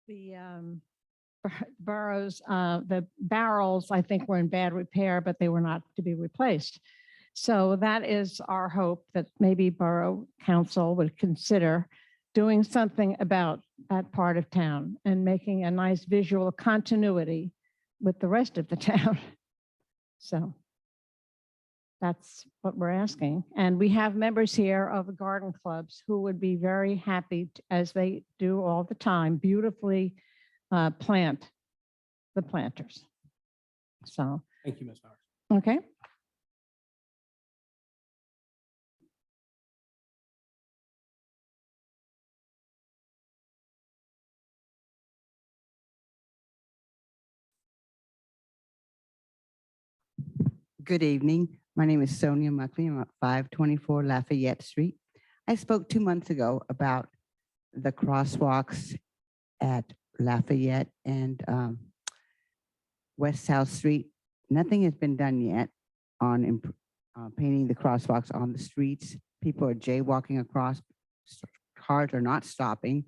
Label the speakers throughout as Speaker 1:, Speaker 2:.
Speaker 1: The boroughs, the barrels, I think, were in bad repair, but they were not to be replaced. So that is our hope that maybe Borough Council would consider doing something about that part of town and making a nice visual continuity with the rest of the town. So that's what we're asking. And we have members here of the garden clubs who would be very happy, as they do all the time, beautifully plant the planters. So,
Speaker 2: Thank you, Ms. Howard.
Speaker 1: okay.
Speaker 3: Good evening. My name is Sonia Muckley. I'm at 524 Lafayette Street. I spoke 2 months ago about the crosswalks at Lafayette and West South Street. Nothing has been done yet on painting the crosswalks on the streets. People are jaywalking across. Cars are not stopping.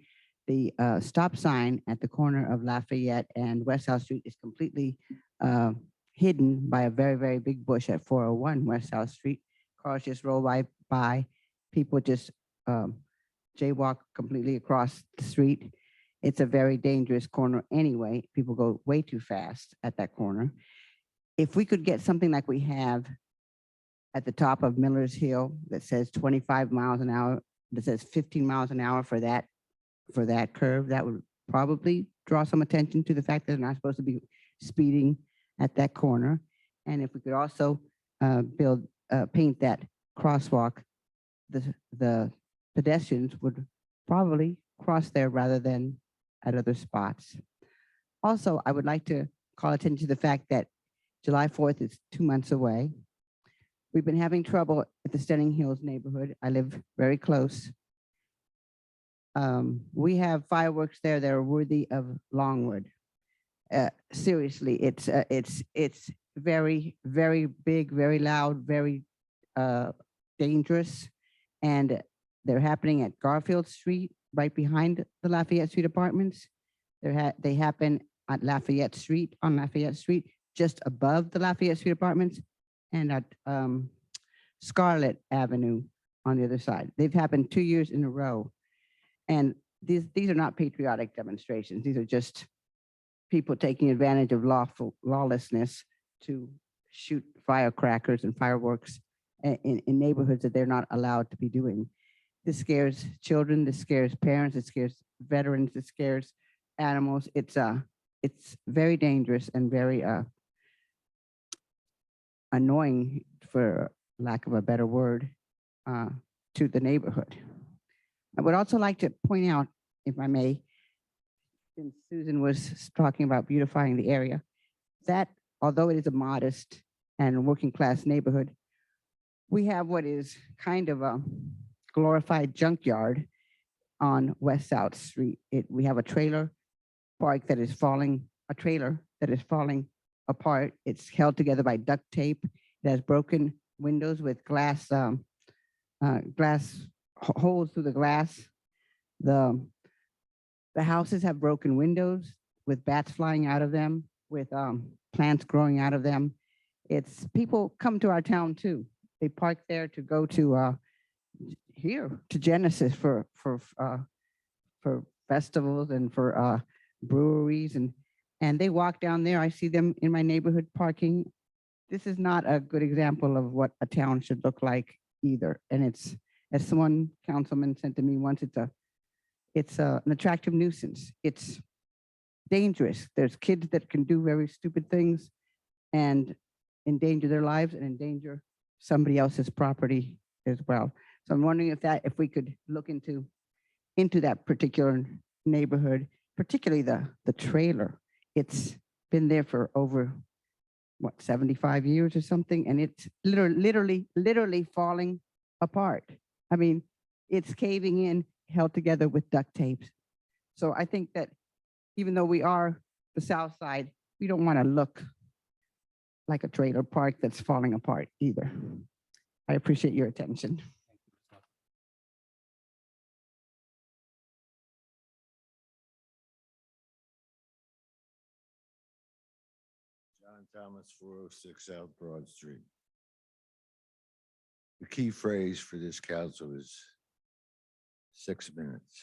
Speaker 3: The stop sign at the corner of Lafayette and West South Street is completely hidden by a very, very big bush at 401 West South Street. Cars just roll by. People just jaywalk completely across the street. It's a very dangerous corner anyway. People go way too fast at that corner. If we could get something like we have at the top of Miller's Hill that says 25 miles an hour, that says 15 miles an hour for that curve, that would probably draw some attention to the fact that they're not supposed to be speeding at that corner. And if we could also paint that crosswalk, the pedestrians would probably cross there rather than at other spots. Also, I would like to call attention to the fact that July 4th is 2 months away. We've been having trouble at the Stenning Hills neighborhood. I live very close. We have fireworks there that are worthy of Longwood. Seriously, it's very, very big, very loud, very dangerous. And they're happening at Garfield Street, right behind the Lafayette Street apartments. They happen at Lafayette Street, on Lafayette Street, just above the Lafayette Street apartments, and at Scarlett Avenue on the other side. They've happened 2 years in a row. And these are not patriotic demonstrations. These are just people taking advantage of lawlessness to shoot firecrackers and fireworks in neighborhoods that they're not allowed to be doing. This scares children, this scares parents, it scares veterans, it scares animals. It's very dangerous and very annoying, for lack of a better word, to the neighborhood. I would also like to point out, if I may, since Susan was talking about beautifying the area, that although it is a modest and working class neighborhood, we have what is kind of a glorified junkyard on West South Street. We have a trailer park that is falling, a trailer that is falling apart. It's held together by duct tape. It has broken windows with glass holes through the glass. The houses have broken windows with bats flying out of them, with plants growing out of them. It's people come to our town too. They park there to go to here to Genesis for festivals and for breweries, and they walk down there. I see them in my neighborhood parking. This is not a good example of what a town should look like either. And it's, as someone councilman said to me once, it's an attractive nuisance. It's dangerous. There's kids that can do very stupid things and endanger their lives and endanger somebody else's property as well. So I'm wondering if we could look into that particular neighborhood, particularly the trailer. It's been there for over, what, 75 years or something, and it's literally falling apart. I mean, it's caving in, held together with duct tape. So I think that even though we are the South Side, we don't want to look like a trailer park that's falling apart either. I appreciate your attention.
Speaker 2: Thomas, 406 South Broad Street. The key phrase for this council is 6 minutes.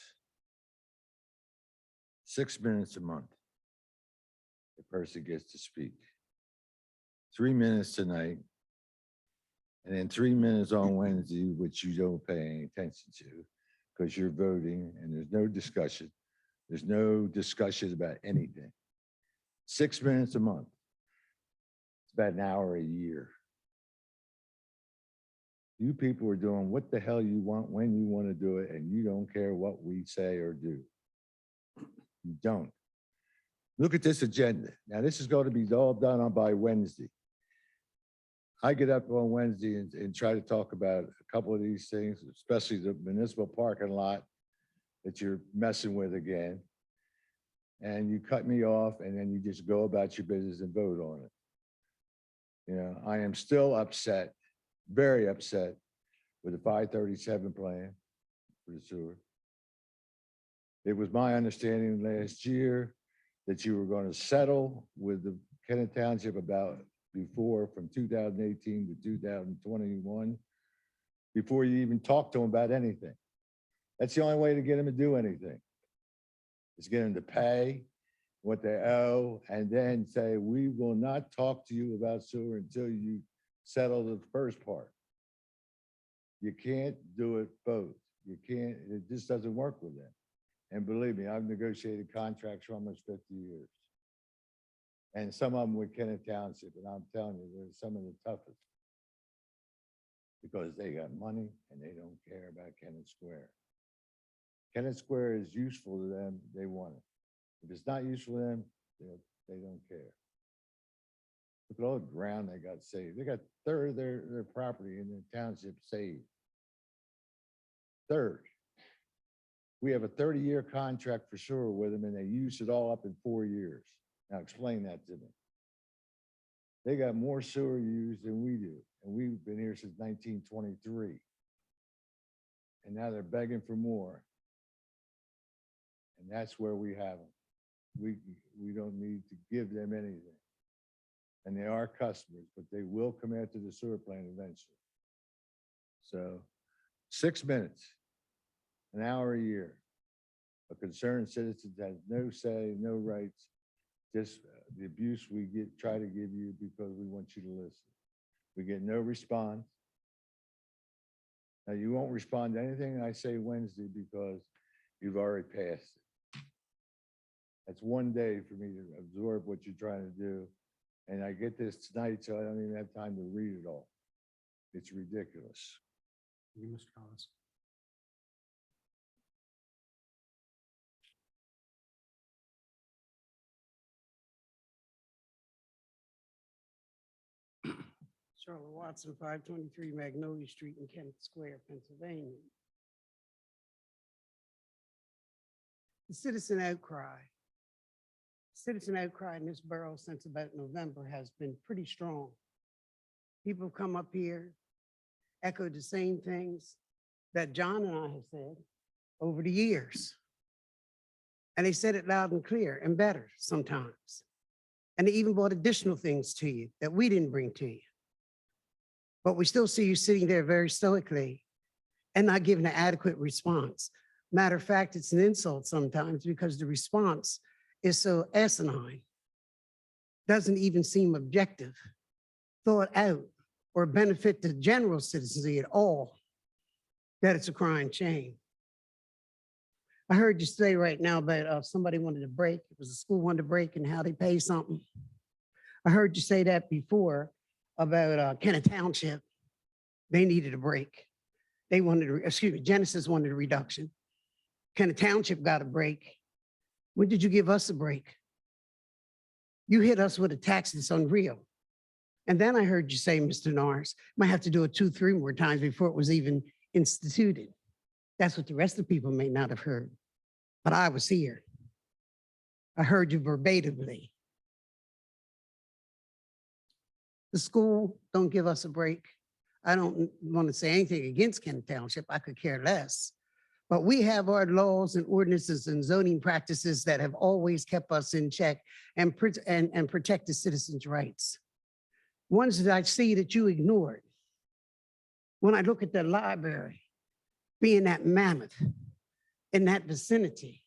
Speaker 2: 6 minutes a month. The person gets to speak. 3 minutes tonight. And then 3 minutes on Wednesday, which you don't pay any attention to because you're voting and there's no discussion. There's no discussion about anything. 6 minutes a month. It's about an hour a year. You people are doing what the hell you want, when you want to do it, and you don't care what we say or do. You don't. Look at this agenda. Now, this is going to be all done on by Wednesday. I get up on Wednesday and try to talk about a couple of these things, especially the municipal parking lot that you're messing with again. And you cut me off and then you just go about your business and vote on it. You know, I am still upset, very upset with the 537 plan for the sewer. It was my understanding last year that you were going to settle with the Kennet Township about before from 2018 to 2021, before you even talk to them about anything. That's the only way to get them to do anything. Is get them to pay what they owe and then say, we will not talk to you about sewer until you settle the first part. You can't do it both. You can't, it just doesn't work with them. And believe me, I've negotiated contracts for almost 50 years. And some of them with Kennet Township, and I'm telling you, they're some of the toughest. Because they got money and they don't care about Kennet Square. Kennet Square is useful to them, they want it. If it's not useful to them, they don't care. Look at all the ground they got saved. They got third of their property in the township saved. Third. We have a 30-year contract for sure with them and they used it all up in 4 years. Now explain that to me. They got more sewer used than we do. And we've been here since 1923. And now they're begging for more. And that's where we have them. We don't need to give them anything. And they are customers, but they will come after the sewer plant eventually. So 6 minutes, an hour a year. A concerned citizen has no say, no rights. Just the abuse we try to give you because we want you to listen. We get no response. Now you won't respond to anything I say Wednesday because you've already passed it. That's 1 day for me to absorb what you're trying to do. And I get this tonight, so I don't even have time to read it all. It's ridiculous.
Speaker 4: You, Mr. Collins.
Speaker 5: Charlotte Watson, 523 Magnolia Street in Kennett Square, Pennsylvania. The citizen outcry in this borough since about November has been pretty strong. People have come up here, echoed the same things that John and I have said over the years. And they said it loud and clear and better sometimes. And they even brought additional things to you that we didn't bring to you. But we still see you sitting there very stoically and not giving an adequate response. Matter of fact, it's an insult sometimes because the response is so asinine, doesn't even seem objective, thought out, or benefit the general citizenry at all, that it's a crying shame. I heard you say right now about somebody wanted to break, it was a school wanted to break and how they pay something. I heard you say that before about Kennet Township. They needed a break. They wanted, Genesis wanted a reduction. Kennet Township got a break. When did you give us a break? You hit us with a tax that's unreal. And then I heard you say, Mr. Norris, might have to do it 2, 3 more times before it was even instituted. That's what the rest of the people may not have heard. But I was here. I heard you verbatimly. The school don't give us a break. I don't want to say anything against Kennet Township. I could care less. But we have our laws and ordinances and zoning practices that have always kept us in check and protect the citizens' rights. ones that I see that you ignored. When I look at the library, being that mammoth in that vicinity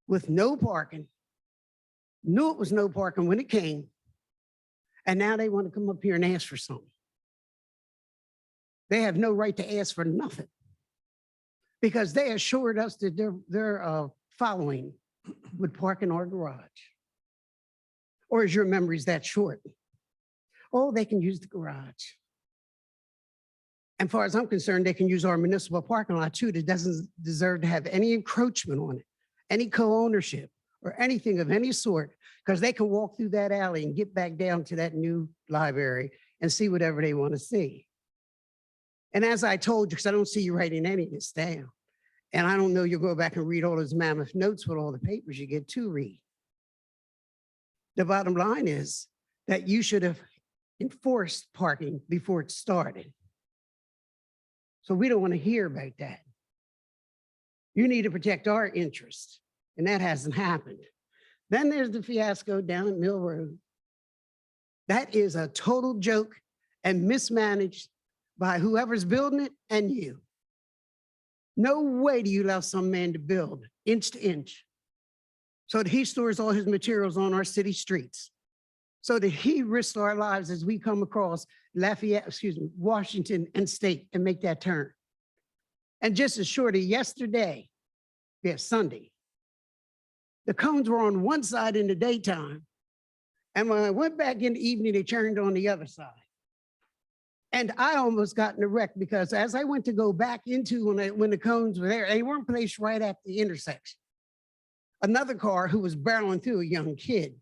Speaker 5: with no parking, knew it was no parking when it came, and now they want to come up here and ask for something. They have no right to ask for nothing because they assured us that they're following would park in our garage. Or is your memories that short? Oh, they can use the garage. And far as I'm concerned, they can use our municipal parking lot too. That doesn't deserve to have any encroachment on it, any co-ownership or anything of any sort, because they can walk through that alley and get back down to that new library and see whatever they want to see. And as I told you, because I don't see you writing any of this down, and I don't know you'll go back and read all those mammoth notes with all the papers you get to read. The bottom line is that you should have enforced parking before it started. So we don't want to hear about that. You need to protect our interests, and that hasn't happened. Then there's the fiasco down at Mill Road. That is a total joke and mismanaged by whoever's building it and you. No way do you allow some man to build inch to inch so that he stores all his materials on our city streets, so that he risks our lives as we come across Washington and State and make that turn. And just as short as yesterday, Sunday, the cones were on one side in the daytime. And when I went back in the evening, they turned on the other side. And I almost got in a wreck because as I went to go back into when the cones were there, they weren't placed right at the intersection. Another car who was barreling through, a young kid,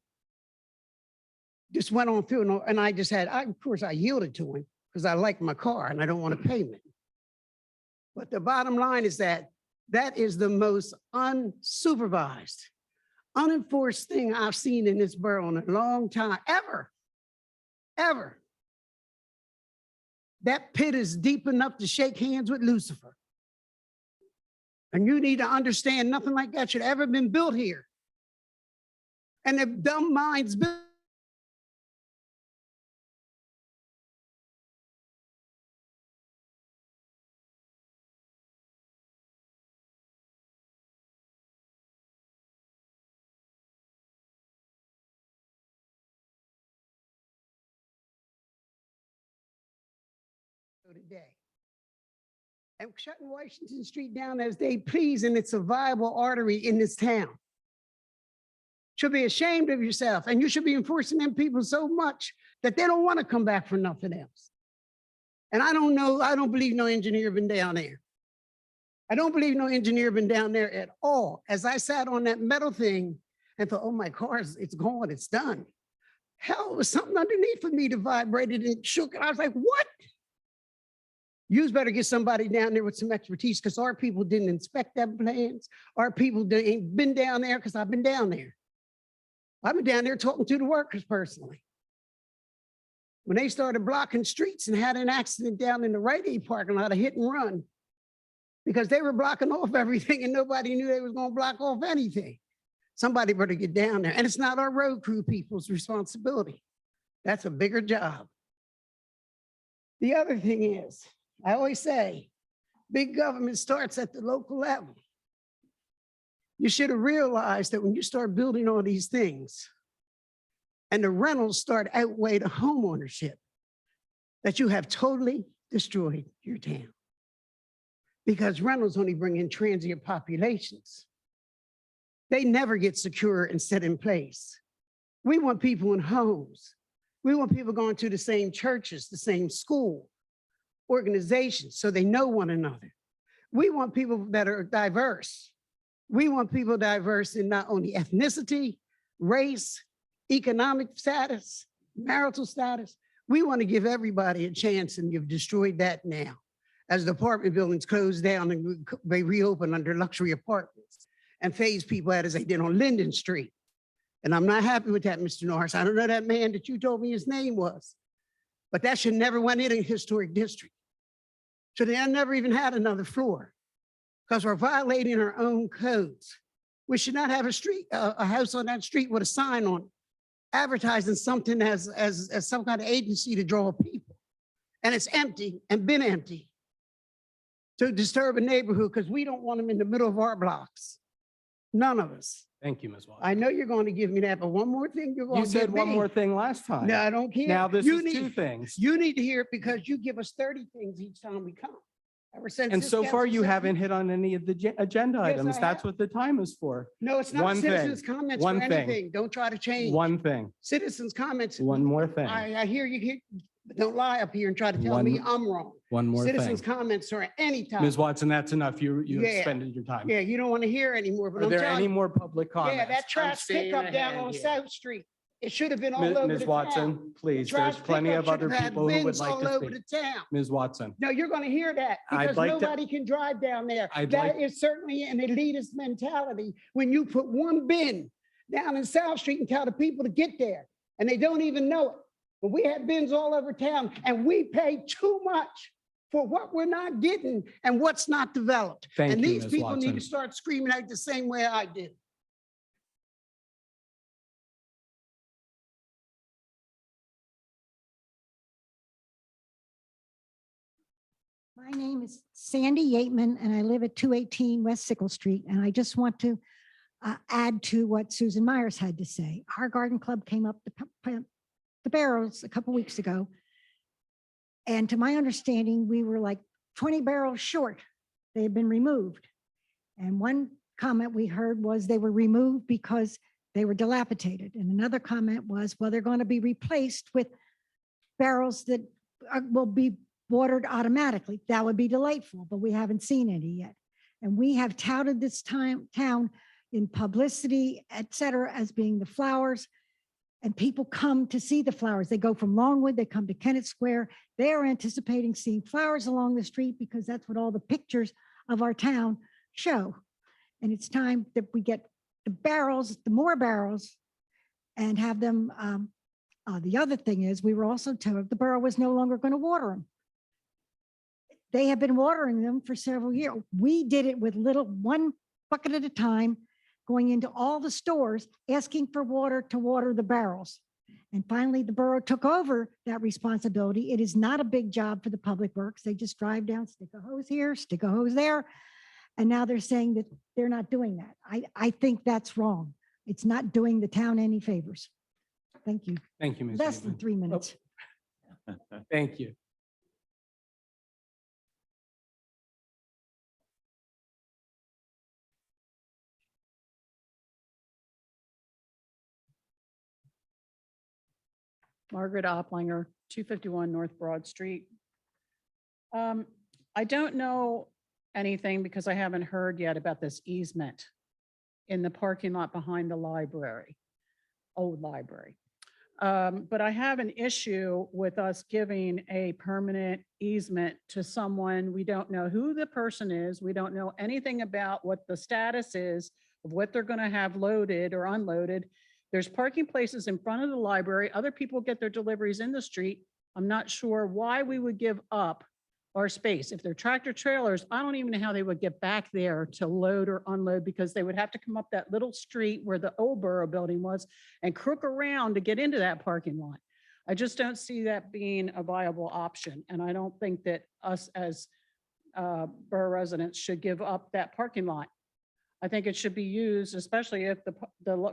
Speaker 5: just went on through, and I just of course I yielded to him because I like my car and I don't want a payment. But the bottom line is that is the most unsupervised, unenforced thing I've seen in this borough in a long time, ever. That pit is deep enough to shake hands with Lucifer. And you need to understand nothing like that should ever been built here. And if dumb minds built today. And shutting Washington Street down as they please, and it's a viable artery in this town. Should be ashamed of yourself, and you should be enforcing them people so much that they don't want to come back for nothing else. And I don't believe no engineer been down there. I don't believe no engineer been down there at all. As I sat on that metal thing and thought, oh, my car's, it's gone, it's done. Hell, it was something underneath of me that vibrated and shook. And I was like, what? You better get somebody down there with some expertise because our people didn't inspect them plans. Our people ain't been down there because I've been down there. I've been down there talking to the workers personally. When they started blocking streets and had an accident down in the Rite Aid parking lot, a hit and run, because they were blocking off everything and nobody knew they was going to block off anything. Somebody better get down there. And it's not our road crew people's responsibility. That's a bigger job. The other thing is, I always say, big government starts at the local level. You should have realized that when you start building all these things and the rentals start outweigh the home ownership, that you have totally destroyed your town. Because rentals only bring in transient populations. They never get secure and set in place. We want people in homes. We want people going to the same churches, the same school, organizations, so they know one another. We want people that are diverse. We want people diverse in not only ethnicity, race, economic status, marital status. We want to give everybody a chance, and you've destroyed that now. As the apartment buildings close down and they reopen under luxury apartments and phase people out as they did on Linden Street. And I'm not happy with that, Mr. Norris. I don't know that man that you told me his name was, but that should never went in a historic district. So they never even had another floor because we're violating our own codes. We should not have a house on that street with a sign on it advertising something as some kind of agency to draw people. And it's empty and been empty to disturb a neighborhood because we don't want them in the middle of our blocks. None of us.
Speaker 4: Thank you, Ms. Watson.
Speaker 5: I know you're going to give me that, but one more thing you're going
Speaker 4: You
Speaker 5: to
Speaker 4: said
Speaker 5: give
Speaker 4: one
Speaker 5: me.
Speaker 4: more thing last time.
Speaker 5: No, I don't care.
Speaker 4: Now this
Speaker 5: You
Speaker 4: is two
Speaker 5: need-
Speaker 4: things.
Speaker 5: You need to hear it because you give us 30 things each time we come. Ever since
Speaker 4: And
Speaker 5: this
Speaker 4: so far
Speaker 5: council
Speaker 4: you
Speaker 5: said-
Speaker 4: haven't hit on any of the agenda
Speaker 5: Yes,
Speaker 4: items.
Speaker 5: I
Speaker 4: That's
Speaker 5: have.
Speaker 4: what the time is for.
Speaker 5: No, it's not
Speaker 4: One thing.
Speaker 5: citizens' comments for
Speaker 4: One thing.
Speaker 5: anything. Don't try to change.
Speaker 4: One thing,
Speaker 5: Citizens' comments.
Speaker 4: one more thing,
Speaker 5: I hear you here, but don't lie up here and try to tell me
Speaker 4: One-
Speaker 5: I'm wrong.
Speaker 4: one more
Speaker 5: Citizens'
Speaker 4: thing.
Speaker 5: comments are any time.
Speaker 4: Ms. Watson, that's enough. You
Speaker 5: Yeah.
Speaker 4: expended your time.
Speaker 5: Yeah, you don't want to hear anymore, but
Speaker 4: Are
Speaker 5: I'm
Speaker 4: there
Speaker 5: telling
Speaker 4: any
Speaker 5: you.
Speaker 4: more public comments?
Speaker 5: Yeah, that trash
Speaker 4: seeing
Speaker 5: pickup
Speaker 4: a
Speaker 5: down
Speaker 4: hand
Speaker 5: on
Speaker 4: here.
Speaker 5: South Street. It should have been all over
Speaker 4: Ms.
Speaker 5: the town.
Speaker 4: Watson, please,
Speaker 5: Trash
Speaker 4: there's plenty
Speaker 5: pickup
Speaker 4: of
Speaker 5: should
Speaker 4: other
Speaker 5: have had
Speaker 4: people who would
Speaker 5: bins
Speaker 4: like
Speaker 5: all
Speaker 4: to
Speaker 5: over
Speaker 4: speak.
Speaker 5: the town.
Speaker 4: Ms. Watson,
Speaker 5: No, you're going to hear that
Speaker 4: I'd
Speaker 5: because
Speaker 4: like to-
Speaker 5: nobody can drive down there.
Speaker 4: I'd
Speaker 5: That
Speaker 4: like-
Speaker 5: is certainly an elitist mentality when you put one bin down in South Street and tell the people to get there and they don't even know it. But we have bins all over town and we pay too much for what we're not getting and what's not developed.
Speaker 4: Thank
Speaker 5: And
Speaker 4: you,
Speaker 5: these
Speaker 4: Ms.
Speaker 5: people need to
Speaker 4: Watson.
Speaker 5: start screaming out the same way I did.
Speaker 6: My name is Sandy Yateman, and I live at 218 West Sickle Street. And I just want to add to what Susan Myers had to say. Our garden club came up to the barrels a couple weeks ago. And to my understanding, we were like 20 barrels short. They had been removed. And one comment we heard was they were removed because they were dilapidated. And another comment was, well, they're going to be replaced with barrels that will be watered automatically. That would be delightful, but we haven't seen any yet. And we have touted this town in publicity, et cetera, as being the flowers. And people come to see the flowers. They go from Longwood, they come to Kennett Square. They are anticipating seeing flowers along the street because that's what all the pictures of our town show. And it's time that we get the barrels, the more barrels, and have them. The other thing is, we were also told the borough was no longer going to water them. They have been watering them for several years. We did it with one bucket at a time, going into all the stores, asking for water to water the barrels. And finally, the borough took over that responsibility. It is not a big job for the public works. They just drive down, stick a hose here, stick a hose there. And now they're saying that they're not doing that. I think that's wrong. It's not doing the town any favors. Thank you.
Speaker 4: Thank you, Ms.
Speaker 6: Less than
Speaker 4: Yateman.
Speaker 6: 3 minutes.
Speaker 4: Thank you.
Speaker 7: Margaret Oplinger, 251 North Broad Street. I don't know anything because I haven't heard yet about this easement in the parking lot behind the library, old library. But I have an issue with us giving a permanent easement to someone. We don't know who the person is. We don't know anything about what the status is of what they're going to have loaded or unloaded. There's parking places in front of the library. Other people get their deliveries in the street. I'm not sure why we would give up our space. If they're tractor trailers, I don't even know how they would get back there to load or unload because they would have to come up that little street where the old borough building was and crook around to get into that parking lot. I just don't see that being a viable option. And I don't think that us as borough residents should give up that parking lot. I think it should be used, especially if the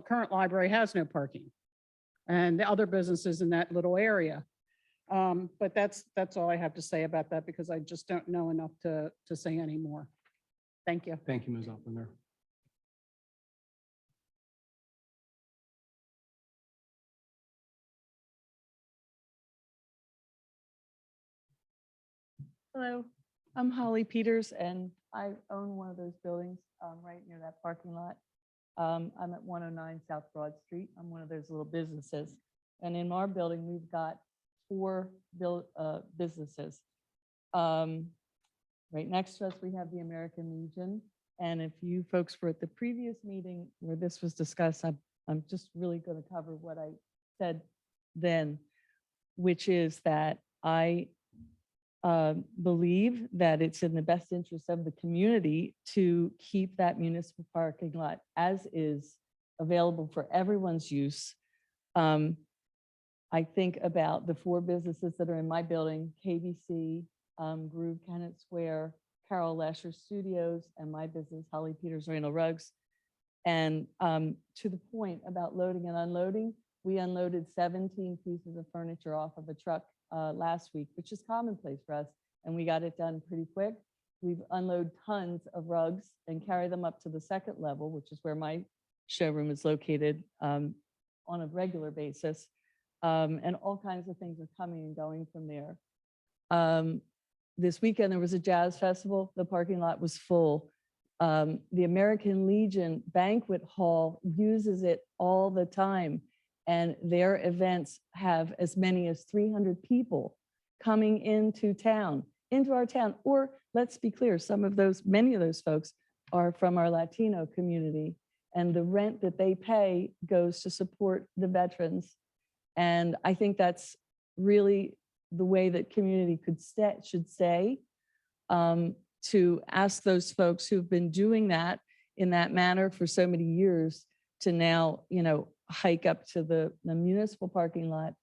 Speaker 7: current library has no parking and the other businesses in that little area. But that's all I have to say about that because I just don't know enough to say anymore. Thank you.
Speaker 4: Thank you, Ms. Oplinger.
Speaker 8: Hello, I'm Holly Peters and I own one of those buildings right near that parking lot. I'm at 109 South Broad Street. I'm one of those little businesses. And in our building, we've got 4 businesses. Right next to us, we have the American Legion. And if you folks were at the previous meeting where this was discussed, I'm just really going to cover what I said then, which is that I believe that it's in the best interest of the community to keep that municipal parking lot as is available for everyone's use. I think about the 4 businesses that are in my building, KBC, Groove Kennett Square, Carol Lasher Studios, and my business, Holly Peters Randall Rugs. And to the point about loading and unloading, we unloaded 17 pieces of furniture off of a truck last week, which is commonplace for us, and we got it done pretty quick. We've unloaded tons of rugs and carry them up to the 2nd level, which is where my showroom is located on a regular basis. And all kinds of things are coming and going from there. This weekend, there was a jazz festival. The parking lot was full. The American Legion banquet hall uses it all the time. And their events have as many as 300 people coming into town, into our town. Or let's be clear, many of those folks are from our Latino community. And the rent that they pay goes to support the veterans. And I think that's really the way that community should stay, to ask those folks who've been doing that in that manner for so many years to now, hike up to the municipal parking lot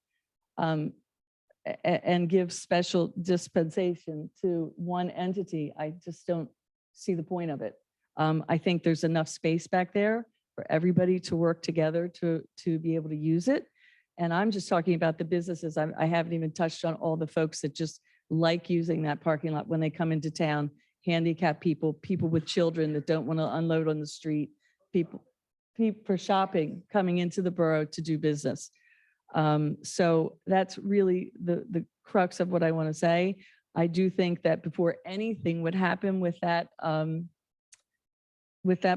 Speaker 8: and give special dispensation to one entity. I just don't see the point of it. I think there's enough space back there for everybody to work together to be able to use it. And I'm just talking about the businesses. I haven't even touched on all the folks that just like using that parking lot when they come into town, handicapped people, people with children that don't want to unload on the street, people for shopping, coming into the borough to do business. So that's really the crux of what I want to say. I do think that before anything would happen with that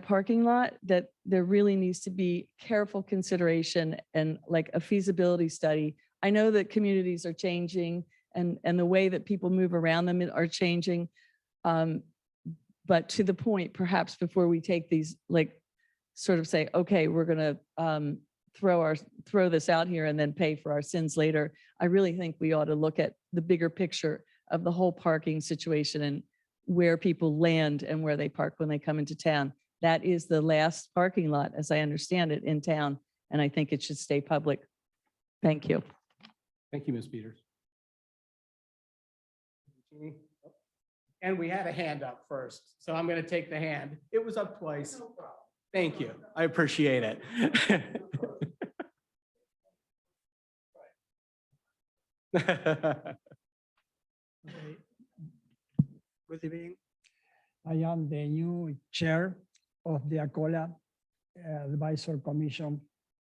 Speaker 8: parking lot, that there really needs to be careful consideration and like a feasibility study. I know that communities are changing and the way that people move around them are changing. But to the point, perhaps before we take these, like sort of say, okay, we're going to throw this out here and then pay for our sins later. I really think we ought to look at the bigger picture of the whole parking situation and where people land and where they park when they come into town. That is the last parking lot, as I understand it, in town. And I think it should stay public. Thank you.
Speaker 4: Thank you, Ms. Peters. And we had a hand up first, so I'm going to take the hand. It was up twice. Thank you. I appreciate it.
Speaker 9: Good evening. I am the new chair of the ACOLA Advisor Commission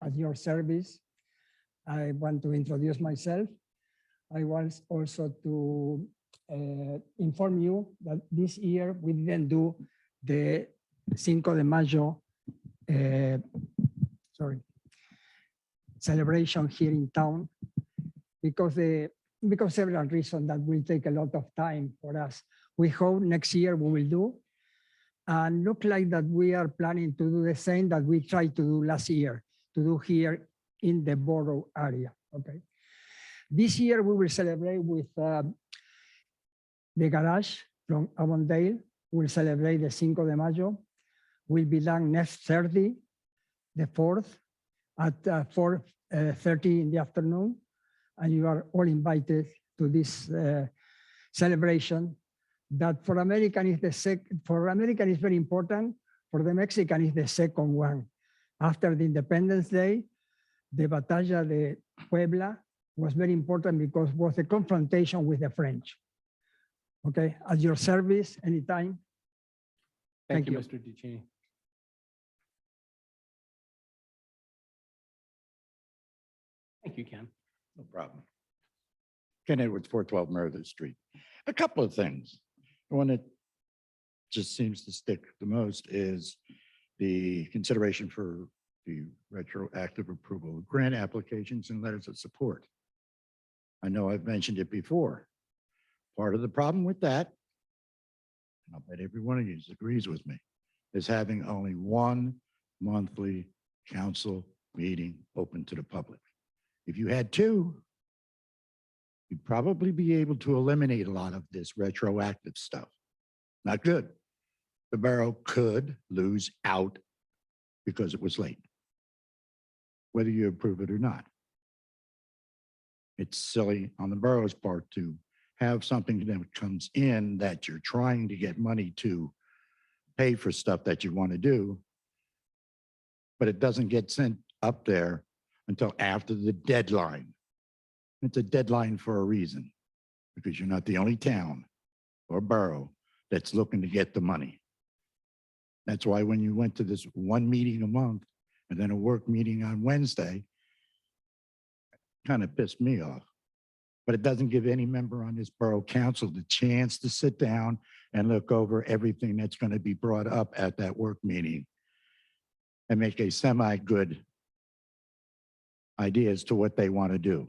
Speaker 9: at your service. I want to introduce myself. I want also to inform you that this year we didn't do the Cinco de Mayo celebration here in town because several reasons that will take a lot of time for us. We hope next year we will do, and look like that we are planning to do the same that we tried to do last year, to do here in the borough area. Okay. This year we will celebrate with the garage from Avondale. We'll celebrate the Cinco de Mayo. Will be done next Thursday, the 4th, at 4:30 in the afternoon. And you are all invited to this celebration that for American is very important. For the Mexican is the second one. After the Independence Day, the Batalla de Puebla was very important because it was a confrontation with the French. Okay, at your service anytime.
Speaker 4: Thank you, Mr. DeCini. Thank you, Ken.
Speaker 10: No problem. Ken Edwards, 412 Meredith Street. A couple of things. The one that just seems to stick the most is the consideration for the retroactive approval of grant applications and letters of support. I know I've mentioned it before. Part of the problem with that, and I'll bet every one of you agrees with me, is having only one monthly council meeting open to the public. If you had two, you'd probably be able to eliminate a lot of this retroactive stuff. Not good. The borough could lose out because it was late, whether you approve it or not. It's silly on the borough's part to have something that comes in that you're trying to get money to pay for stuff that you want to do, but it doesn't get sent up there until after the deadline. It's a deadline for a reason, because you're not the only town or borough that's looking to get the money. That's why when you went to this one meeting a month and then a work meeting on Wednesday, kind of pissed me off. But it doesn't give any member on this borough council the chance to sit down and look over everything that's going to be brought up at that work meeting and make a semi-good idea as to what they want to do.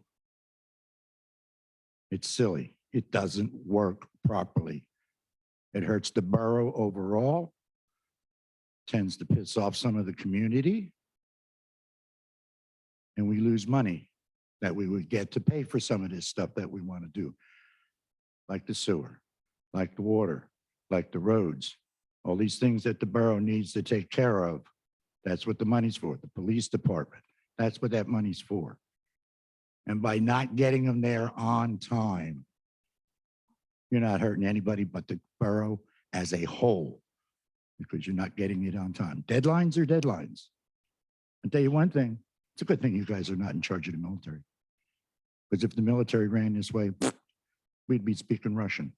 Speaker 10: It's silly. It doesn't work properly. It hurts the borough overall, tends to piss off some of the community, and we lose money that we would get to pay for some of this stuff that we want to do, like the sewer, like the water, like the roads, all these things that the borough needs to take care of. That's what the money's for, the police department. That's what that money's for. And by not getting them there on time, you're not hurting anybody but the borough as a whole, because you're not getting it on time. Deadlines are deadlines. I'll tell you one thing, it's a good thing you guys are not in charge of the military. Because if the military ran this way, we'd be speaking Russian.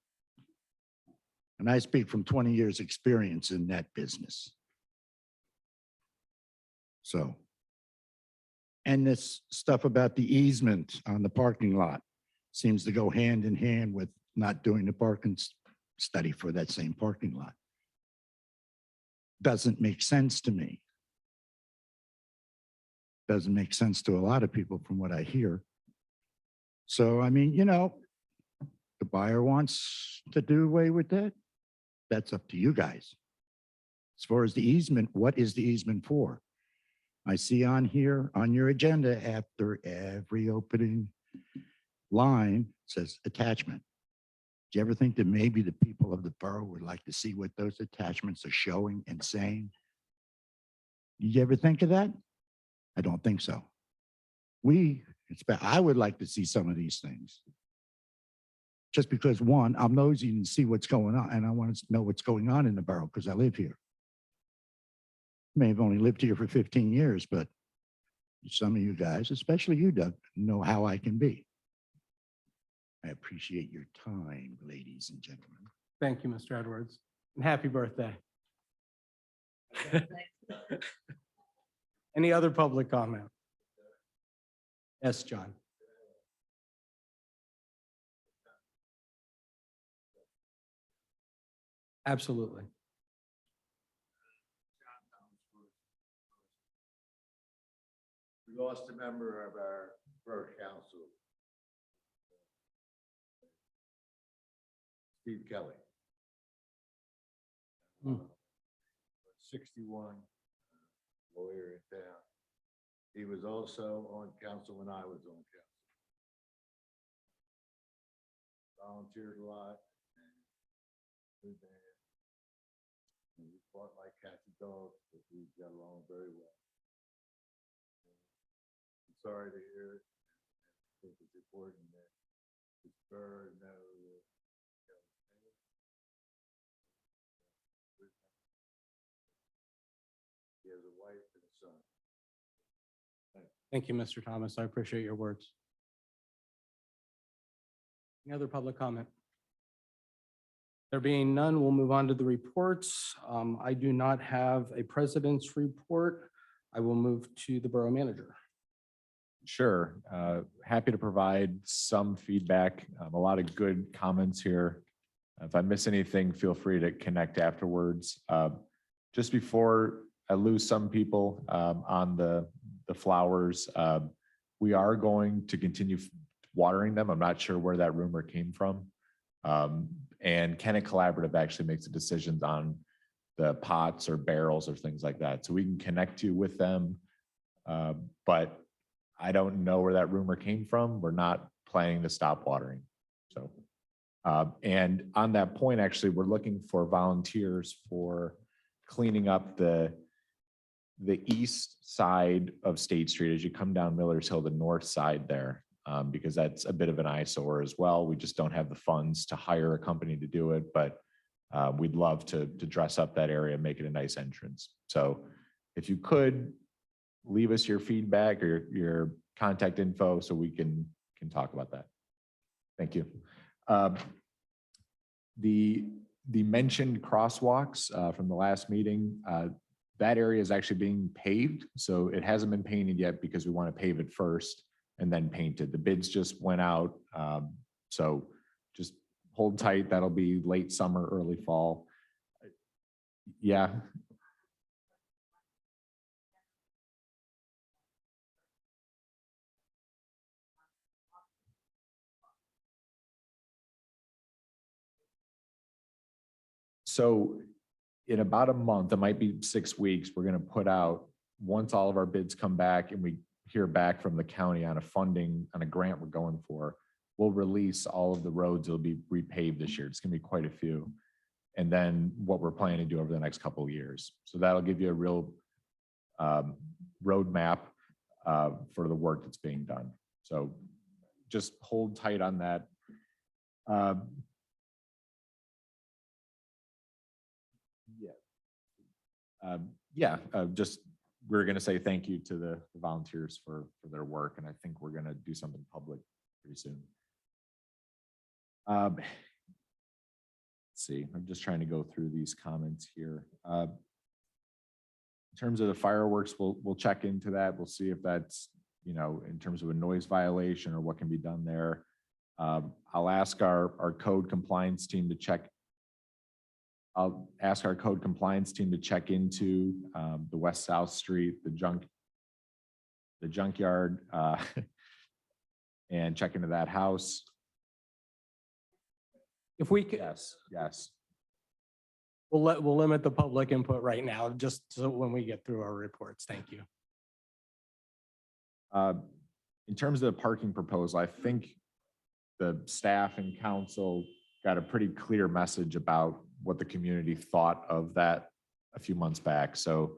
Speaker 10: And I speak from 20 years experience in that business. So, and this stuff about the easement on the parking lot seems to go hand in hand with not doing the parking study for that same parking lot. Doesn't make sense to me. Doesn't make sense to a lot of people from what I hear. So, I mean, you know, the buyer wants to do away with that. That's up to you guys. As far as the easement, what is the easement for? I see on here, on your agenda, after every opening line says attachment. Do you ever think that maybe the people of the borough would like to see what those attachments are showing and saying? Did you ever think of that? I don't think so. I would like to see some of these things. Just because, one, I'm nosy and see what's going on, and I want to know what's going on in the borough because I live here. May have only lived here for 15 years, but some of you guys, especially you, Doug, know how I can be. I appreciate your time, ladies and gentlemen.
Speaker 4: Thank you, Mr. Edwards, and happy birthday. Any other public comment? Yes, John. Absolutely.
Speaker 2: We lost a member of our borough council, Steve Kelly.
Speaker 4: Hmm.
Speaker 2: 61 lawyer in town. He was also on council when I was on council. Volunteered a lot. And we fought like cats and dogs, but we got along very well. I'm sorry to hear it. I think it's important that this borough know that he has a wife and a son.
Speaker 4: Thank you, Mr. Thomas. I appreciate your words. Any other public comment? There being none, we'll move on to the reports. I do not have a president's report. I will move to the borough manager.
Speaker 11: Sure. Happy to provide some feedback. A lot of good comments here. If I miss anything, feel free to connect afterwards. Just before I lose some people on the flowers, we are going to continue watering them. I'm not sure where that rumor came from. And Kennett Collaborative actually makes the decisions on the pots or barrels or things like that. So we can connect you with them. But I don't know where that rumor came from. We're not planning to stop watering. So, and on that point, actually, we're looking for volunteers for cleaning up the east side of State Street as you come down Miller's Hill, the north side there. because that's a bit of an eyesore as well. We just don't have the funds to hire a company to do it, but we'd love to dress up that area and make it a nice entrance. So if you could leave us your feedback or your contact info so we can talk about that. Thank you. The mentioned crosswalks from the last meeting, that area is actually being paved. So it hasn't been painted yet because we want to pave it first and then paint it. The bids just went out. So just hold tight. That'll be late summer, early fall. Yeah. So in about a month, it might be 6 weeks, we're going to put out, once all of our bids come back and we hear back from the county on a grant we're going for, we'll release all of the roads that'll be repaved this year. It's going to be quite a few. And then what we're planning to do over the next couple of years. So that'll give you a real roadmap for the work that's being done. So just hold tight on that. Just we're going to say thank you to the volunteers for their work, and I think we're going to do something public pretty soon. Let's see, I'm just trying to go through these comments here. In terms of the fireworks, we'll check into that. We'll see if that's, in terms of a noise violation or what can be done there. I'll ask our code compliance team to check. I'll ask our code compliance team to check into the West South Street, the junkyard, and check into that house.
Speaker 4: If we could,
Speaker 11: Yes.
Speaker 4: we'll limit the public input right now, just so when we get through our reports. Thank you.
Speaker 11: In terms of the parking proposal, I think the staff and council got a pretty clear message about what the community thought of that a few months back. So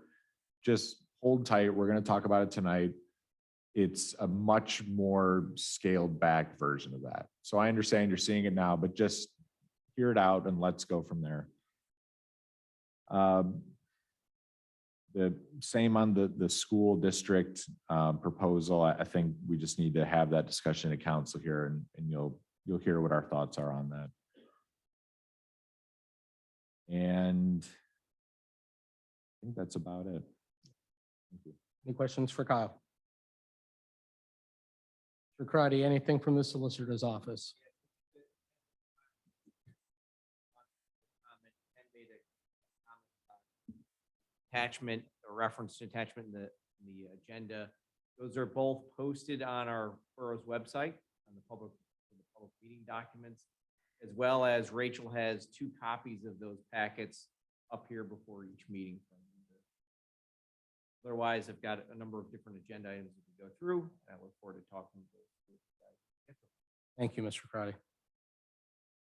Speaker 11: just hold tight. We're going to talk about it tonight. It's a much more scaled back version of that. So I understand you're seeing it now, but just hear it out and let's go from there. The same on the school district proposal. I think we just need to have that discussion at council here, and you'll hear what our thoughts are on that. And I think that's about it. Thank you.
Speaker 4: Any questions for Kyle? For Karati, anything from the solicitor's office?
Speaker 12: Attachment or reference to attachment in the agenda. Those are both posted on our borough's website on the public meeting documents, as well as Rachel has 2 copies of those packets up here before each meeting. Otherwise, I've got a number of different agenda items that we go through. And I look forward to talking to you guys.
Speaker 4: Thank you, Mr. Karati.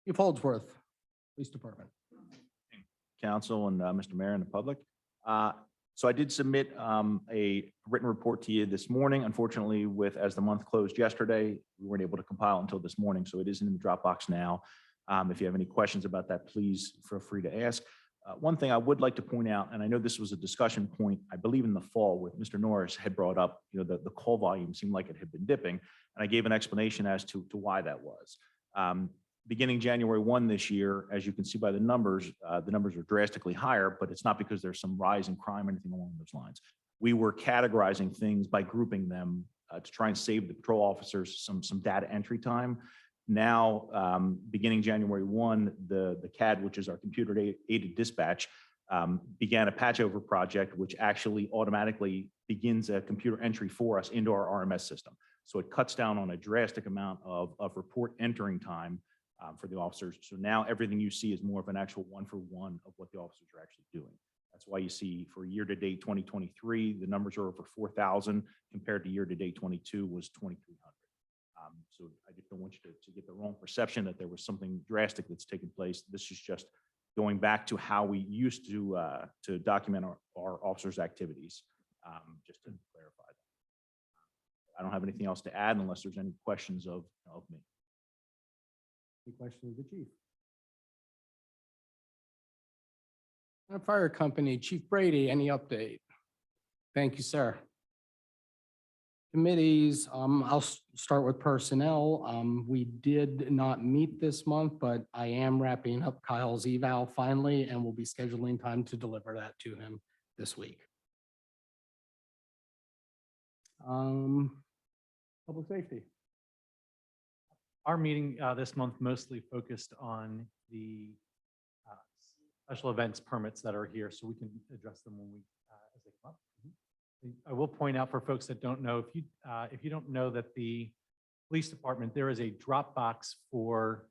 Speaker 4: Chief Holdsworth, Police Department.
Speaker 13: Council and Mr. Mayor and the public. So I did submit a written report to you this morning. Unfortunately, as the month closed yesterday, we weren't able to compile until this morning. So it is in the Dropbox now. If you have any questions about that, please feel free to ask. One thing I would like to point out, and I know this was a discussion point, I believe in the fall, with Mr. Norris had brought up, the call volume seemed like it had been dipping. And I gave an explanation as to why that was. Beginning January 1 this year, as you can see by the numbers are drastically higher, but it's not because there's some rise in crime or anything along those lines. We were categorizing things by grouping them to try and save the patrol officers some data entry time. Now, beginning January 1, the CAD, which is our computer aided dispatch, began a patch over project, which actually automatically begins a computer entry for us into our RMS system. So it cuts down on a drastic amount of report entering time for the officers. So now everything you see is more of an actual 1-for-1 of what the officers are actually doing. That's why you see for year-to-date 2023, the numbers are over 4,000 compared to year-to-date 22 was 2,300. So I just don't want you to get the wrong perception that there was something drastic that's taken place. This is just going back to how we used to document our officers' activities, just to clarify that. I don't have anything else to add unless there's any questions of me.
Speaker 4: Any questions of the chief? Fire Company, Chief Brady, any update? Thank you, sir. Committees, I'll start with personnel. We did not meet this month, but I am wrapping up Kyle's eval finally, and we'll be scheduling time to deliver that to him this week. Public safety.
Speaker 14: Our meeting this month mostly focused on the special events permits that are here, so we can address them when we, as they come up. I will point out for folks that don't know, if you don't know that the police department, there is a drop box for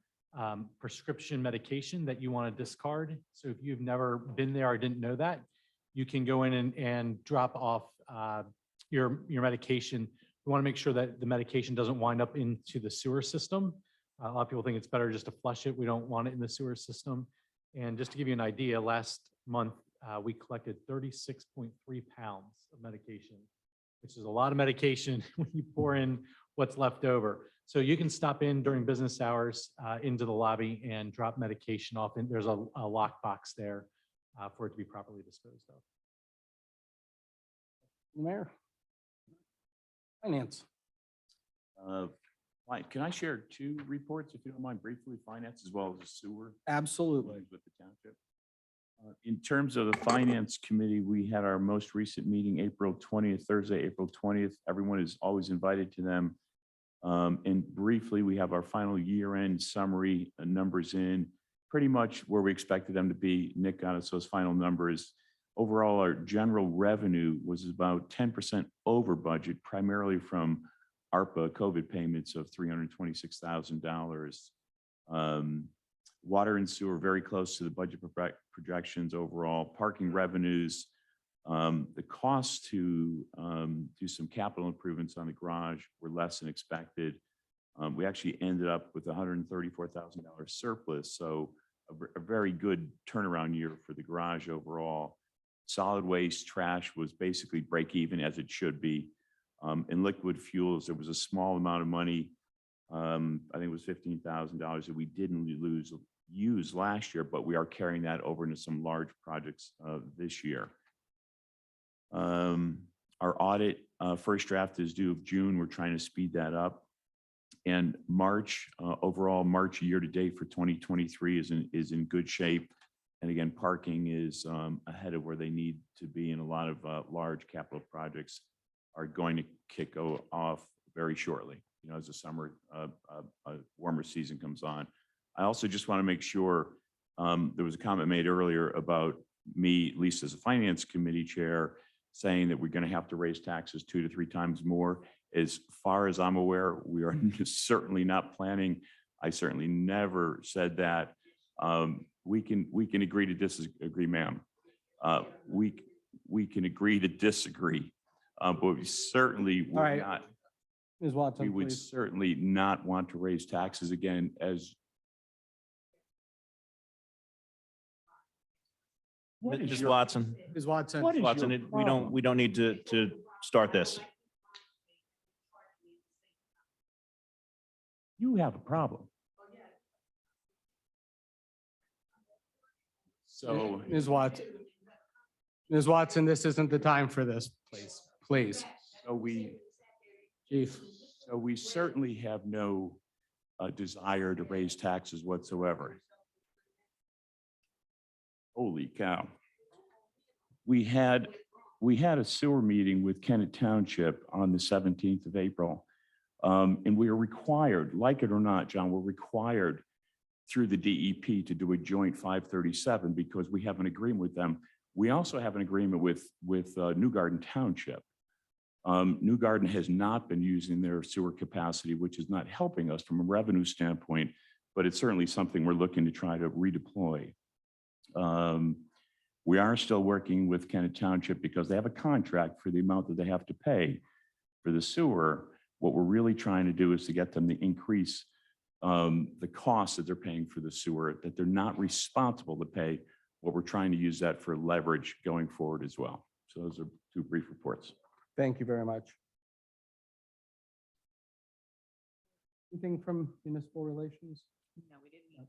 Speaker 14: prescription medication that you want to discard. So if you've never been there or didn't know that, you can go in and drop off your medication. We want to make sure that the medication doesn't wind up into the sewer system. A lot of people think it's better just to flush it. We don't want it in the sewer system. And just to give you an idea, last month, we collected 36.3 pounds of medication, which is a lot of medication when you pour in what's left over. So you can stop in during business hours into the lobby and drop medication off. And there's a lock box there for it to be properly disposed of.
Speaker 4: Mayor. Finance.
Speaker 15: Mike, can I share two reports, if you don't mind, briefly, finance as well as the sewer?
Speaker 4: Absolutely.
Speaker 15: With the township. In terms of the finance committee, we had our most recent meeting, April 20th, Thursday, April 20th. Everyone is always invited to them. And briefly, we have our final year-end summary numbers in, pretty much where we expected them to be. Nick got us those final numbers. Overall, our general revenue was about 10% over budget, primarily from ARPA COVID payments of $326,000. Water and sewer very close to the budget projections overall. Parking revenues, the cost to do some capital improvements on the garage were less than expected. We actually ended up with $134,000 surplus, so a very good turnaround year for the garage overall. Solid waste trash was basically break even, as it should be. In liquid fuels, there was a small amount of money. I think it was $15,000 that we didn't use last year, but we are carrying that over into some large projects this year. Our audit first draft is due of June. We're trying to speed that up. And March, overall March year to date for 2023 is in good shape. And again, parking is ahead of where they need to be, and a lot of large capital projects are going to kick off very shortly, you know, as the summer, warmer season comes on. I also just want to make sure, there was a comment made earlier about me, at least as a finance committee chair, saying that we're going to have to raise taxes 2 to 3 times more. As far as I'm aware, we are certainly not planning. I certainly never said that. We can agree to disagree, ma'am. We can agree to disagree, but we certainly would
Speaker 4: right.
Speaker 15: not.
Speaker 4: Ms. Watson,
Speaker 15: We would
Speaker 4: please.
Speaker 15: certainly not want to raise taxes again, as
Speaker 10: What is
Speaker 13: Ms.
Speaker 10: your-
Speaker 13: Watson,
Speaker 4: Ms. Watson.
Speaker 10: What is
Speaker 13: Watson,
Speaker 10: your
Speaker 13: we don't need to start this.
Speaker 10: You have a problem.
Speaker 15: so.
Speaker 4: Ms. Watson. Ms. Watson, this isn't the time for this, please, please.
Speaker 15: So
Speaker 4: Chief.
Speaker 15: we certainly have no desire to raise taxes whatsoever. Holy cow. We had a sewer meeting with Kennett Township on the 17th of April. And we are required, like it or not, John, we're required through the DEP to do a joint 537 because we have an agreement with them. We also have an agreement with New Garden Township. New Garden has not been using their sewer capacity, which is not helping us from a revenue standpoint, but it's certainly something we're looking to try to redeploy. We are still working with Kennett Township because they have a contract for the amount that they have to pay for the sewer. What we're really trying to do is to get them to increase the cost that they're paying for the sewer, that they're not responsible to pay. What we're trying to use that for leverage going forward as well. So those are 2 brief reports.
Speaker 4: Thank you very much. Anything from municipal relations?
Speaker 8: No, we didn't meet.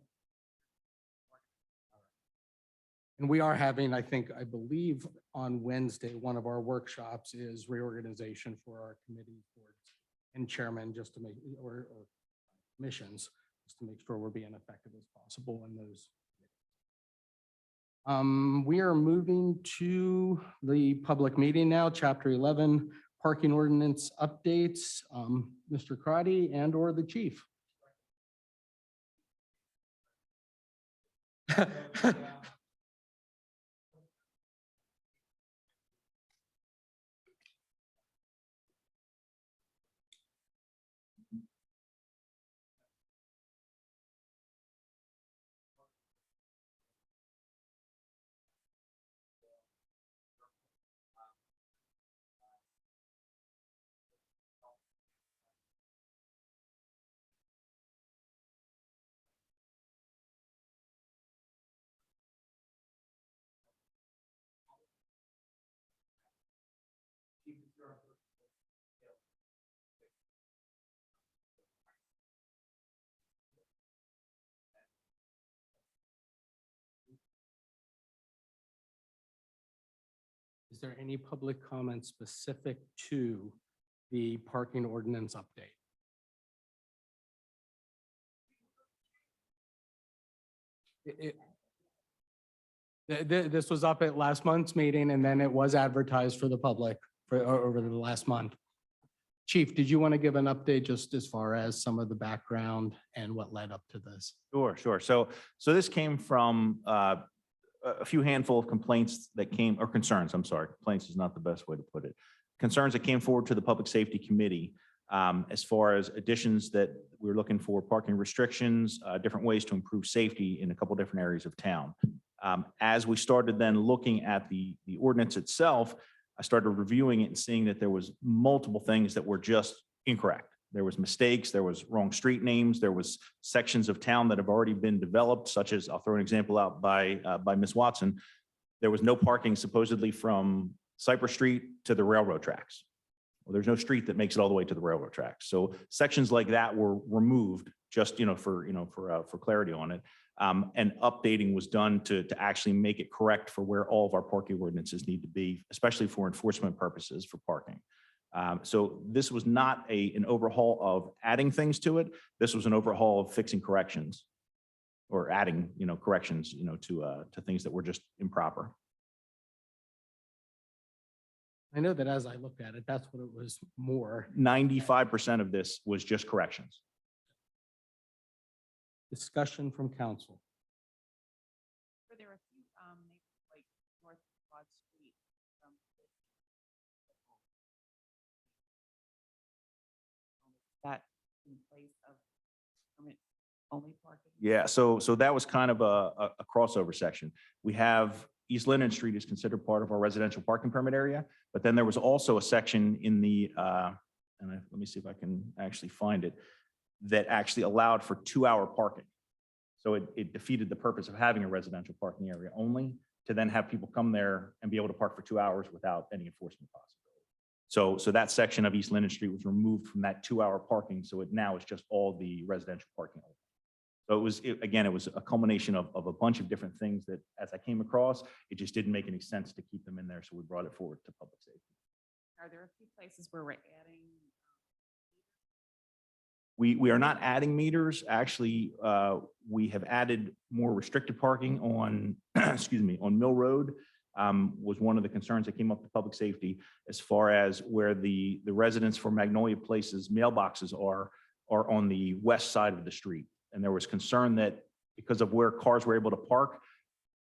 Speaker 4: And we are having, I believe on Wednesday, one of our workshops is reorganization for our committees, boards, and chairman, just to make, or missions, just to make sure we're being effective as possible in those. We are moving to the public meeting now, chapter 11, parking ordinance updates. Mr. Crotty and or the chief. Is there any public comment specific to the parking ordinance update? This was up at last month's meeting and then it was advertised for the public for over the last month. Chief, did you want to give an update just as far as some of the background and what led up to this?
Speaker 13: Sure, sure. So this came from a few handful of complaints that came, or concerns, I'm sorry. Complaints is not the best way to put it. Concerns that came forward to the Public Safety Committee as far as additions that we're looking for, parking restrictions, different ways to improve safety in a couple different areas of town. As we started then looking at the ordinance itself, I started reviewing it and seeing that there was multiple things that were just incorrect. There was mistakes, there was wrong street names, there was sections of town that have already been developed, such as, I'll throw an example out by Ms. Watson. There was no parking supposedly from Cypress Street to the railroad tracks. Well, there's no street that makes it all the way to the railroad tracks. So sections like that were removed just, for clarity on it. And updating was done to actually make it correct for where all of our parking ordinances need to be, especially for enforcement purposes for parking. So this was not an overhaul of adding things to it. This was an overhaul of fixing corrections or adding, corrections, to things that were just improper.
Speaker 4: I know that as I looked at it, that's what it was more.
Speaker 13: 95% of this was just corrections.
Speaker 4: Discussion from council.
Speaker 8: There were a few, like North Broad Street. That in place of permit only parking?
Speaker 13: Yeah, so that was kind of a crossover section. We have East Linden Street is considered part of our residential parking permit area, but then there was also a section in the, let me see if I can actually find it, that actually allowed for 2-hour parking. So it defeated the purpose of having a residential parking area only to then have people come there and be able to park for 2 hours without any enforcement possibility. So that section of East Linden Street was removed from that 2-hour parking. So it now is just all the residential parking. So it was a culmination of a bunch of different things that as I came across, it just didn't make any sense to keep them in there. So we brought it forward to public safety.
Speaker 8: Are there a few places where we're adding?
Speaker 13: We are not adding meters. Actually, we have added more restricted parking on, on Mill Road. Was one of the concerns that came up to public safety as far as where the residents for Magnolia Place's mailboxes are on the west side of the street. And there was concern that because of where cars were able to park,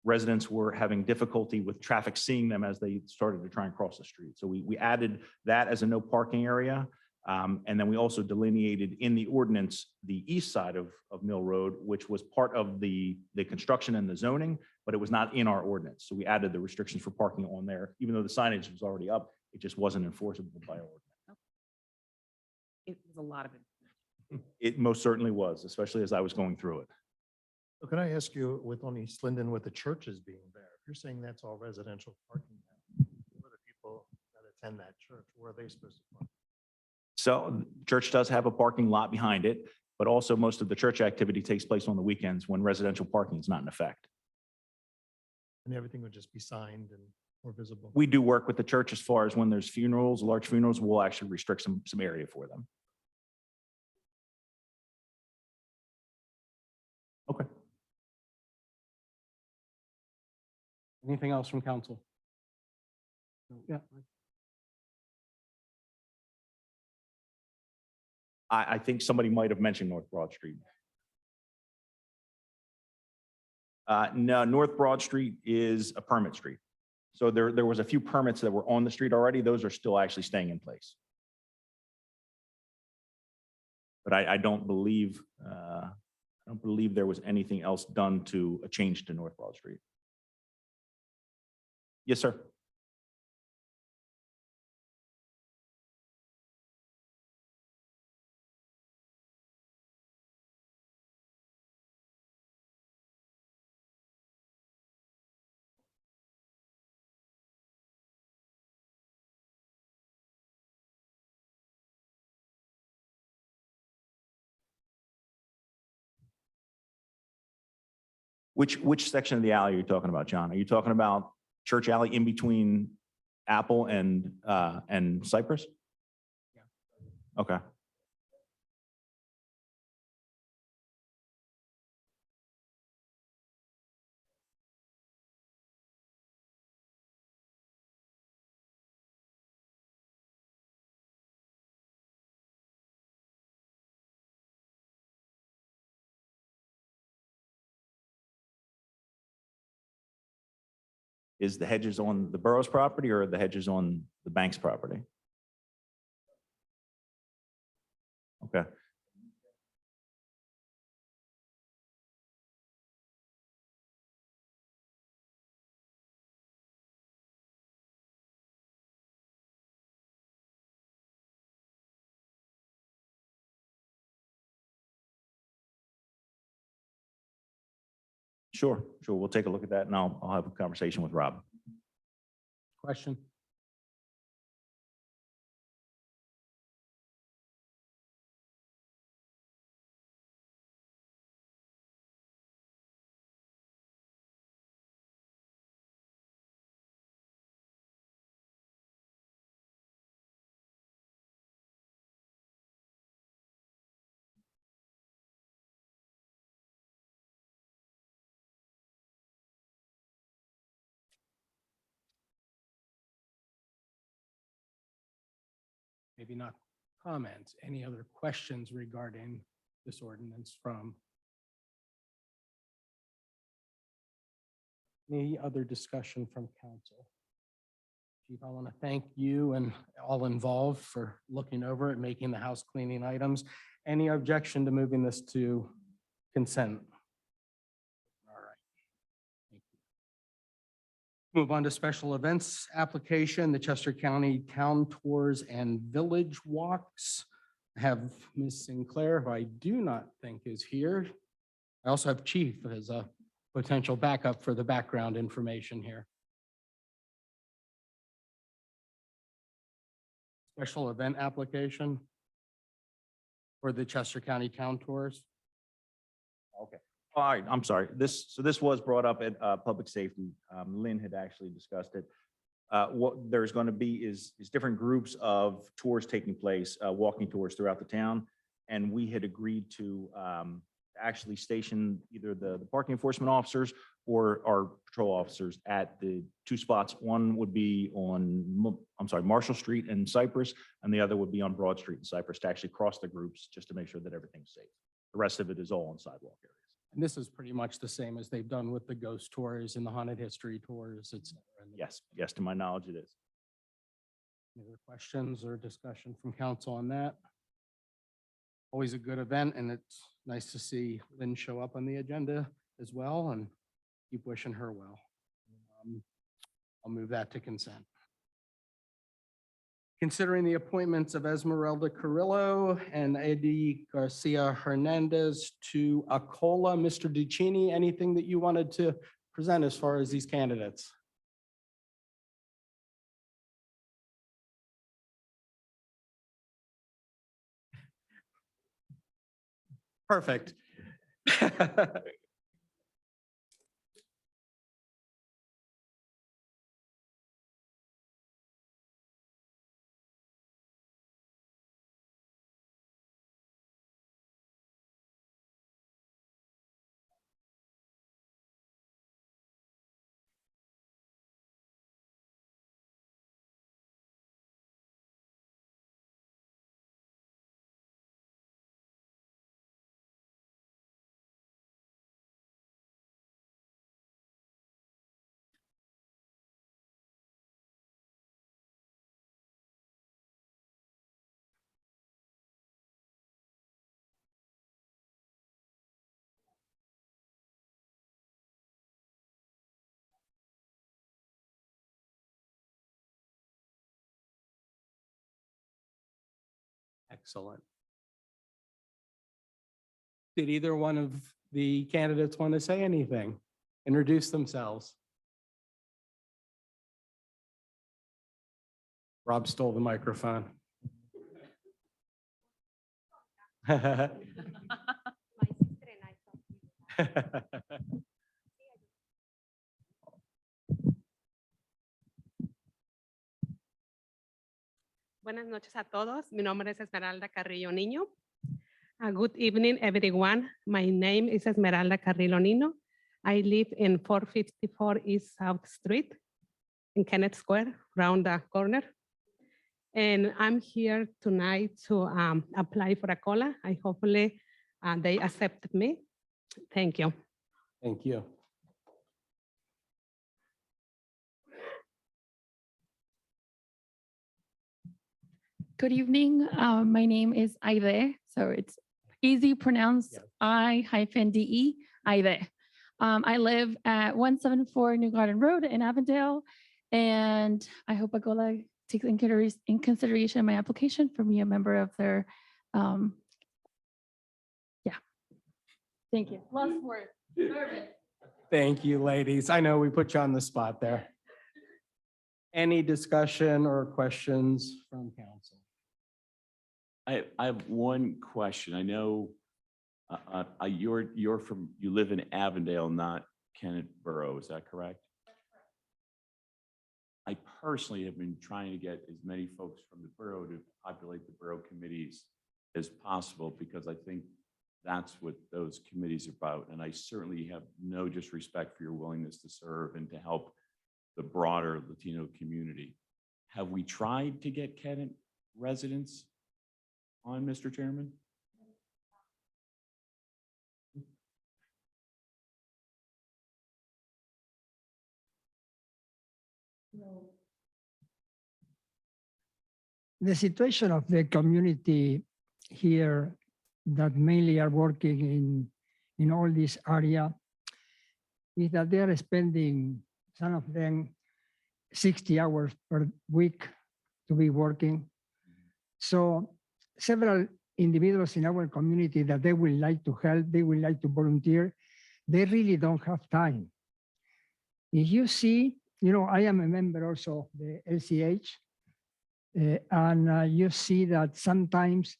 Speaker 13: residents were having difficulty with traffic seeing them as they started to try and cross the street. So we added that as a no parking area. And then we also delineated in the ordinance the east side of Mill Road, which was part of the construction and the zoning, but it was not in our ordinance. So we added the restrictions for parking on there, even though the signage was already up, it just wasn't enforceable by our ordinance.
Speaker 8: It was a lot of it.
Speaker 13: It most certainly was, especially as I was going through it.
Speaker 16: So can I ask you, with on East Linden, with the churches being there, if you're saying that's all residential parking now, who are the people that attend that church? Where are they supposed to park?
Speaker 13: So church does have a parking lot behind it. but also most of the church activity takes place on the weekends when residential parking is not in effect.
Speaker 16: And everything would just be signed and more visible.
Speaker 13: We do work with the church as far as when there's funerals, large funerals, we'll actually restrict some area for them. Okay.
Speaker 4: Anything else from council? Yeah.
Speaker 13: I think somebody might have mentioned North Broad Street. No, North Broad Street is a permit street. So there was a few permits that were on the street already. Those are still actually staying in place. But I don't believe there was anything else done to a change to North Broad Street. Yes, sir. Which section of the alley are you talking about, John? Are you talking about Church Alley in between Apple and Cypress? Yeah. Okay. Is the hedges on the borough's property or the hedges on the bank's property? Okay. Sure, we'll take a look at that and I'll have a conversation with Rob.
Speaker 4: Question? Maybe not comments. Any other questions regarding this ordinance from? Any other discussion from council? Chief, I want to thank you and all involved for looking over it, making the house cleaning items. Any objection to moving this to consent? All right. Thank you. Move on to special events application, the Chester County Town Tours and Village Walks. I have Ms. Sinclair, who I do not think is here. I also have Chief as a potential backup for the background information here. Special event application for the Chester County Town Tours.
Speaker 13: Okay. All right, I'm sorry. This was brought up at Public Safety. Lynn had actually discussed it. What there's going to be is different groups of tours taking place, walking tours throughout the town. And we had agreed to actually station either the parking enforcement officers or our patrol officers at the two spots. One would be on, Marshall Street and Cypress, and the other would be on Broad Street and Cypress to actually cross the groups just to make sure that everything's safe. The rest of it is all on sidewalk areas.
Speaker 4: And this is pretty much the same as they've done with the ghost tours and the haunted history tours, et cetera.
Speaker 13: Yes, to my knowledge it is.
Speaker 4: Any other questions or discussion from council on that? Always a good event, and it's nice to see Lynn show up on the agenda as well, and keep wishing her well. I'll move that to consent. Considering the appointments of Esmeralda Carrillo and Eddie Garcia Hernandez to Acola, Mr. Ducini, anything that you wanted to present as far as these candidates? Perfect. Excellent. Did either one of the candidates want to say anything? Introduce themselves. Rob stole the microphone.
Speaker 17: Buenas noches a todos. Mi nombre es Esmeralda Carrillo Niño. Good evening, everyone. My name is Esmeralda Carrillo Niño. I live in 454 East South Street in Kennett Square, round the corner. And I'm here tonight to apply for a COLA. I hopefully they accept me. Thank you.
Speaker 4: Thank you.
Speaker 18: Good evening. My name is Aide, so it's easy pronounced I-DE, Aide. I live at 174 New Garden Road in Avondale, and I hope AGOLA takes in consideration my application for me, a member of their, Thank you. Lost word. Nervous.
Speaker 4: Thank you, ladies. I know we put you on the spot there. Any discussion or questions from council?
Speaker 15: I have one question. I know you live in Avondale, not Kennett Borough, is that correct? I personally have been trying to get as many folks from the borough to populate the borough committees as possible, because I think that's what those committees are about. And I certainly have no disrespect for your willingness to serve and to help the broader Latino community. Have we tried to get Kennett residents on, Mr. Chairman?
Speaker 9: The situation of the community here that mainly are working in all this area is that they are spending, some of them, 60 hours per week to be working. So several individuals in our community that they would like to help, they would like to volunteer, they really don't have time. If you see, I am a member also of the LCH, and you see that sometimes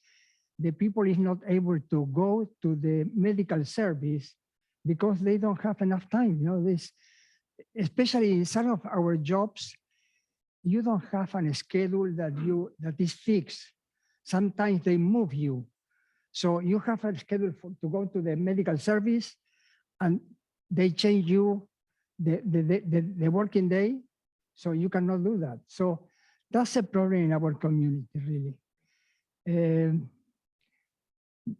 Speaker 9: the people is not able to go to the medical service because they don't have enough time. This, especially in some of our jobs, you don't have a schedule that is fixed. Sometimes they move you. So you have a schedule to go to the medical service, and they change you the working day, so you cannot do that. So that's a problem in our community, really.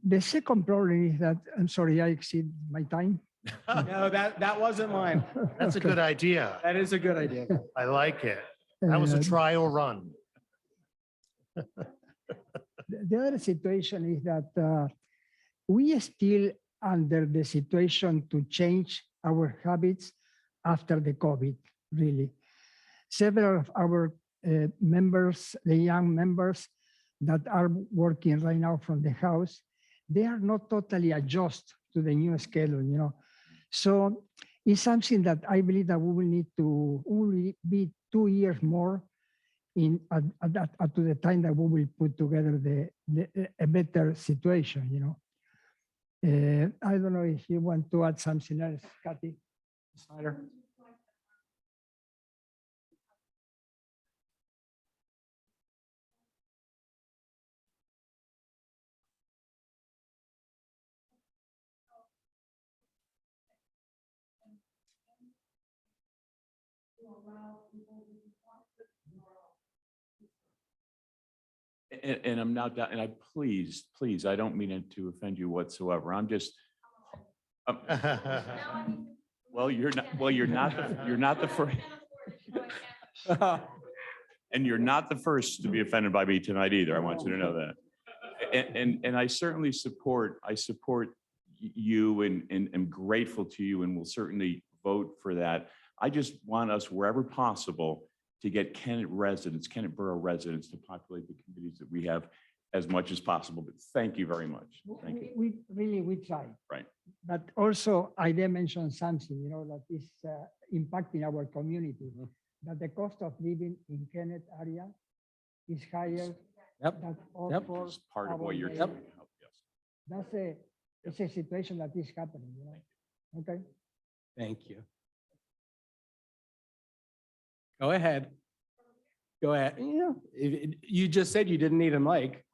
Speaker 9: The second problem is that, I'm sorry, I exceed my time.
Speaker 4: No, that wasn't mine.
Speaker 16: That's a good idea.
Speaker 4: That is a good idea.
Speaker 16: I like it. That was a trial run.
Speaker 9: The other situation is that we are still under the situation to change our habits after the COVID, really. Several of our members, the young members that are working right now from the house, they are not totally adjust to the new schedule, So it's something that I believe that we will need to only be 2 years more to the time that we will put together a better situation, I don't know if you want to add something else, Kathy.
Speaker 4: Snyder?
Speaker 15: And I'm not, and I, please, I don't mean it to offend you whatsoever. I'm just. Well, you're not the first. And you're not the first to be offended by me tonight either. I want you to know that. And I certainly support you and am grateful to you and will certainly vote for that. I just want us wherever possible to get Kennett Borough residents to populate the communities that we have as much as possible. But thank you very much. Thank you.
Speaker 9: We try.
Speaker 15: Right.
Speaker 9: But also, I did mention something, that is impacting our community, that the cost of living in Kennett area is higher.
Speaker 4: Yep.
Speaker 9: than all
Speaker 4: Yep.
Speaker 9: for
Speaker 15: It's part of what
Speaker 9: our
Speaker 15: you're
Speaker 9: neighbors.
Speaker 15: trying to help. Yes.
Speaker 9: That's it's a situation that is happening, Okay.
Speaker 4: Thank you. Go ahead. Go ahead. You just said you didn't need a mic.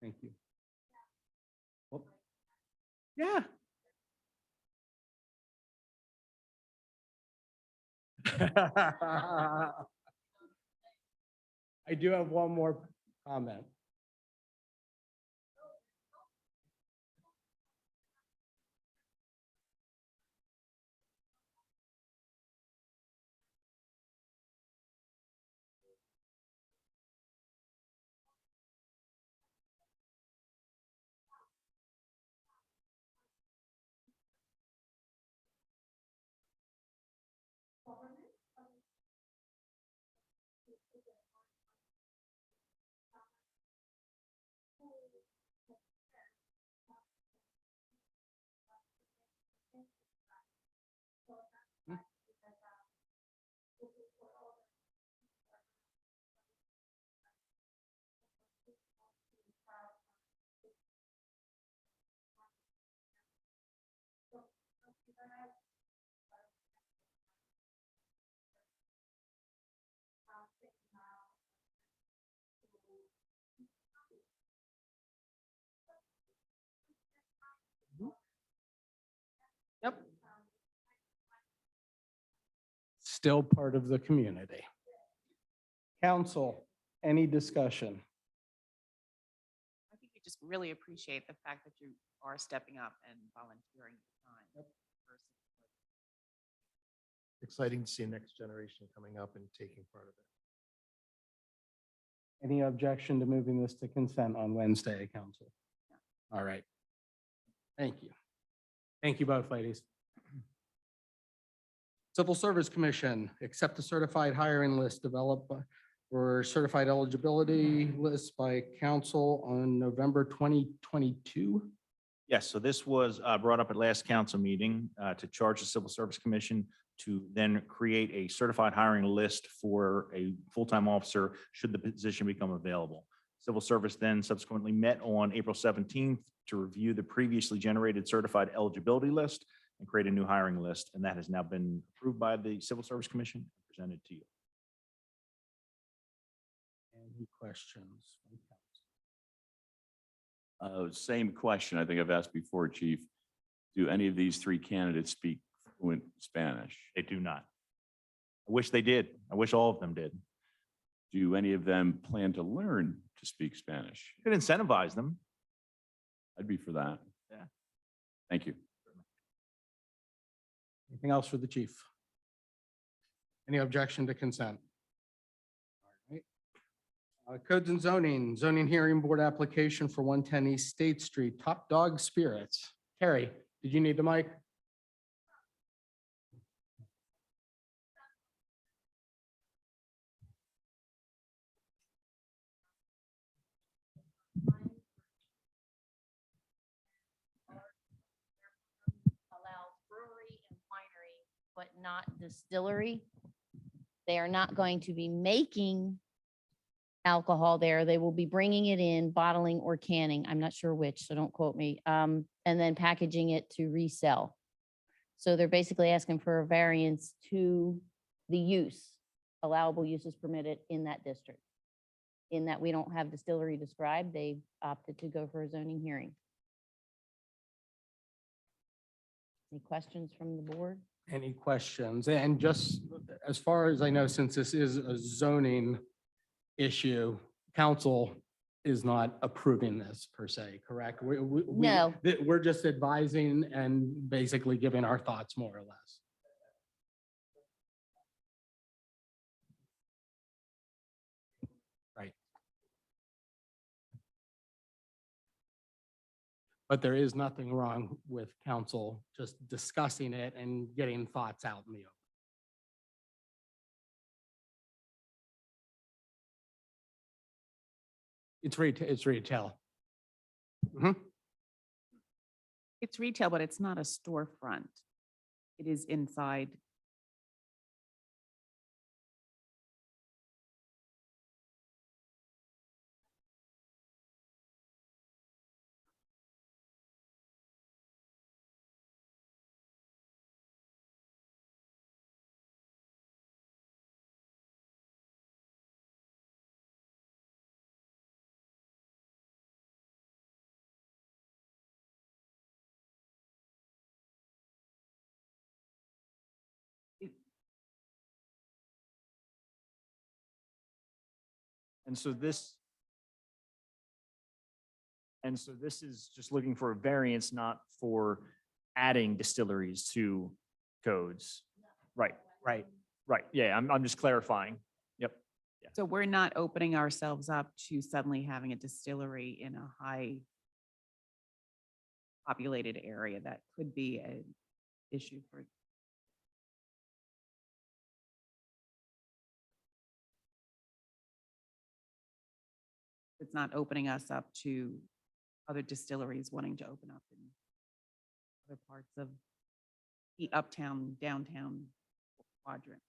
Speaker 4: Thank you. Well, yeah. I do have one more comment. Yep. Still part of the community. Council, any discussion?
Speaker 19: I think we just really appreciate the fact that you are stepping up and volunteering your time.
Speaker 16: Exciting to see next generation coming up and taking part of it.
Speaker 4: Any objection to moving this to consent on Wednesday, council? All right. Thank you. Thank you both, ladies. Civil Service Commission, accept the certified hiring list developed for certified eligibility list by council on November 2022.
Speaker 13: Yes, so this was brought up at last council meeting to charge the Civil Service Commission to then create a certified hiring list for a full-time officer should the position become available. Civil Service then subsequently met on April 17th to review the previously generated certified eligibility list and create a new hiring list, and that has now been approved by the Civil Service Commission and presented to you.
Speaker 4: Any questions?
Speaker 15: Same question I think I've asked before, Chief. Do any of these three candidates speak fluent Spanish?
Speaker 13: They do not. I wish they did. I wish all of them did.
Speaker 15: Do any of them plan to learn to speak Spanish?
Speaker 13: Could incentivize them.
Speaker 15: I'd be for that.
Speaker 13: Yeah.
Speaker 15: Thank you.
Speaker 4: Anything else for the chief? Any objection to consent? All right. Codes and zoning hearing board application for 110 East State Street, Top Dog Spirits. Carrie, did you need the mic?
Speaker 20: Allows brewery and winery, but not distillery. They are not going to be making alcohol there. They will be bringing it in, bottling or canning. I'm not sure which, so don't quote me. And then packaging it to resell. So they're basically asking for a variance to the use, allowable uses permitted in that district. In that we don't have distillery described, they opted to go for a zoning hearing. Any questions from the board?
Speaker 4: Any questions? And just as far as I know, since this is a zoning issue, council is not approving this per se, correct?
Speaker 20: No.
Speaker 4: We're just advising and basically giving our thoughts more or less. Right. But there is nothing wrong with council just discussing it and getting thoughts out in the open. It's retail. Mhm.
Speaker 19: It's retail, but it's not a storefront. It is inside.
Speaker 21: And so this is just looking for a variance, not for adding distilleries to codes. Right,
Speaker 4: Right.
Speaker 21: right. Yeah, I'm just clarifying. Yep.
Speaker 19: So we're not opening ourselves up to suddenly having a distillery in a high populated area. That could be an issue for. It's not opening us up to other distilleries wanting to open up in other parts of the uptown, downtown quadrant.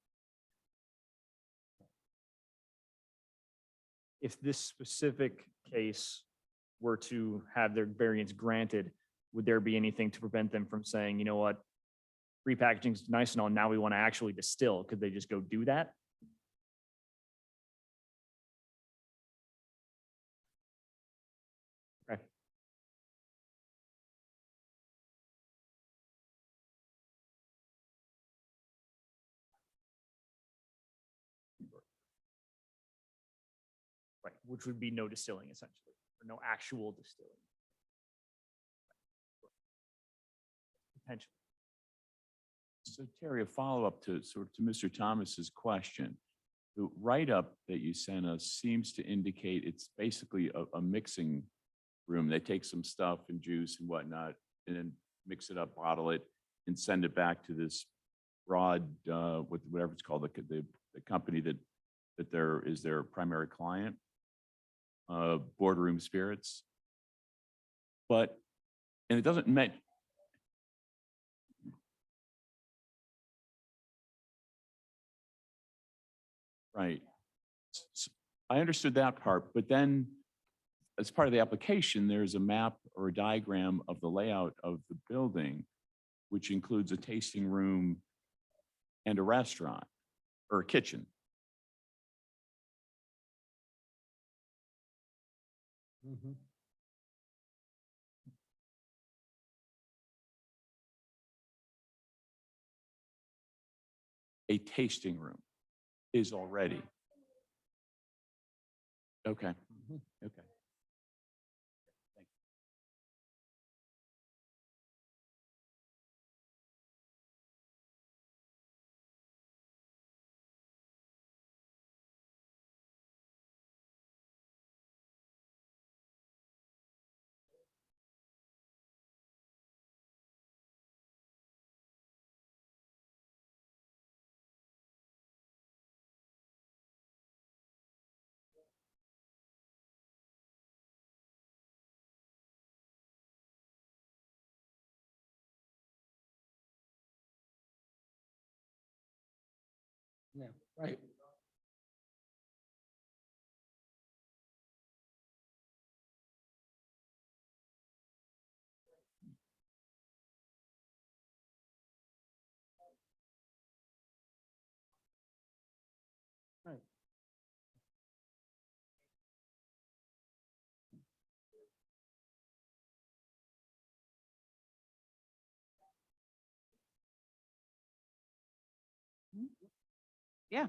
Speaker 21: If this specific case were to have their variance granted, would there be anything to prevent them from saying, you know what, repackaging is nice and all, now we want to actually distill? Could they just go do that? Okay. Right, which would be no distilling essentially, or no actual distilling. Potentially.
Speaker 15: So Terry, a follow-up to Mr. Thomas's question. The write-up that you sent us seems to indicate it's basically a mixing room. They take some stuff and juice and whatnot, and then mix it up, bottle it, and send it back to this broad, with whatever it's called, the company that is their primary client, Boardroom Spirits. And it doesn't mean. Right. I understood that part, but then as part of the application, there's a map or a diagram of the layout of the building, which includes a tasting room and a restaurant or a kitchen.
Speaker 4: Mhm.
Speaker 15: A tasting room is already. Okay.
Speaker 4: Mhm.
Speaker 15: Okay.
Speaker 4: Yeah, right. Right.
Speaker 19: Yeah.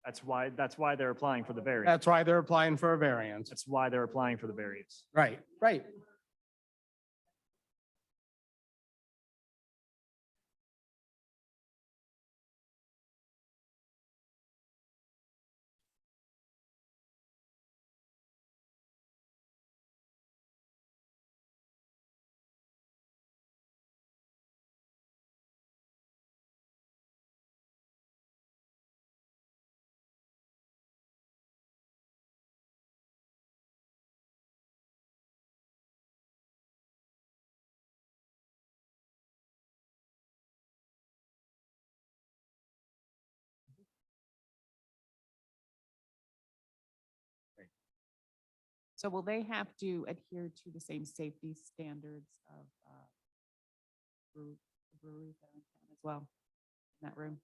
Speaker 21: That's why they're applying for the variance.
Speaker 4: That's why they're applying for a variance.
Speaker 21: That's why they're applying for the variance.
Speaker 4: Right, right.
Speaker 19: So will they have to adhere to the same safety standards of breweries that are in town as well in that room?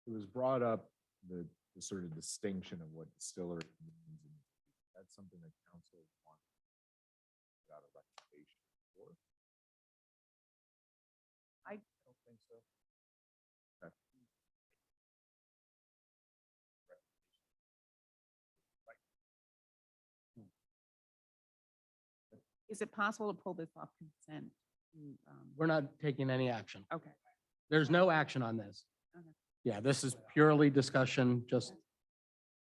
Speaker 11: It was brought up, the sort of distinction of what distillery means. And that's something that council wants got a recommendation for.
Speaker 19: I
Speaker 11: don't think so. Okay.
Speaker 19: Is it possible to pull this off consent? to,
Speaker 4: We're not taking any action.
Speaker 19: Okay.
Speaker 4: There's no action on this.
Speaker 19: Okay.
Speaker 4: Yeah, this is purely discussion, just,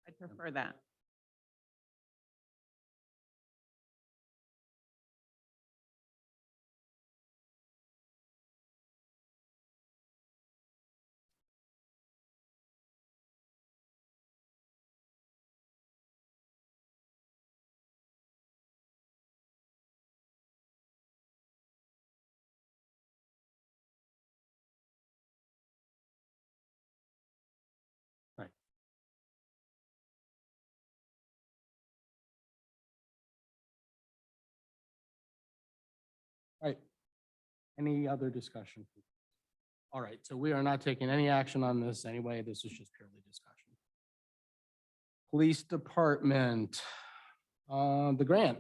Speaker 19: I'd prefer that.
Speaker 4: right. Right. Any other discussion? All right, so we are not taking any action on this anyway. This is just purely discussion. Police Department, the grant.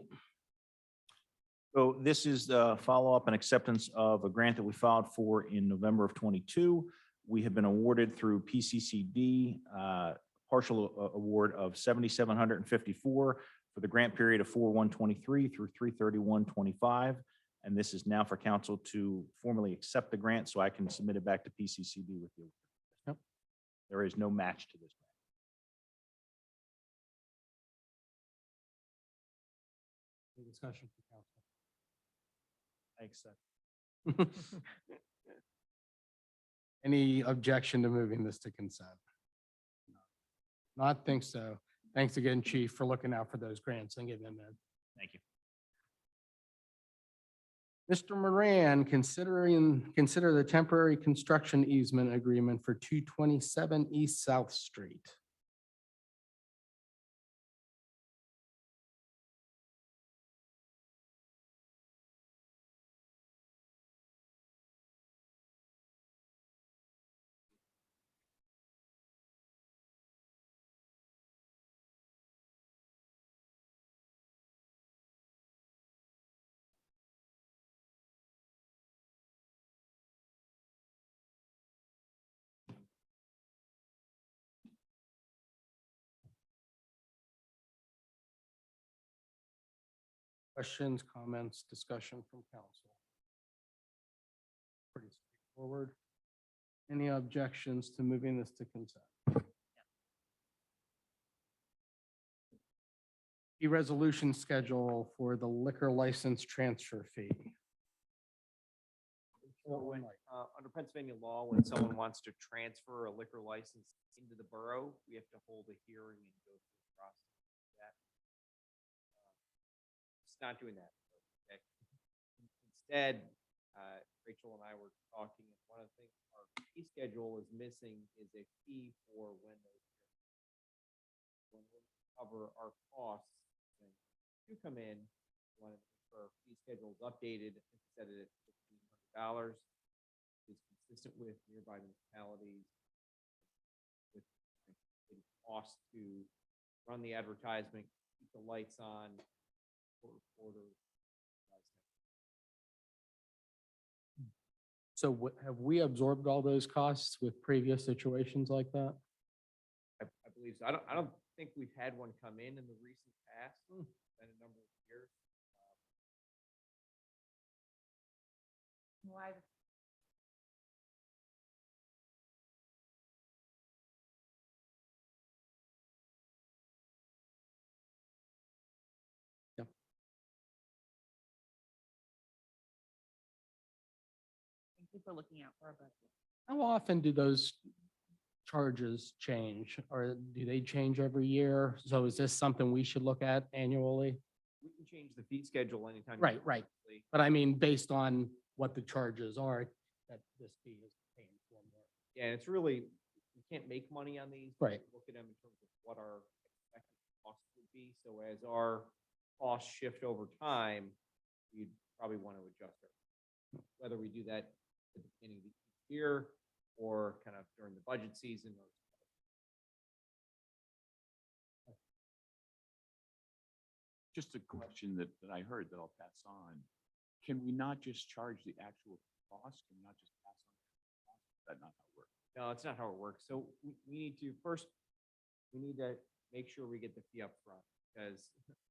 Speaker 13: So this is the follow-up and acceptance of a grant that we filed for in November of 22. We have been awarded through PCCD, partial award of $7,754 for the grant period of 4/1/23 through 3/31/25. And this is now for council to formally accept the grant so I can submit it back to PCCD with you.
Speaker 4: Yep.
Speaker 13: There is no match to this grant.
Speaker 4: Any discussion for council?
Speaker 13: Thanks, sir.
Speaker 4: Any objection to moving this to consent? Not think so. Thanks again, chief, for looking out for those grants and getting them in.
Speaker 13: Thank you.
Speaker 4: Mr. Moran, consider the temporary construction easement agreement for 227 East South Street. Questions, comments, discussion from council? Pretty straightforward. Any objections to moving this to consent? The resolution schedule for the liquor license transfer fee.
Speaker 12: Under Pennsylvania law, when someone wants to transfer a liquor license into the borough, we have to hold a hearing and go through the process. of that. It's not doing that. Okay. Instead, Rachel and I were talking, and one of the things our fee schedule is missing is a fee for when we cover our costs when you come in, when our fee schedule is updated, set it at $1,500. Is consistent with nearby municipalities. With the cost to run the advertisement, keep the lights on, reporters.
Speaker 4: So have we absorbed all those costs with previous situations like that?
Speaker 12: I believe so. I don't think we've had one come in the recent past. Been a number of years.
Speaker 20: Why?
Speaker 19: Thank you for looking out for our budget.
Speaker 4: How often do those charges change, or do they change every year? So is this something we should look at annually?
Speaker 12: We can change the fee schedule anytime.
Speaker 4: Right, right. But I mean, based on what the charges are that this fee is paying for.
Speaker 12: Yeah, it's really, we can't make money on these.
Speaker 4: Right.
Speaker 12: Look at them in terms of what our expected costs would be. So as our costs shift over time, you'd probably want to adjust it. Whether we do that at the beginning of the year or kind of during the budget season or.
Speaker 15: Just a question that I heard that I'll pass on. Can we not just charge the actual cost? Can we not just pass on? the cost? Is that not how it works?
Speaker 12: No, it's not how it works. So we need to first, we need to make sure we get the fee up front because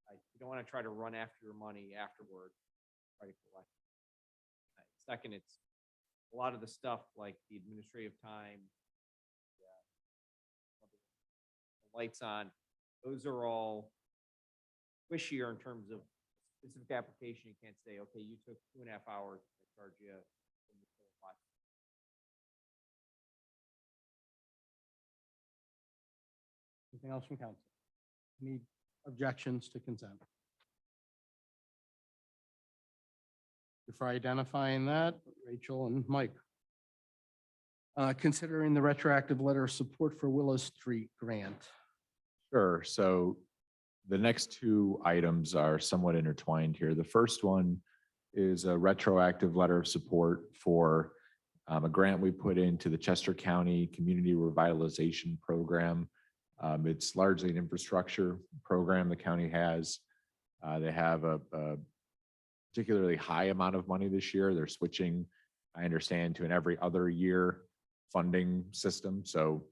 Speaker 12: you don't want to try to run after your money afterward. Try to collect. Second, it's a lot of the stuff like the administrative time, the lights on, those are all squishier in terms of specific application. You can't say, okay, you took 2.5 hours to charge you.
Speaker 4: Anything else from council? Any objections to consent? Before identifying that, Rachel and Mike. Considering the retroactive letter of support for Willow Street grant.
Speaker 11: Sure. So the next two items are somewhat intertwined here. The first one is a retroactive letter of support for a grant we put into the Chester County Community Revitalization Program. It's largely an infrastructure program the county has. They have a particularly high amount of money this year. They're switching, I understand, to an every other year funding system. So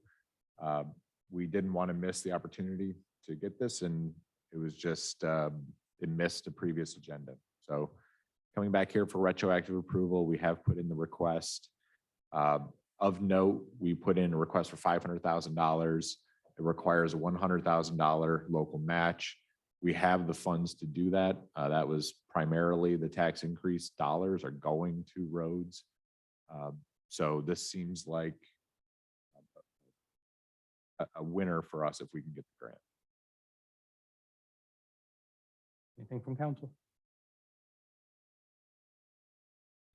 Speaker 11: we didn't want to miss the opportunity to get this, and it was just, it missed a previous agenda. So coming back here for retroactive approval, we have put in the request. Of note, we put in a request for $500,000. It requires a $100,000 local match. We have the funds to do that. That was primarily the tax increase dollars are going to roads. So this seems like a winner for us if we can get the grant.
Speaker 4: Anything from council?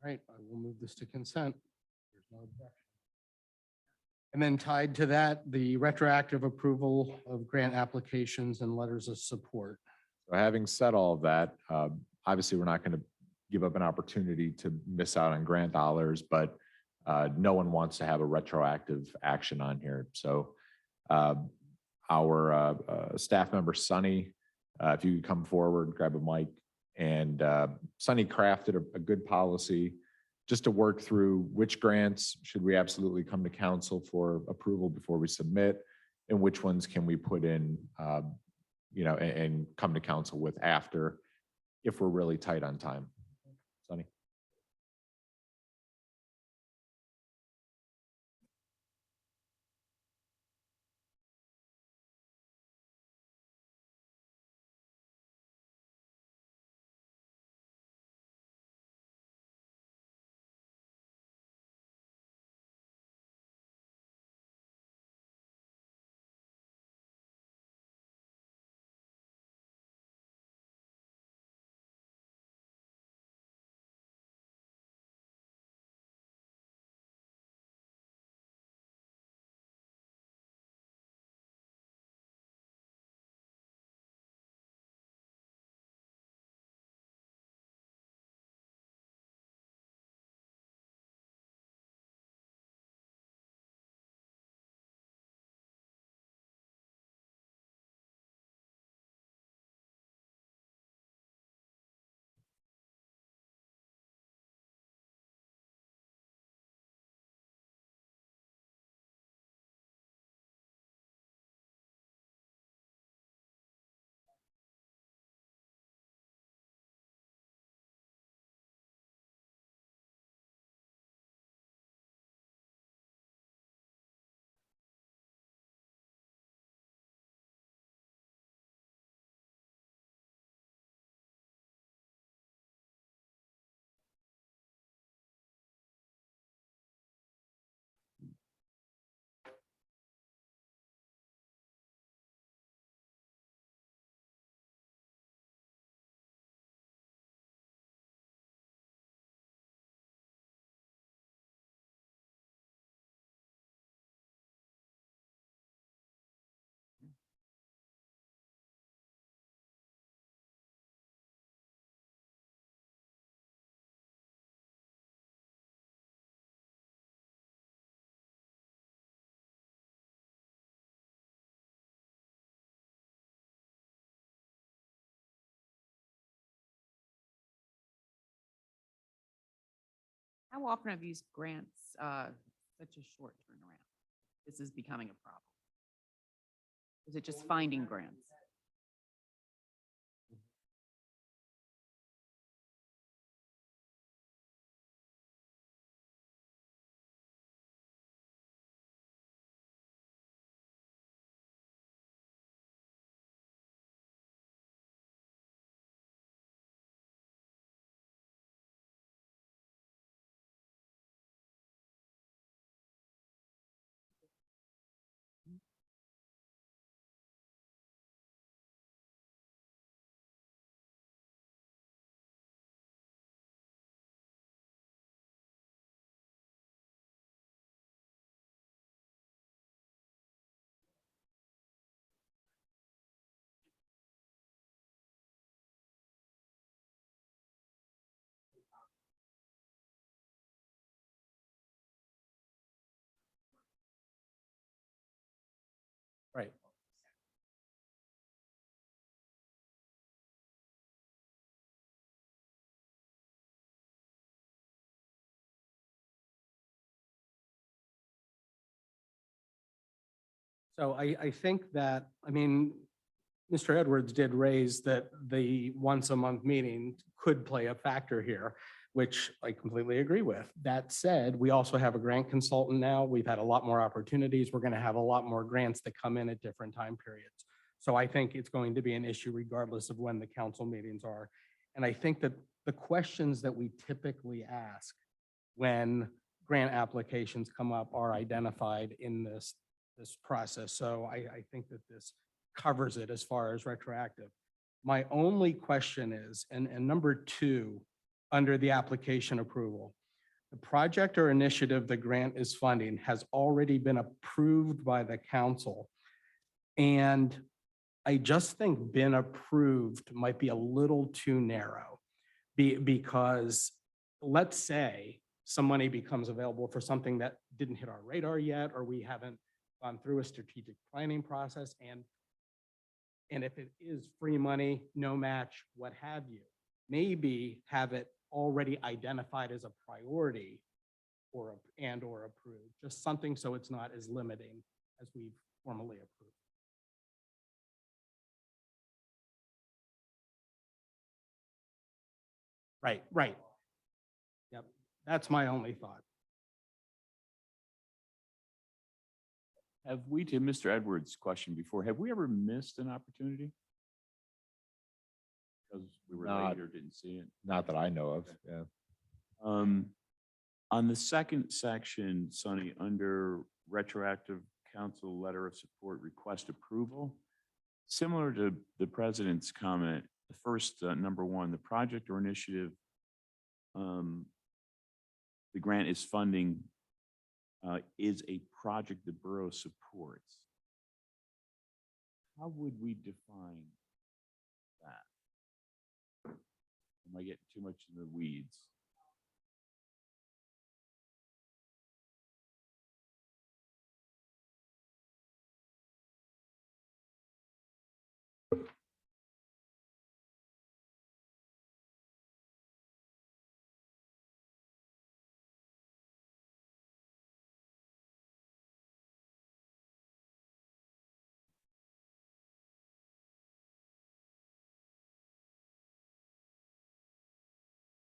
Speaker 4: All right, I will move this to consent. There's no objection. And then tied to that, the retroactive approval of grant applications and letters of support.
Speaker 11: So having said all of that, obviously we're not going to give up an opportunity to miss out on grant dollars, but no one wants to have a retroactive action on here. So our staff member, Sunny, if you could come forward, grab a mic. And Sunny crafted a good policy just to work through which grants should we absolutely come to council for approval before we submit, and which ones can we put in, and come to council with after if we're really tight on time. Sunny.
Speaker 19: How often have you used grants, such a short turnaround? This is becoming a problem. Is it just finding grants?
Speaker 4: Right. So I think that, I mean, Mr. Edwards did raise that the once a month meeting could play a factor here, which I completely agree with. That said, we also have a grant consultant now. We've had a lot more opportunities. We're going to have a lot more grants that come in at different time periods. So I think it's going to be an issue regardless of when the council meetings are. And I think that the questions that we typically ask when grant applications come up are identified in this process. So I think that this covers it as far as retroactive. My only question is, and number 2, under the application approval, the project or initiative the grant is funding has already been approved by the council. And I just think been approved might be a little too narrow because let's say some money becomes available for something that didn't hit our radar yet, or we haven't gone through a strategic planning process. And if it is free money, no match, what have you, maybe have it already identified as a priority or approved, just something so it's not as limiting as we've formally approved. Right. Yep, that's my only thought.
Speaker 15: Have we, to Mr. Edwards' question before, have we ever missed an opportunity? Because we were
Speaker 11: Not-
Speaker 15: late or didn't see it?
Speaker 11: Not that I know of, yeah.
Speaker 15: On the second section, Sonny, under retroactive council letter of support request approval, similar to the president's comment, the first, number 1, the project or initiative, the grant is funding, is a project the borough supports. How would we define that? Am I getting too much in the weeds?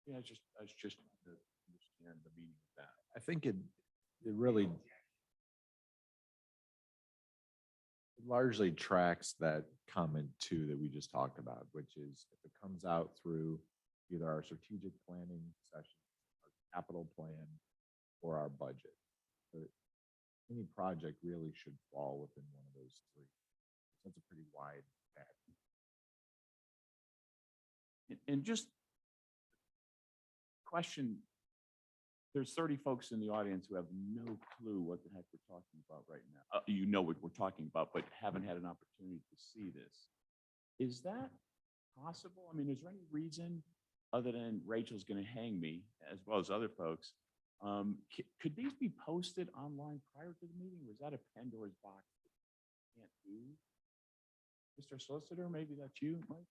Speaker 15: Yeah, I was just trying to understand the meaning of that.
Speaker 11: I think it really largely tracks that comment 2 that we just talked about, which is if it comes out through either our strategic planning session, our capital plan, or our budget. But any project really should fall within one of those 3. That's a pretty wide net.
Speaker 15: And just question, there's 30 folks in the audience who have no clue what the heck we're talking about right now. You know what we're talking about, but haven't had an opportunity to see this. Is that possible? I mean, is there any reason other than Rachel's going to hang me as well as other folks? Could these be posted online prior to the meeting? Or is that a Pandora's box that we can't do? Mr. Solicitor, maybe that's you, Mike?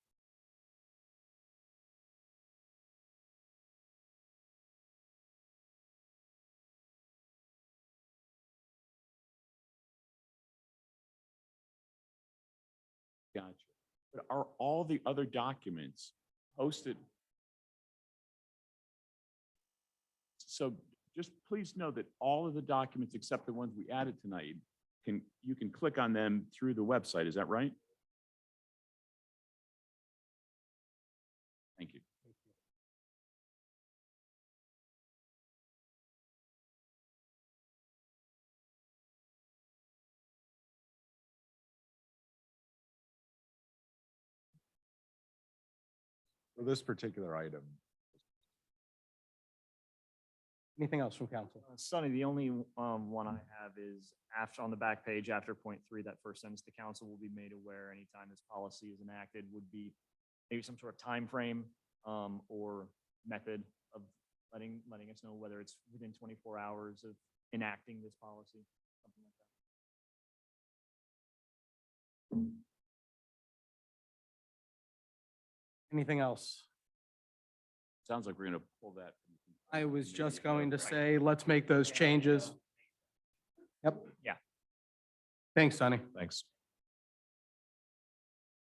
Speaker 15: But are all the other documents posted? So just please know that all of the documents except the ones we added tonight you can click on them through the website. Is that right? Thank you.
Speaker 11: For this particular item,
Speaker 4: Anything else from council?
Speaker 21: Sonny, the only one I have is after, on the back page, after point 3, that first sentence, the council will be made aware anytime this policy is enacted, would be maybe some sort of time frame or method of letting us know whether it's within 24 hours of enacting this policy, something like that.
Speaker 4: Anything else?
Speaker 15: Sounds like we're going to pull that.
Speaker 4: I was just going to say, let's make those changes. Yep.
Speaker 21: Yeah.
Speaker 4: Thanks, Sonny.
Speaker 11: thanks.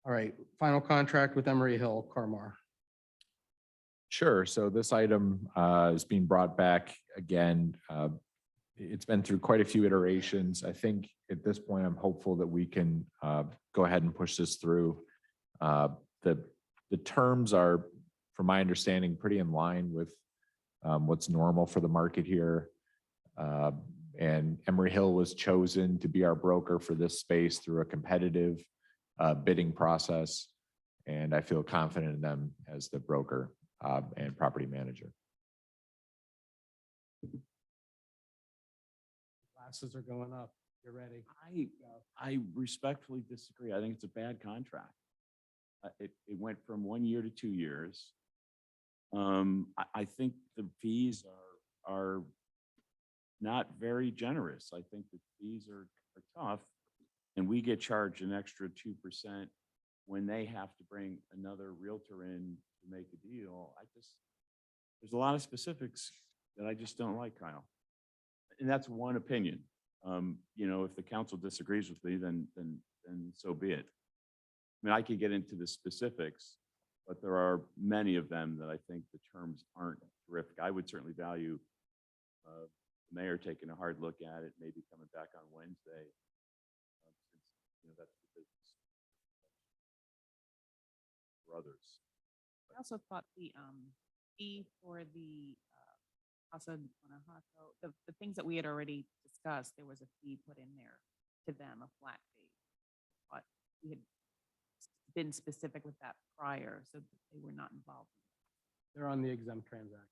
Speaker 4: All right, final contract with Emery Hill, Carmar.
Speaker 11: Sure. So this item is being brought back again. It's been through quite a few iterations. I think at this point, I'm hopeful that we can go ahead and push this through. The terms are, from my understanding, pretty in line with what's normal for the market here. And Emery Hill was chosen to be our broker for this space through a competitive bidding process. And I feel confident in them as the broker and property manager.
Speaker 4: Glasses are going up. You're ready.
Speaker 15: I respectfully disagree. I think it's a bad contract. It went from 1 year to 2 years. I think the fees are not very generous. I think the fees are tough, and we get charged an extra 2% when they have to bring another realtor in to make a deal. There's a lot of specifics that I just don't like, Kyle. And that's one opinion. If the council disagrees with me, then so be it. I mean, I could get into the specifics, but there are many of them that I think the terms aren't terrific. I would certainly value the mayor taking a hard look at it, maybe coming back on Wednesday. Since, that's the business for others.
Speaker 19: I also thought the fee for the Casa Guanajuato, the things that we had already discussed, there was a fee put in there to them, a flat fee. But we had been specific with that prior, so that they were not involved.
Speaker 4: They're on the exempt transaction.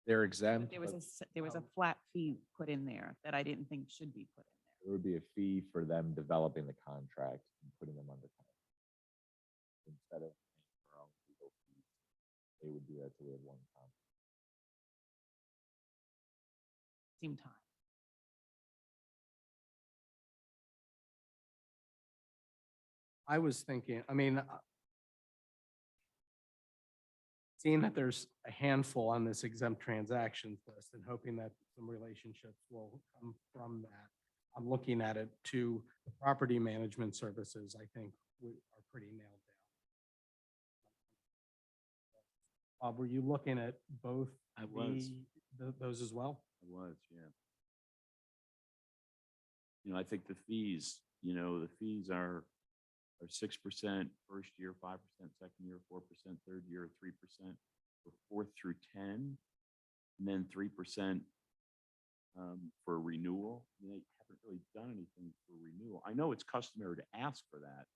Speaker 11: They're exempt.
Speaker 19: There was
Speaker 11: but
Speaker 19: there was a flat fee put in there that I didn't think should be put in there.
Speaker 11: there would be a fee for them developing the contract and putting them under contract. Instead of paying for our own legal fees, they would do that so we have one contract.
Speaker 19: Same time.
Speaker 4: I was thinking, seeing that there's a handful on this exempt transactions list and hoping that some relationships will come from that. I'm looking at it to the property management services, I think are pretty nailed down. Bob, were you looking at both?
Speaker 15: I was.
Speaker 4: Those as well?
Speaker 15: I was, yeah. I think the fees are 6% first year, 5% second year, 4% third year, 3% for 4th through 10, and then 3% for renewal. They haven't really done anything for renewal. I know it's customary to ask for that.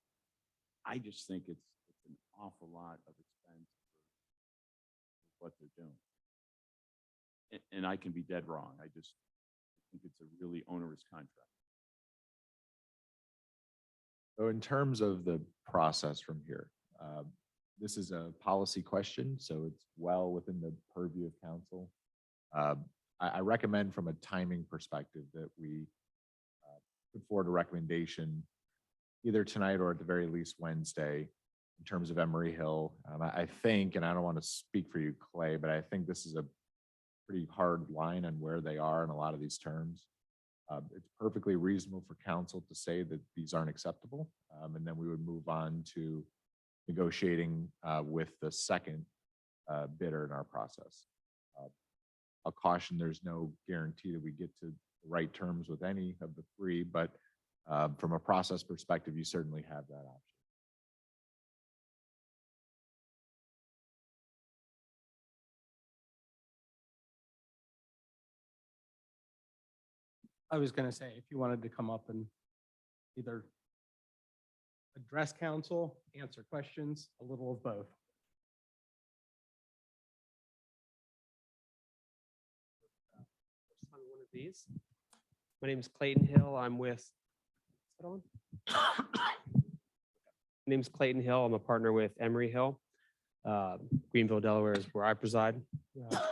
Speaker 15: I just think it's an awful lot of expense for what they're doing. And I can be dead wrong. I just think it's a really onerous contract.
Speaker 11: So in terms of the process from here, this is a policy question, so it's well within the purview of council. I recommend from a timing perspective that we put forward a recommendation either tonight or at the very least Wednesday in terms of Emery Hill. I think, and I don't want to speak for you, Clay, but I think this is a pretty hard line on where they are in a lot of these terms. It's perfectly reasonable for council to say that these aren't acceptable. And then we would move on to negotiating with the second bidder in our process. I'll caution, there's no guarantee that we get to the right terms with any of the three, but from a process perspective, you certainly have that option.
Speaker 4: I was going to say, if you wanted to come up and either address council, answer questions, a little of both.
Speaker 1: On one of these. My name is Clayton Hill. I'm with, is that on? My name is Clayton Hill. I'm a partner with Emery Hill. Greenville, Delaware is where I preside,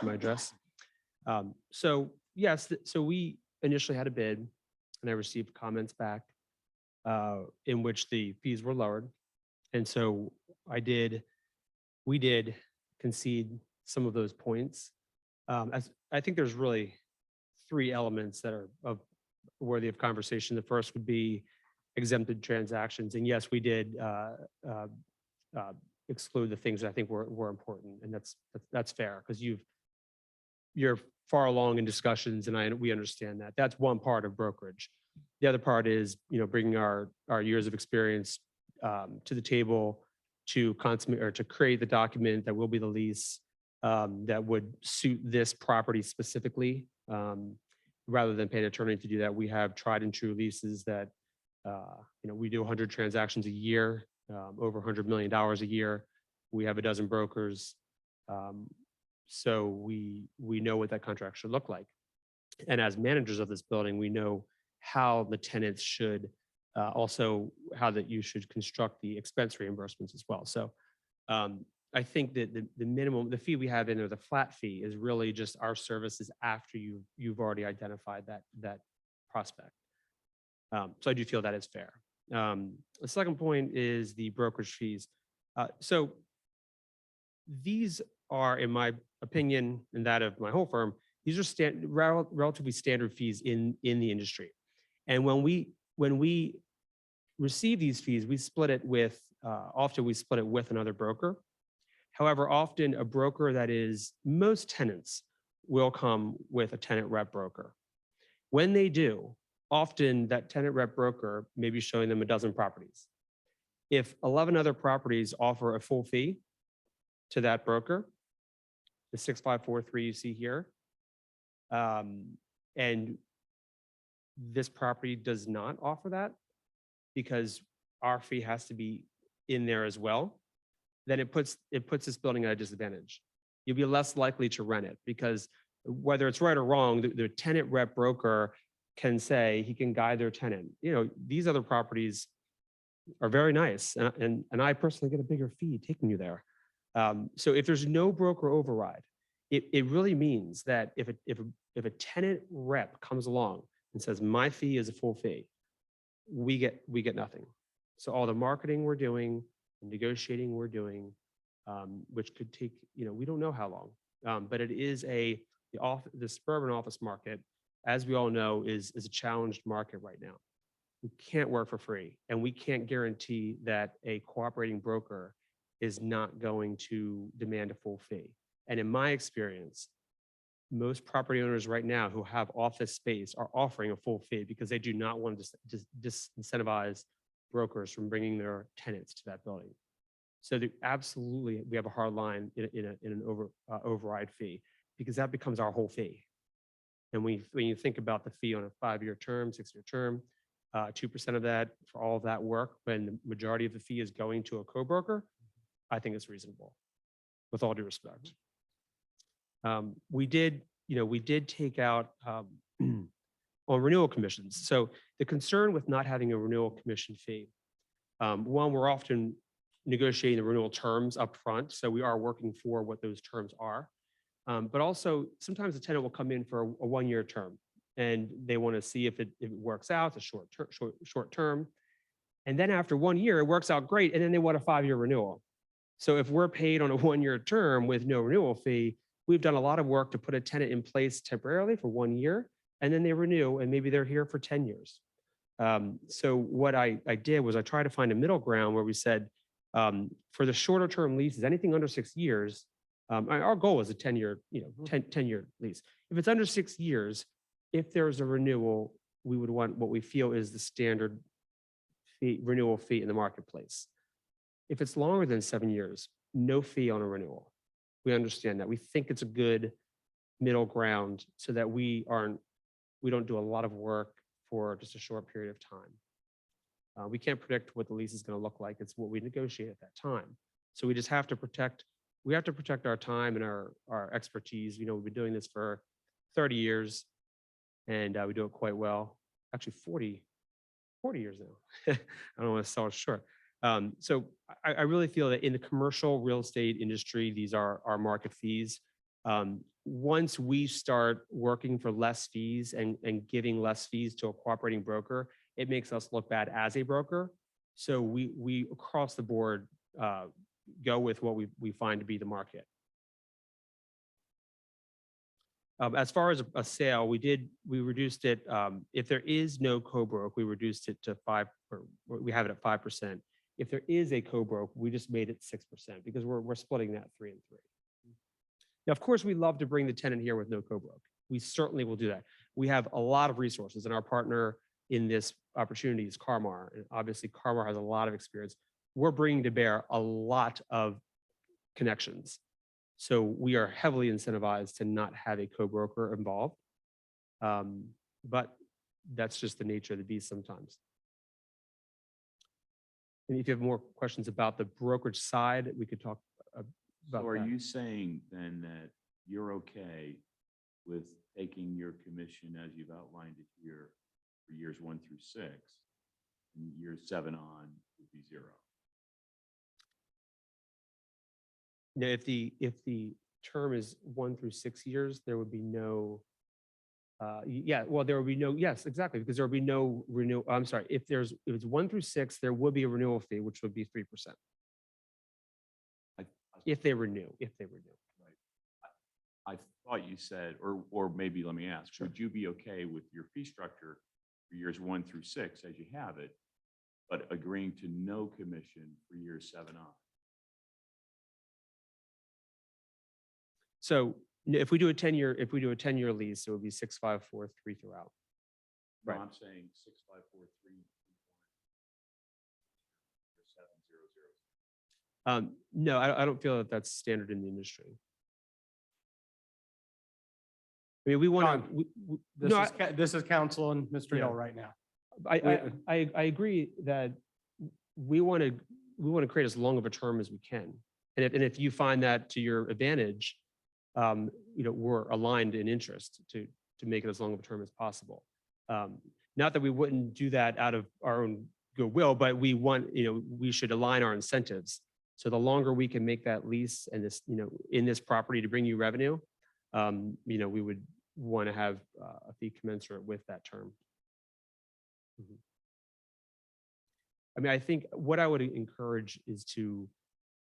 Speaker 1: my address. So yes, so we initially had a bid and I received comments back in which the fees were lowered. And so we did concede some of those points. As I think there's really three elements that are worthy of conversation. The first would be exempted transactions. And yes, we did exclude the things that I think were important. And that's fair because you're far along in discussions and we understand that. That's one part of brokerage. The other part is, bringing our years of experience to the table to consummate or to create the document that will be the lease that would suit this property specifically. Rather than pay an attorney to do that, we have tried and true leases that, we do 100 transactions a year, over $100 million a year. We have a dozen brokers. So we know what that contract should look like. And as managers of this building, we know how the tenants should also, how that you should construct the expense reimbursements as well. So I think that the minimum, the fee we have in there, the flat fee is really just our services after you've already identified that prospect. So I do feel that is fair. The second point is the brokerage fees. So these are, in my opinion, and that of my whole firm, these are relatively standard fees in the industry. And when we receive these fees, we split it with, often we split it with another broker. However, often a broker that is, most tenants will come with a tenant rep broker. When they do, often that tenant rep broker may be showing them a dozen properties. If 11 other properties offer a full fee to that broker, the 6543 you see here, and this property does not offer that because our fee has to be in there as well, then it puts this building at a disadvantage. You'll be less likely to rent it because whether it's right or wrong, the tenant rep broker can say, he can guide their tenant. These other properties are very nice. And I personally get a bigger fee taking you there. So if there's no broker override, it really means that if a tenant rep comes along and says, my fee is a full fee, we get nothing. So all the marketing we're doing, the negotiating we're doing, which could take, we don't know how long, but it is the suburban office market, as we all know, is a challenged market right now. We can't work for free, and we can't guarantee that a cooperating broker is not going to demand a full fee. And in my experience, most property owners right now who have office space are offering a full fee because they do not want to disincentivize brokers from bringing their tenants to that building. So absolutely, we have a hard line in an override fee because that becomes our whole fee. And when you think about the fee on a 5-year term, 6-year term, 2% of that for all of that work, when the majority of the fee is going to a co-broker, I think it's reasonable, with all due respect. We did take out on renewal commissions. So the concern with not having a renewal commission fee, one, we're often negotiating the renewal terms up front, so we are working for what those terms are. But also, sometimes the tenant will come in for a 1-year term, and they want to see if it works out. It's a short term, and then after 1 year, it works out great, and then they want a 5-year renewal. So if we're paid on a 1-year term with no renewal fee, we've done a lot of work to put a tenant in place temporarily for 1 year, and then they renew, and maybe they're here for 10 years. So what I did was I tried to find a middle ground where we said, for the shorter term leases, anything under 6 years, our goal is a 10-year, 10-year lease. If it's under 6 years, if there's a renewal, we would want what we feel is the standard fee, renewal fee in the marketplace. If it's longer than 7 years, no fee on a renewal. We understand that. We think it's a good middle ground so that we don't do a lot of work for just a short period of time. We can't predict what the lease is going to look like. It's what we negotiate at that time. So we just have to protect our time and our expertise. We've been doing this for 30 years and we do it quite well. Actually 40 years now. I don't want to sell it short. So I really feel that in the commercial real estate industry, these are our market fees. Once we start working for less fees and giving less fees to a cooperating broker, it makes us look bad as a broker. So we across the board go with what we find to be the market. As far as a sale, we reduced it. If there is no co-broke, we reduced it to 5%, or we have it at 5%. If there is a co-broke, we just made it 6% because we're splitting that 3 and 3. Now, of course, we love to bring the tenant here with no co-broke. We certainly will do that. We have a lot of resources, and our partner in this opportunity is Carmar. And obviously, Carmar has a lot of experience. We're bringing to bear a lot of connections. So we are heavily incentivized to not have a co-broker involved. But that's just the nature of the beast sometimes. And if you have more questions about the brokerage side, we could talk about
Speaker 15: So are
Speaker 1: that.
Speaker 15: you saying then that you're okay with taking your commission as you've outlined it here for years 1 through 6, and years 7 on would be 0?
Speaker 1: Now, if the term is 1 through 6 years, there would be no, there would be no, yes, exactly, because there would be no renewal. I'm sorry, if it's 1 through 6, there would be a renewal fee, which would be 3%. If they renew.
Speaker 15: Right. I thought you said, or maybe let me ask, would you be okay with your fee structure for years 1 through 6 as you have it, but agreeing to no commission for years 7 on?
Speaker 1: So if we do a 10-year lease, it would be 6,543 throughout.
Speaker 15: No,
Speaker 1: Right.
Speaker 15: I'm saying 6,543. 700.
Speaker 1: No, I don't feel that that's standard in the industry. I mean, we want to.
Speaker 4: This is council and Mr.
Speaker 1: Yeah.
Speaker 4: Hill right now.
Speaker 1: I agree that we want to create as long of a term as we can, and if you find that to your advantage, we're aligned in interest to make it as long of a term as possible. Not that we wouldn't do that out of our own goodwill, but we want, we should align our incentives. So the longer we can make that lease and this, in this property to bring you revenue, we would want to have a fee commensurate with that term. Mhm. I mean, I think what I would encourage is to,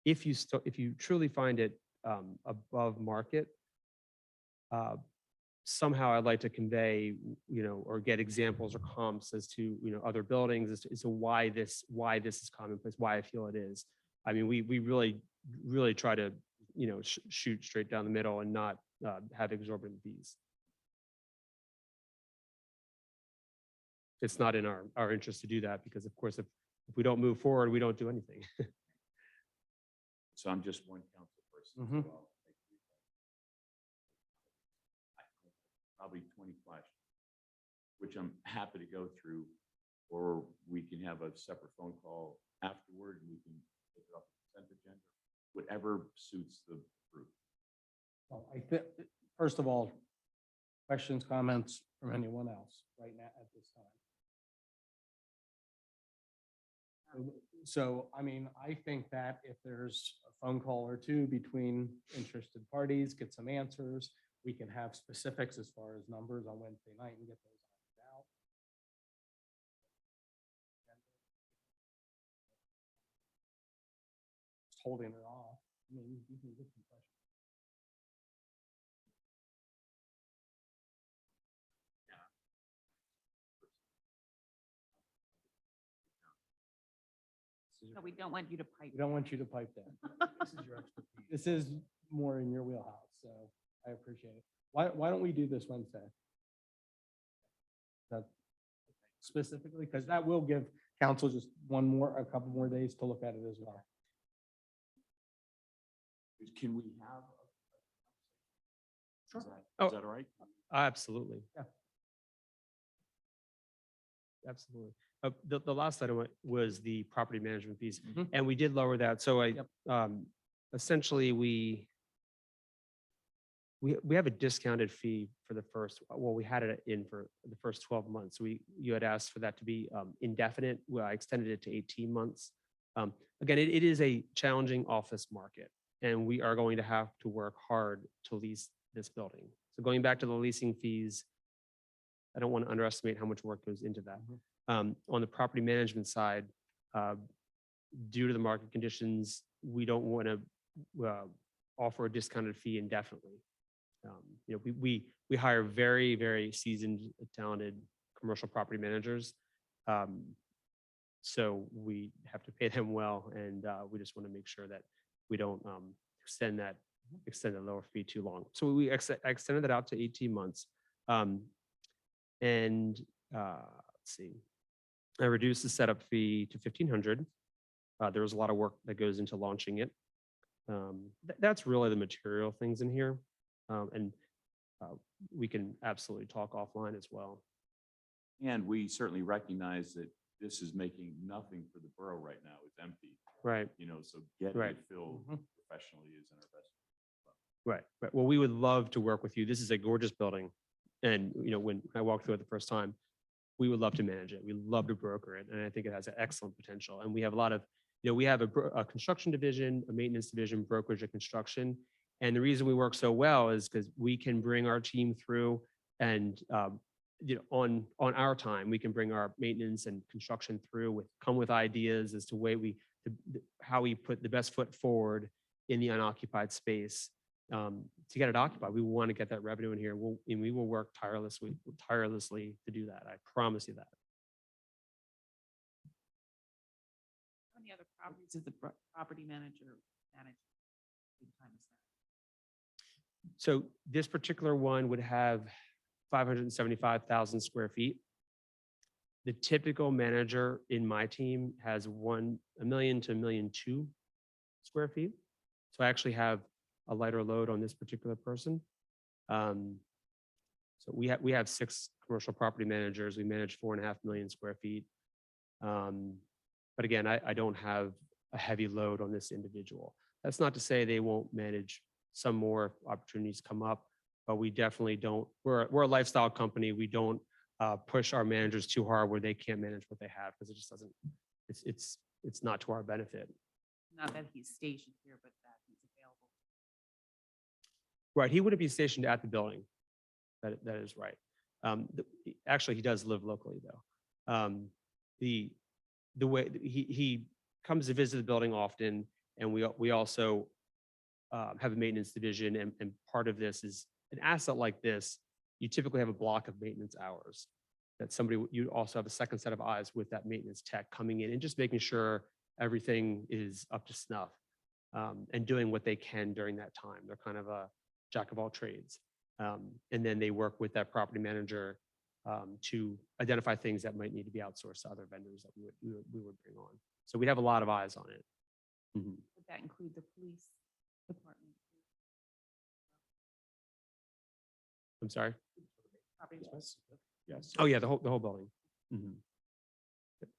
Speaker 1: if you truly find it above market, somehow I'd like to convey, or get examples or comps as to, other buildings, as to why this is commonplace, why I feel it is. I mean, we really try to, shoot straight down the middle and not have exorbitant fees. It's not in our interest to do that because, of course, if we don't move forward, we don't do anything.
Speaker 15: So I'm just one council person.
Speaker 4: Mhm.
Speaker 15: So I'll take probably 20 questions, which I'm happy to go through, or we can have a separate phone call afterward and we can pick it up the consent agenda, whatever suits the group.
Speaker 4: Well, I think, first of all, questions, comments from anyone else right now at this time? So, I mean, I think that if there's a phone call or two between interested parties, get some answers, we can have specifics as far as numbers on Wednesday night and get those ironed out. Just holding it off. I mean, you can get some questions.
Speaker 19: So we don't want you to pipe.
Speaker 4: We don't want you to pipe that.
Speaker 14: This is your expertise.
Speaker 4: This is more in your wheelhouse, so I appreciate it. Why don't we do this Wednesday? That specifically, because that will give council just a couple more days to look at it as well.
Speaker 15: Can we have?
Speaker 1: Sure.
Speaker 15: Is
Speaker 1: Oh.
Speaker 15: that all right?
Speaker 1: Absolutely.
Speaker 4: Yeah.
Speaker 1: Absolutely. The last item was the property management fees,
Speaker 4: Mhm.
Speaker 1: and we did lower that. So essentially, we have a discounted fee for the first, well, we had it in for the first 12 months. You had asked for that to be indefinite. Well, I extended it to 18 months. Again, it is a challenging office market, and we are going to have to work hard to lease this building. So going back to the leasing fees, I don't want to underestimate how much work goes into that. On the property management side, due to the market conditions, we don't want to offer a discounted fee indefinitely. We hire very, very seasoned, talented commercial property managers. So we have to pay them well, and we just want to make sure that we don't extend the lower fee too long. So we extended that out to 18 months. Let's see, I reduced the setup fee to $1,500. There was a lot of work that goes into launching it. That's really the material things in here. We can absolutely talk offline as well.
Speaker 15: And we certainly recognize that this is making nothing for the borough right now. It's empty.
Speaker 1: Right.
Speaker 15: So getting
Speaker 1: Right.
Speaker 15: it filled
Speaker 4: Mhm.
Speaker 15: professionally is in our best.
Speaker 1: Right. Well, we would love to work with you. This is a gorgeous building. And, when I walked through it the first time, we would love to manage it. We love to broker it. And I think it has an excellent potential. And we have a lot of, we have a construction division, a maintenance division, brokerage and construction. And the reason we work so well is because we can bring our team through and, on our time, we can bring our maintenance and construction through come with ideas as to how we put the best foot forward in the unoccupied space. To get it occupied, we want to get that revenue in here. We will work tirelessly to do that. I promise you that.
Speaker 19: How many other properties does the property manager manage? Big time is that?
Speaker 1: So this particular one would have 575,000 square feet. The typical manager in my team has 1 million to 1.2 million square feet. So I actually have a lighter load on this particular person. So we have 6 commercial property managers. We manage 4.5 million square feet. But again, I don't have a heavy load on this individual. That's not to say they won't manage some more opportunities come up, but we definitely don't. We're a lifestyle company. We don't push our managers too hard where they can't manage what they have, because it just doesn't. It's not to our benefit.
Speaker 19: Not that he's stationed here, but that he's available.
Speaker 1: Right. He wouldn't be stationed at the building. That is right. Actually, he does live locally though. The way he comes to visit the building often, and we also have a maintenance division, and part of this is an asset like this. You typically have a block of maintenance hours that you also have a second set of eyes with that maintenance tech coming in and just making sure everything is up to snuff, and doing what they can during that time. They're kind of a jack of all trades. And then they work with that property manager to identify things that might need to be outsourced to other vendors that we would bring on. So we'd have a lot of eyes on it. Mhm.
Speaker 19: Would that include the police department?
Speaker 1: I'm sorry.
Speaker 19: Property management?
Speaker 15: Yes.
Speaker 1: Oh yeah, the whole building. Mhm. Yep.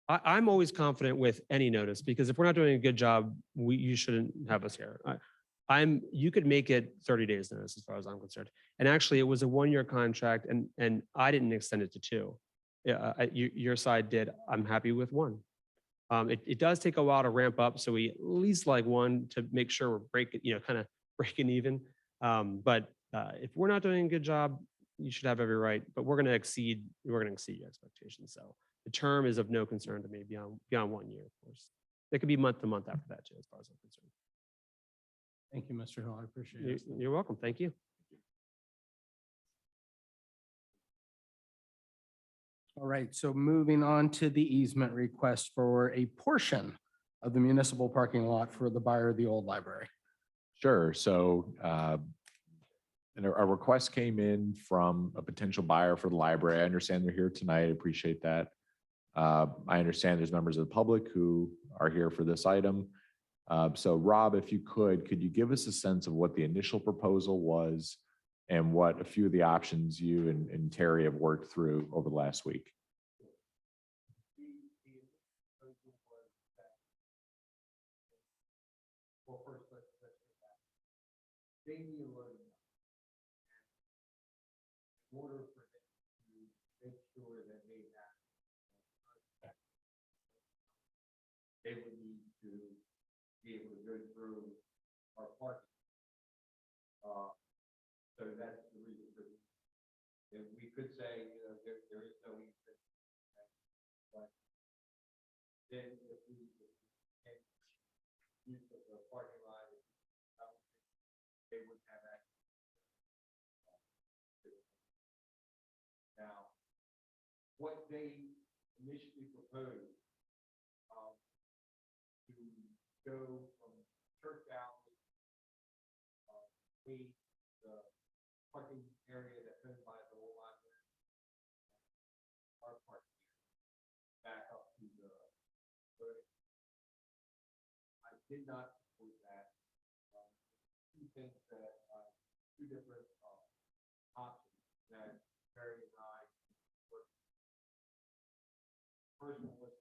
Speaker 1: I'm always confident with any notice, because if we're not doing a good job, you shouldn't have us here. You could make it 30 days notice as far as I'm concerned. And actually, it was a 1-year contract, and I didn't extend it to 2. Yeah, your side did. I'm happy with 1. It does take a while to ramp up, so we at least like 1 to make sure we're kind of breaking even. But if we're not doing a good job, you should have every right. But we're going to exceed your expectations. So the term is of no concern to me beyond 1 year, of course. It could be month to month after that too, as far as I'm concerned.
Speaker 4: Thank you, Mr. Hill. I appreciate
Speaker 1: You're
Speaker 4: it.
Speaker 1: you're welcome. Thank you.
Speaker 4: All right, so moving on to the easement request for a portion of the municipal parking lot for the buyer of the old library.
Speaker 11: Sure. So and a request came in from a potential buyer for the library. I understand they're here tonight. I appreciate that. I understand there's members of the public who are here for this item. So Rob, if you could you give us a sense of what the initial proposal was and what a few of the options you and Terry have worked through over the last week?
Speaker 2: Well, first, let's go back. They need a loading. In order for them to make sure that they would need to be able to go through our parking. So that's the reason for this. And we could say, you know, there is no easement. But then if we can't use the parking lot, they would have access. Now, what they initially proposed to go from Church Alley, the parking area that's owned by the old library, our parking area, back up to the road. I did not support that. Two things that, two different options that Terry and I worked. First one was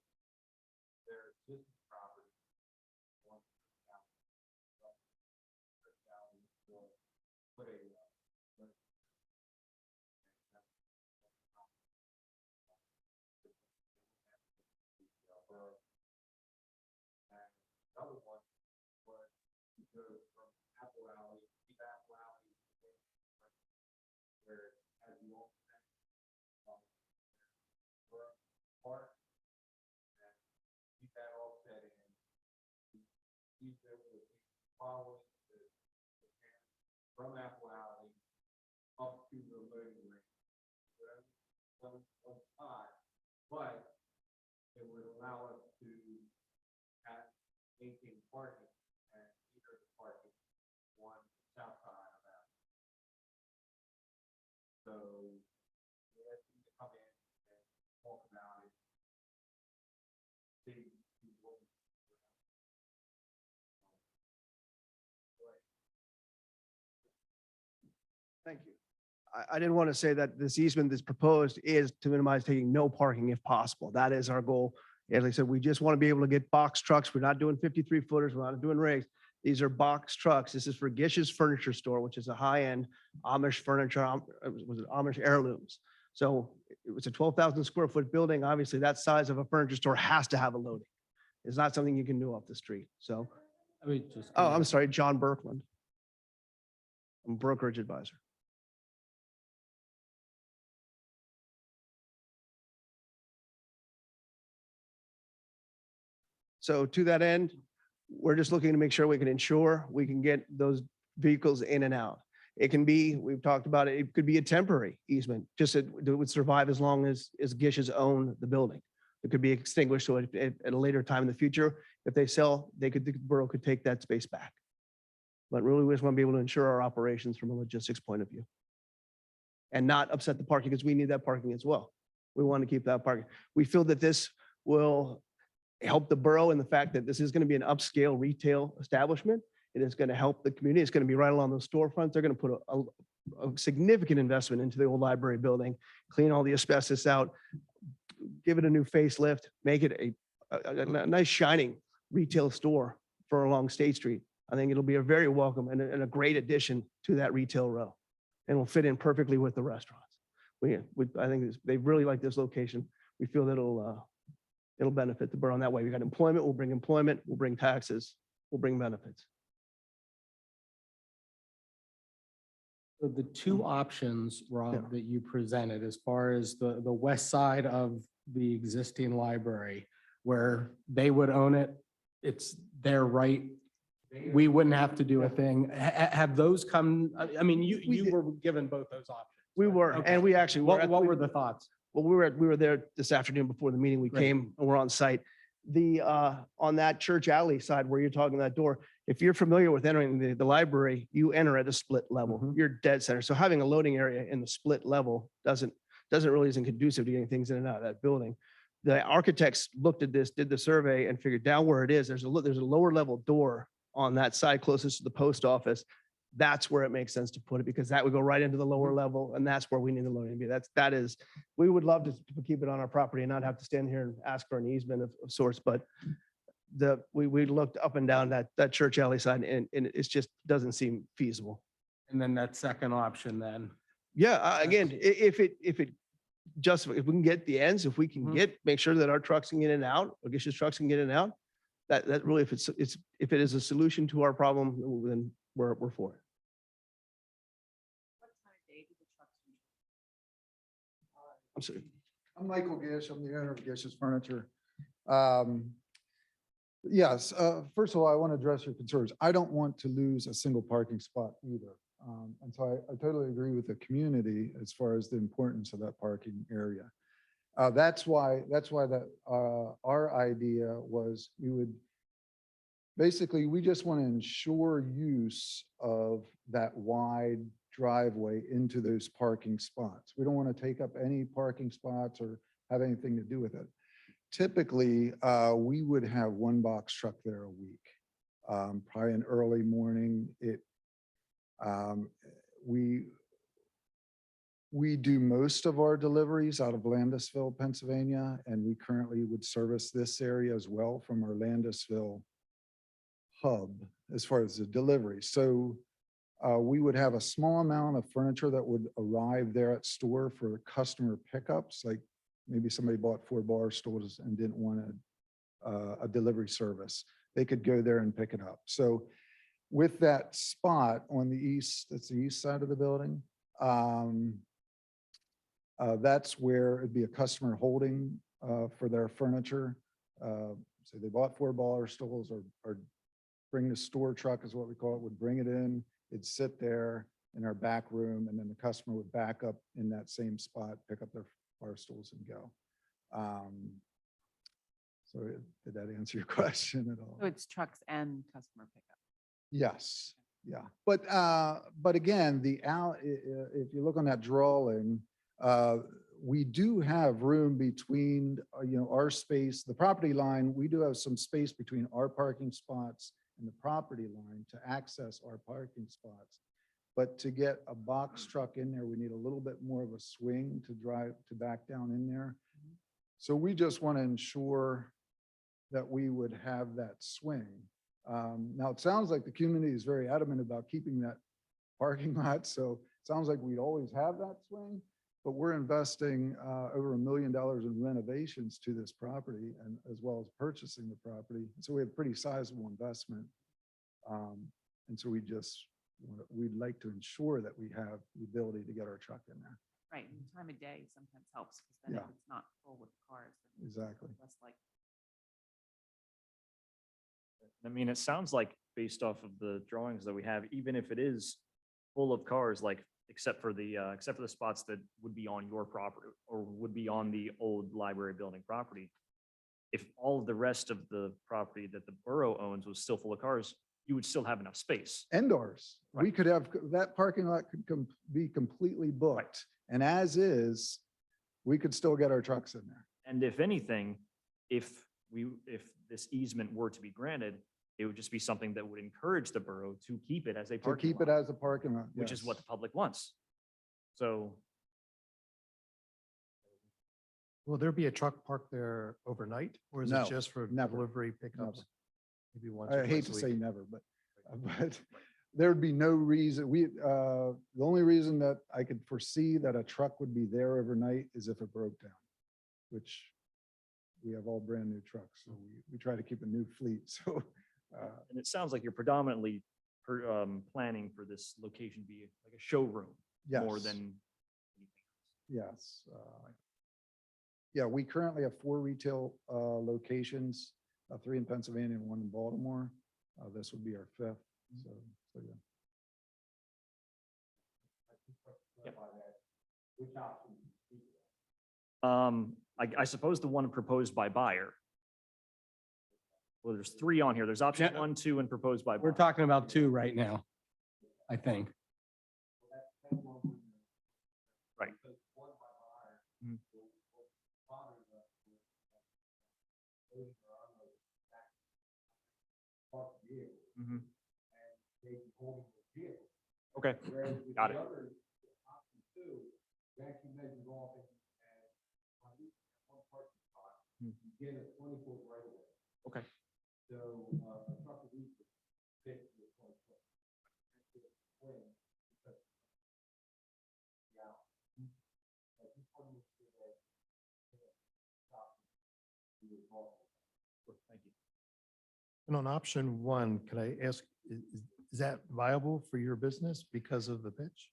Speaker 2: their existing property. One put a another one was to go from Apple Alley, keep Apple Alley, where as you all said, park and keep that all set in. Keep it with following from Apple Alley up to the loading ring. One side, but it would allow us to have maintain parking and either the parking on the south side of that. So we asked you to come in and talk about it. See what we
Speaker 3: Thank you. I didn't want to say that this easement that's proposed is to minimize taking no parking if possible. That is our goal. As I said, we just want to be able to get box trucks. We're not doing 53 footers. We're not doing rigs. These are box trucks. This is for Gish's Furniture Store, which is a high-end Amish furniture, was it Amish heirlooms. So it was a 12,000 square foot building. Obviously, that size of a furniture store has to have a loading. It's not something you can do off the street. So,
Speaker 4: I mean, just.
Speaker 3: oh, I'm sorry, John Berkland. I'm a brokerage advisor. So to that end, we're just looking to make sure we can ensure we can get those vehicles in and out. It can be, we've talked about it, it could be a temporary easement, just it would survive as long as Gish's own the building. It could be extinguished so at a later time in the future. If they sell, the borough could take that space back. But really, we just want to be able to ensure our operations from a logistics point of view. And not upset the parking because we need that parking as well. We want to keep that parking. We feel that this will help the borough in the fact that this is going to be an upscale retail establishment. It is going to help the community. It's going to be right along those storefronts. They're going to put a significant investment into the old library building, clean all the asbestos out, give it a new facelift, make it a nice shining retail store for along State Street. I think it'll be a very welcome and a great addition to that retail row, and will fit in perfectly with the restaurants. I think they really like this location. We feel that it'll benefit the borough in that way. We got employment, we'll bring taxes, we'll bring benefits.
Speaker 4: So the two options, Rob, that you presented as far as the west side of the existing library, where they would own it, it's their right. We wouldn't have to do a thing. Have those come, I mean,
Speaker 3: We
Speaker 4: you
Speaker 3: did.
Speaker 4: were given both those options.
Speaker 3: We
Speaker 4: right?
Speaker 3: were,
Speaker 4: Okay.
Speaker 3: and we actually. were at-
Speaker 4: What
Speaker 3: we-
Speaker 4: were the thoughts?
Speaker 3: Well, we were there this afternoon before the meeting. We
Speaker 4: Great.
Speaker 3: came and we're on site. On that church alley side where you're talking that door, if you're familiar with entering the library, you enter at a split level.
Speaker 4: Mhm.
Speaker 3: You're dead center. So having a loading area in the split level doesn't really isn't conducive to getting things in and out of that building. The architects looked at this, did the survey and figured down where it is, there's a lower level door on that side closest to the post office. That's where it makes sense to put it because that would go right into the lower level and that's where we need the loading be. We would love to keep it on our property and not have to stand here and ask for an easement of sorts, but we looked up and down that church alley side and it just doesn't seem feasible.
Speaker 4: And then that second option then.
Speaker 3: Yeah, again, if we can get the ends, if we can make sure that our trucks can get in and out, Agisha's trucks can get in and out, that really, if it is a solution to our problem, then we're for it. I'm sorry.
Speaker 5: I'm Michael Gish. I'm the owner of Gish's Furniture. Yes, first of all, I want to address your concerns. I don't want to lose a single parking spot either. And so I totally agree with the community as far as the importance of that parking area. That's why our idea was we just want to ensure use of that wide driveway into those parking spots. We don't want to take up any parking spots or have anything to do with it. Typically, we would have one box truck there a week, probably an early morning. We do most of our deliveries out of Landisville, Pennsylvania, and we currently would service this area as well from our Landisville hub as far as the delivery. So we would have a small amount of furniture that would arrive there at store for customer pickups, like maybe somebody bought 4 bar stools and didn't want a delivery service. They could go there and pick it up. So with that spot on the east, that's the east side of the building, that's where it'd be a customer holding for their furniture. So they bought 4 bar stools or bring the store truck is what we call it, would bring it in, it'd sit there in our back room, and then the customer would back up in that same spot, pick up their bar stools and go. So did that answer your question at all?
Speaker 19: So it's trucks and customer pickup.
Speaker 5: Yes, yeah. But again, if you look on that drawing, we do have room between, our space, the property line, we do have some space between our parking spots and the property line to access our parking spots. But to get a box truck in there, we need a little bit more of a swing to back down in there. So we just want to ensure that we would have that swing. Now, it sounds like the community is very adamant about keeping that parking lot. So it sounds like we'd always have that swing, but we're investing over $1 million in renovations to this property and as well as purchasing the property. So we have pretty sizable investment. And so we'd like to ensure that we have the ability to get our truck in there.
Speaker 19: Right, and time of day sometimes helps because then if
Speaker 5: Yeah.
Speaker 19: it's not full with cars. then it's
Speaker 5: Exactly.
Speaker 19: less likely.
Speaker 21: I mean, it sounds like based off of the drawings that we have, even if it is full of cars, like except for the spots that would be on your property or would be on the old library building property. If all of the rest of the property that the borough owns was still full of cars, you would still have enough space.
Speaker 5: And ours. We
Speaker 21: Right.
Speaker 5: could have, that parking lot could be completely booked. And as is, we could still get our trucks in there.
Speaker 21: And if anything, if this easement were to be granted, it would just be something that would encourage the borough to keep it as a
Speaker 5: To
Speaker 21: parking
Speaker 5: keep it
Speaker 21: lot,
Speaker 5: as a parking lot.
Speaker 21: which is what
Speaker 5: yes.
Speaker 21: the public wants. So
Speaker 16: Will there be a truck parked there overnight or is
Speaker 5: No,
Speaker 16: it just for
Speaker 5: never,
Speaker 16: delivery pickups?
Speaker 5: never.
Speaker 16: Maybe once or
Speaker 5: I hate to
Speaker 16: twice a
Speaker 5: say
Speaker 16: week?
Speaker 5: never, but there would be no reason, the only reason that I could foresee that a truck would be there overnight is if it broke down, which we have all brand new trucks. So we try to keep a new fleet. So,
Speaker 21: and it sounds like you're predominantly planning for this location to be like a showroom more
Speaker 5: Yes.
Speaker 21: than
Speaker 5: yes. Yeah, we currently have 4 retail locations, 3 in Pennsylvania and 1 in Baltimore. This would be our fifth. So, yeah.
Speaker 21: I suppose the one proposed by buyer. Well, there's three on here. There's option
Speaker 4: Yeah.
Speaker 21: 1, 2, and proposed by.
Speaker 4: We're
Speaker 21: buyer.
Speaker 4: talking about two right now, I think.
Speaker 21: Right. Mhm. Okay, got it. Okay. Thank you.
Speaker 16: And on option one, can I ask, is that viable for your business because of the pitch?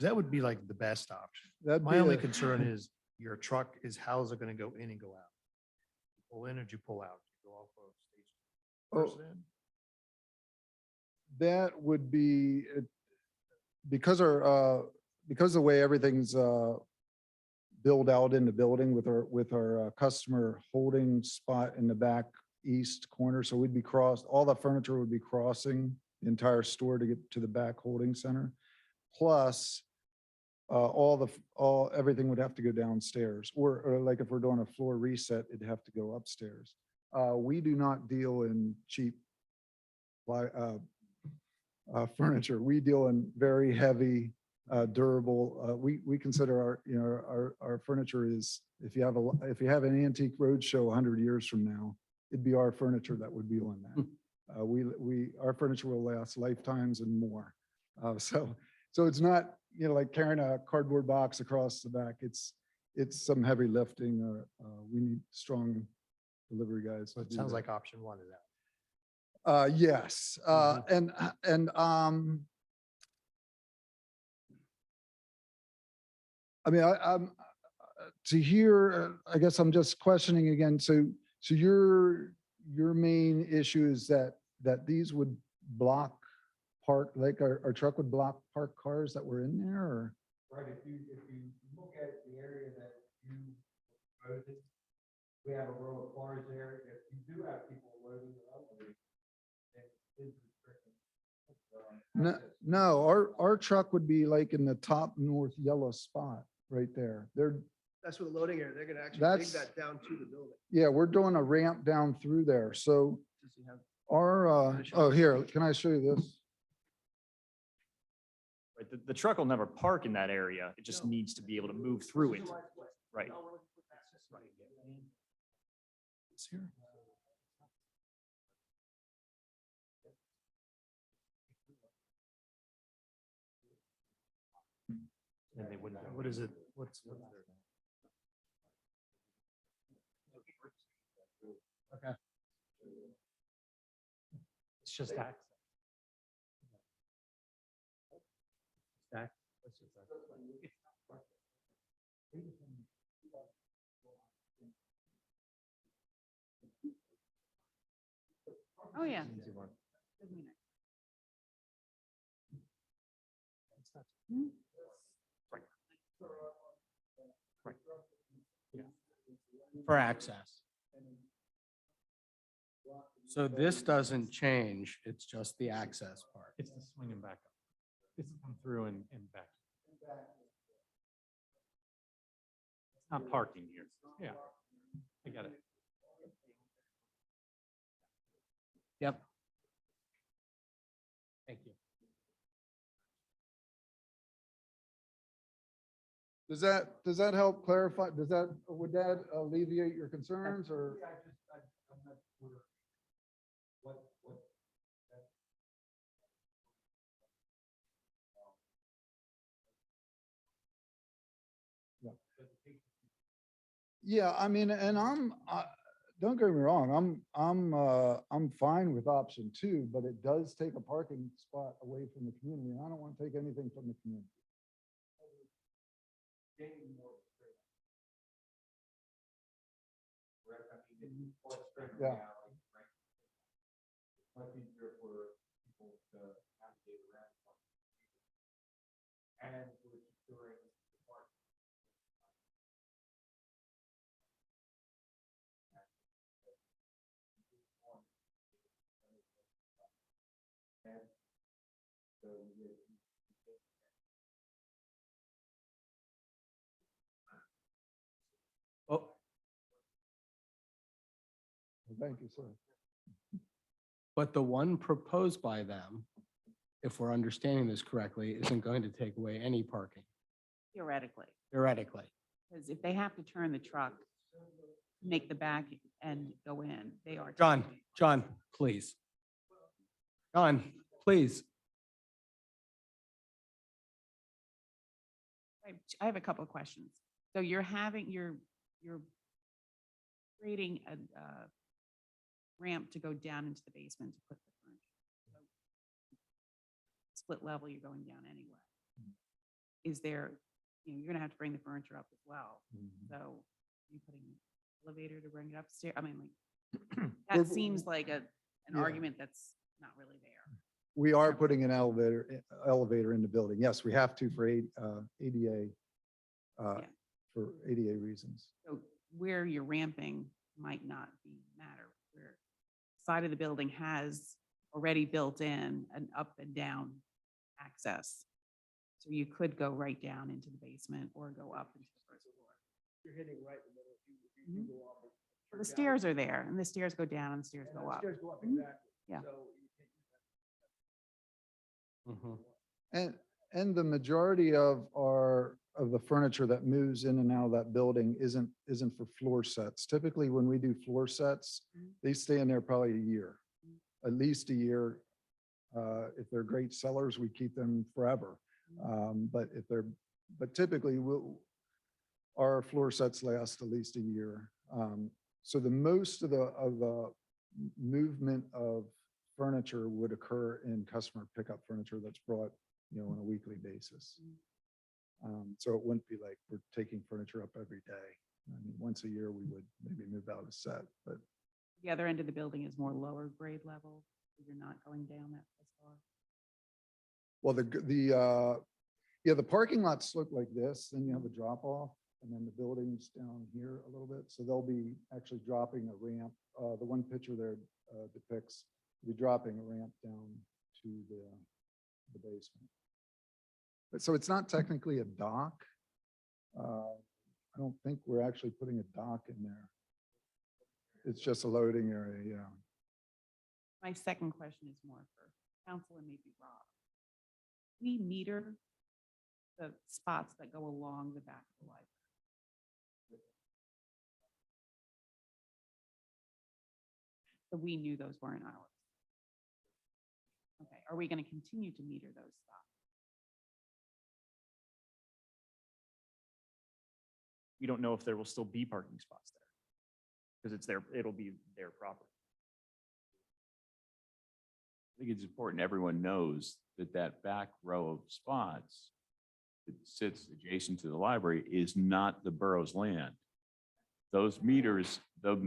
Speaker 16: That would be like the best option.
Speaker 5: That'd
Speaker 16: My
Speaker 5: be
Speaker 16: only
Speaker 5: a-
Speaker 16: concern is your truck is how's it going to go in and go out? You pull in or do you pull out? You go off of station.
Speaker 5: Oh,
Speaker 16: Person in?
Speaker 5: that would be, because the way everything's built out in the building with our customer holding spot in the back east corner. So we'd be all the furniture would be crossing the entire store to get to the back holding center. Plus, everything would have to go downstairs, or like if we're doing a floor reset, it'd have to go upstairs. We do not deal in cheap furniture. We deal in very heavy, durable. We consider our furniture is, if you have an antique roadshow 100 years from now, it'd be our furniture that would be on that. Our furniture will last lifetimes and more. So it's not, like carrying a cardboard box across the back. It's some heavy lifting. We need strong delivery guys.
Speaker 16: So
Speaker 5: to
Speaker 16: it
Speaker 5: do
Speaker 16: sounds
Speaker 5: that.
Speaker 16: like option one is out.
Speaker 5: Yes, and I mean, I'm to hear, I guess I'm just questioning again. So your main issue is that these would block like our truck would block parked cars that were in there, or?
Speaker 12: Right, if you look at the area that you proposed, we have a row of cars there. If you do have people loading or unloading, then it is restricting.
Speaker 5: No, our truck would be like in the top north yellow spot right there.
Speaker 3: That's where the loading area, they're gonna actually dig
Speaker 5: That's-
Speaker 3: that down to the building.
Speaker 5: Yeah, we're doing a ramp down through there. So here, can I show you this?
Speaker 21: Right, the truck will never park in that area. It just needs to be able to move through it. Right.
Speaker 16: It's here.
Speaker 14: And they wouldn't.
Speaker 16: What is it? What's there?
Speaker 14: Okay. It's just access.
Speaker 19: Oh, yeah.
Speaker 4: For access. So this doesn't change. It's just the access part.
Speaker 14: It's the swinging back up. It's come through and back. It's not parking here. Yeah, I got it.
Speaker 4: Yep. Thank you.
Speaker 5: Does that help clarify? Would that alleviate your concerns, or? Yeah, I mean, and don't get me wrong, I'm fine with option two, but it does take a parking spot away from the community, and I don't want to take anything from the community. Yeah.
Speaker 12: And we're securing the park. And so
Speaker 3: Oh,
Speaker 5: Thank you, sir.
Speaker 4: But the one proposed by them, if we're understanding this correctly, isn't going to take away any parking
Speaker 19: Theoretically,
Speaker 4: theoretically.
Speaker 19: because if they have to turn the truck, make the back and go in, they are.
Speaker 4: John, please. John, please.
Speaker 19: I have a couple of questions. So you're creating a ramp to go down into the basement to put the furniture. So split level, you're going down anyway. Is there, you're gonna have to bring the furniture up as well. So you putting an elevator to bring it upstairs? I mean, like, that seems like an
Speaker 5: Yeah.
Speaker 19: argument that's not really there.
Speaker 5: We are putting an elevator in the building. Yes, we have to for ADA,
Speaker 19: Yeah.
Speaker 5: for ADA reasons.
Speaker 19: So where you're ramping might not be matter, where side of the building has already built in an up and down access. So you could go right down into the basement or go up into the first floor.
Speaker 3: you're hitting right in the middle. If you go up.
Speaker 19: Well, the stairs are there and the stairs go down and the stairs go up.
Speaker 3: Stairs go up, exactly.
Speaker 19: Yeah.
Speaker 3: So
Speaker 5: And the majority of the furniture that moves in and out of that building isn't for floor sets. Typically, when we do floor sets, they stay in there probably a year, at least a year. If they're great sellers, we keep them forever. But typically our floor sets last at least a year. So the most of the movement of furniture would occur in customer pickup furniture that's brought, on a weekly basis. So it wouldn't be like we're taking furniture up every day. I mean, once a year, we would maybe move out a set, but
Speaker 19: The other end of the building is more lower grade level. So you're not going down that as far.
Speaker 5: well, the parking lots look like this, then you have a drop off, and then the building's down here a little bit. So they'll be actually dropping a ramp. The one picture there depicts, be dropping a ramp down to the basement. But so it's not technically a dock. I don't think we're actually putting a dock in there. It's just a loading area, yeah.
Speaker 19: My second question is more for council and maybe Rob. We meter the spots that go along the back of the library. So we knew those weren't ours. Okay, are we going to continue to meter those spots?
Speaker 21: We don't know if there will still be parking spots there. Because it'll be their property.
Speaker 15: I think it's important everyone knows that that back row of spots that sits adjacent to the library is not the borough's land. Those meters that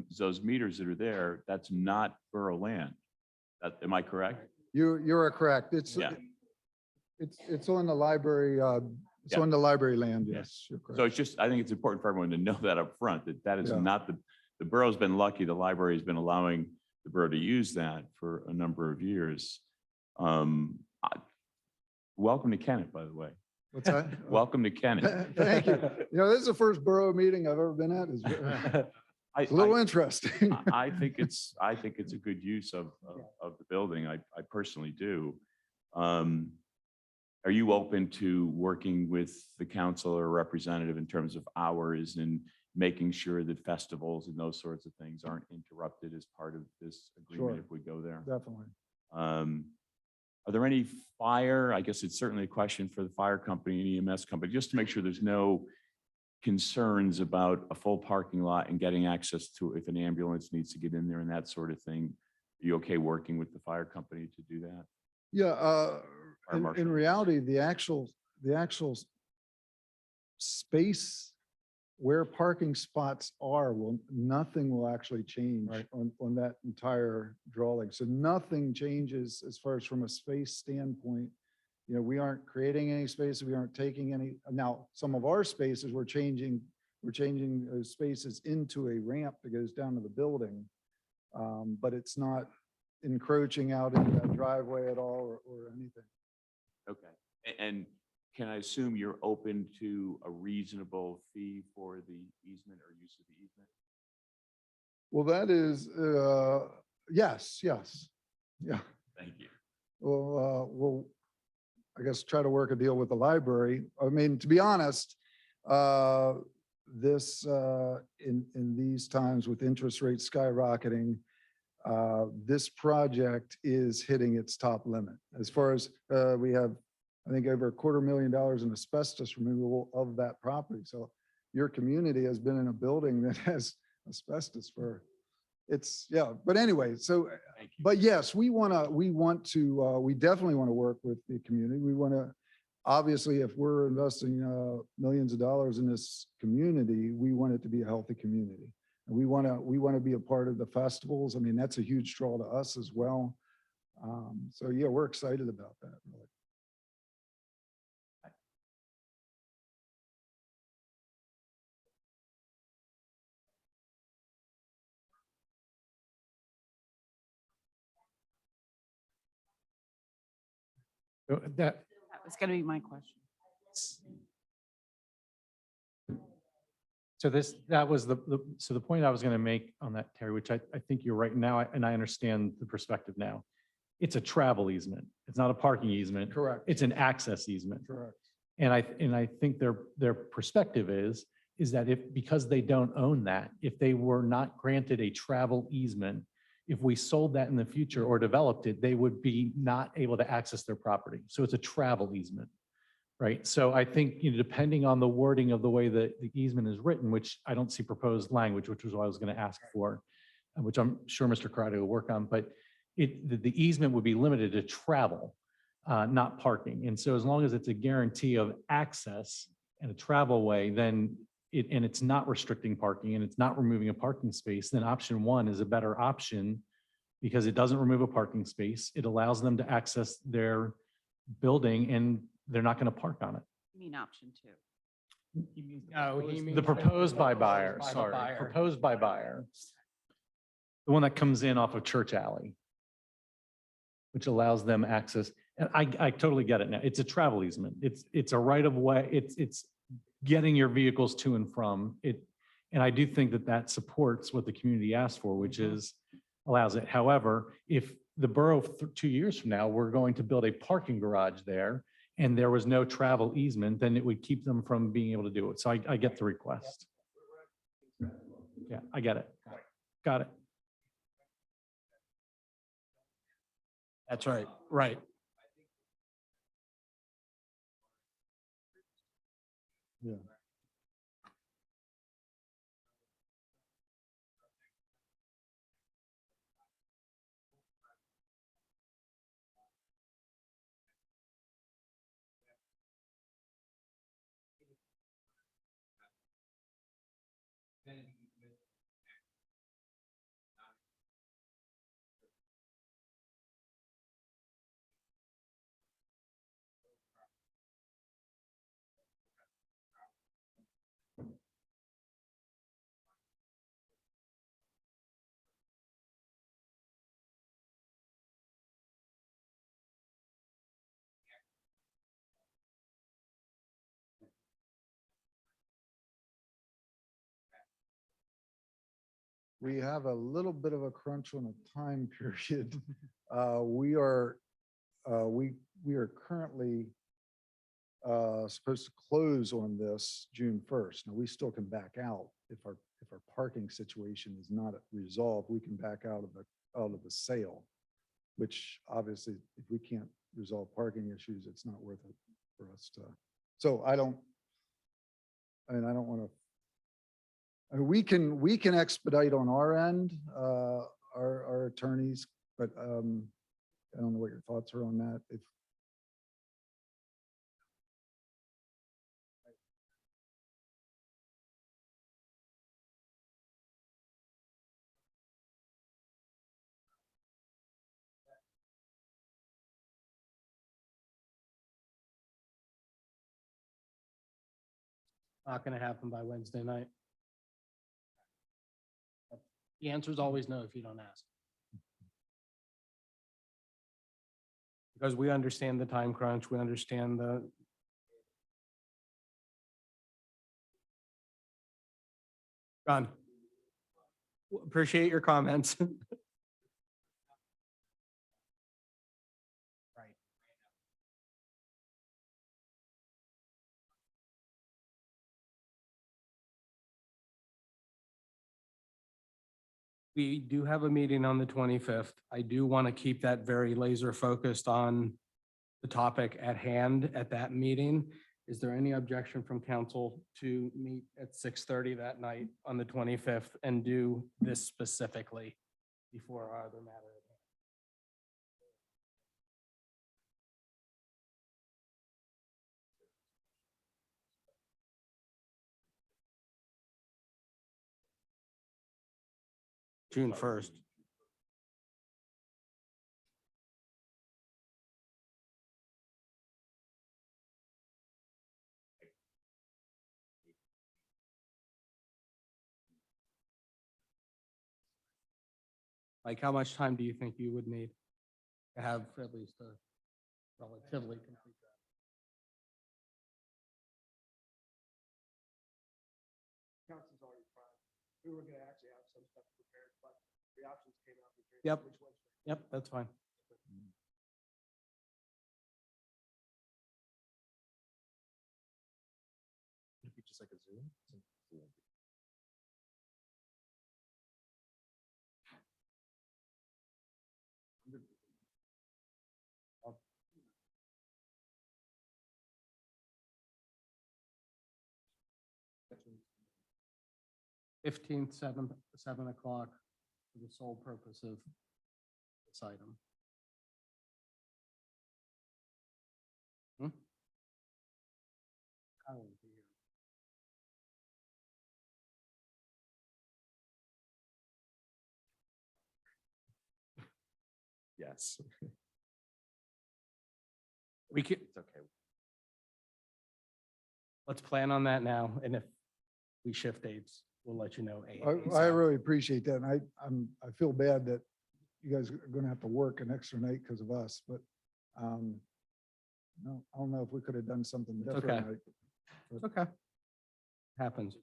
Speaker 15: are there, that's not borough land. Am I correct?
Speaker 5: You're correct. It's on the library, it's on the library land, yes, you're correct.
Speaker 15: So it's just, I think it's important for everyone to know that up front, that is
Speaker 5: Yeah.
Speaker 15: not the borough's been lucky. The library has been allowing the borough to use that for a number of years. Welcome to Kennett, by the way.
Speaker 5: What's that?
Speaker 15: Welcome to Kennett.
Speaker 5: Thank you. This is the first borough meeting I've ever been at. It's a little interesting.
Speaker 15: I think it's a good use of the building. I personally do. Are you open to working with the council or representative in terms of hours and making sure that festivals and those sorts of things aren't interrupted as part of this agreement
Speaker 5: Sure.
Speaker 15: if we go there?
Speaker 5: Definitely.
Speaker 15: Are there any fire? I guess it's certainly a question for the fire company and EMS company, just to make sure there's no concerns about a full parking lot and getting access to if an ambulance needs to get in there and that sort of thing. Are you okay working with the fire company to do that?
Speaker 5: Yeah,
Speaker 15: Fire
Speaker 5: in
Speaker 15: marshal.
Speaker 5: reality, the actual space where parking spots are, nothing will actually change on that entire drawing. So nothing changes as far as from a space standpoint we aren't creating any spaces, we aren't taking any. Now, some of our spaces, we're changing those spaces into a ramp that goes down to the building. But it's not encroaching out into that driveway at all or anything.
Speaker 15: Okay. And can I assume you're open to a reasonable fee for the easement or use of the easement?
Speaker 5: Well, that is, yes, yes. Yeah.
Speaker 15: Thank you.
Speaker 5: Well, we'll, I guess, try to work a deal with the library. I mean, to be honest, in these times with interest rates skyrocketing, this project is hitting its top limit. As far as we have, I think, over $250,000 in asbestos removal of that property. So your community has been in a building that has asbestos for, but anyway, so, but yes, we definitely want to work with the community. We want to, obviously, if we're investing millions of dollars in this community, we want it to be a healthy community. And we want to be a part of the festivals. I mean, that's a huge draw to us as well. So yeah, we're excited about that, really.
Speaker 14: That,
Speaker 19: That was going to be my question.
Speaker 14: so that was so the point I was going to make on that, Terry, which I think you're right now, and I understand the perspective now. It's a travel easement. It's not a parking easement.
Speaker 5: Correct.
Speaker 14: It's an access easement.
Speaker 5: Correct.
Speaker 14: And I think their perspective is that because they don't own that, if they were not granted a travel easement, if we sold that in the future or developed it, they would be not able to access their property. So it's a travel easement, right? So I think, depending on the wording of the way that the easement is written, which I don't see proposed language, which was what I was going to ask for, which I'm sure Mr. Karate will work on, but the easement would be limited to travel, not parking. And so as long as it's a guarantee of access and a travel way, then and it's not restricting parking and it's not removing a parking space, then option one is a better option because it doesn't remove a parking space. It allows them to access their building and they're not going to park on it.
Speaker 19: You mean option two?
Speaker 4: No, he means
Speaker 14: The proposed by buyer,
Speaker 4: by
Speaker 14: sorry,
Speaker 4: buyer.
Speaker 14: proposed by buyer. The one that comes in off of Church Alley, which allows them access. And I totally get it now. It's a travel easement. It's a right of way. It's getting your vehicles to and from it. And I do think that supports what the community asked for, which is allows it. However, if the borough 2 years from now, we're going to build a parking garage there and there was no travel easement, then it would keep them from being able to do it. So I get the request. Yeah, I get it. Got it.
Speaker 4: That's right. Right.
Speaker 5: Yeah. We have a little bit of a crunch on a time period. We are currently supposed to close on this June 1st. Now, we still can back out if our parking situation is not resolved. We can back out of the sale, which obviously, if we can't resolve parking issues, it's not worth it for us to. So I don't want to. I mean, we can expedite on our end, our attorneys, but I don't know what your thoughts are on that. If
Speaker 4: Not going to happen by Wednesday night. The answer is always no if you don't ask. Because we understand the time crunch, we understand the. John. Appreciate your comments. Right. We do have a meeting on the 25th. I do want to keep that very laser focused on the topic at hand at that meeting. Is there any objection from council to meet at 6:30 that night on the 25th and do this specifically before our other matter? at hand? June 1st. Like, how much time do you think you would need to have at least a relatively complete draft?
Speaker 3: Council's already tried. We were gonna actually have some stuff prepared, but the options came out.
Speaker 4: Yep. Yep, that's fine.
Speaker 11: It'd be just like a Zoom.
Speaker 4: Fifteenth, 7 o'clock for the sole purpose of this item. Kyle will be here.
Speaker 11: Yes.
Speaker 4: We can,
Speaker 11: It's okay.
Speaker 4: let's plan on that now, and if we shift dates, we'll let you know.
Speaker 5: I
Speaker 4: ASAP.
Speaker 5: really appreciate that. And I feel bad that you guys are gonna have to work an extra night because of us, but, no, I don't know if we could have done something
Speaker 4: It's
Speaker 5: different.
Speaker 4: okay. It's okay. Happens.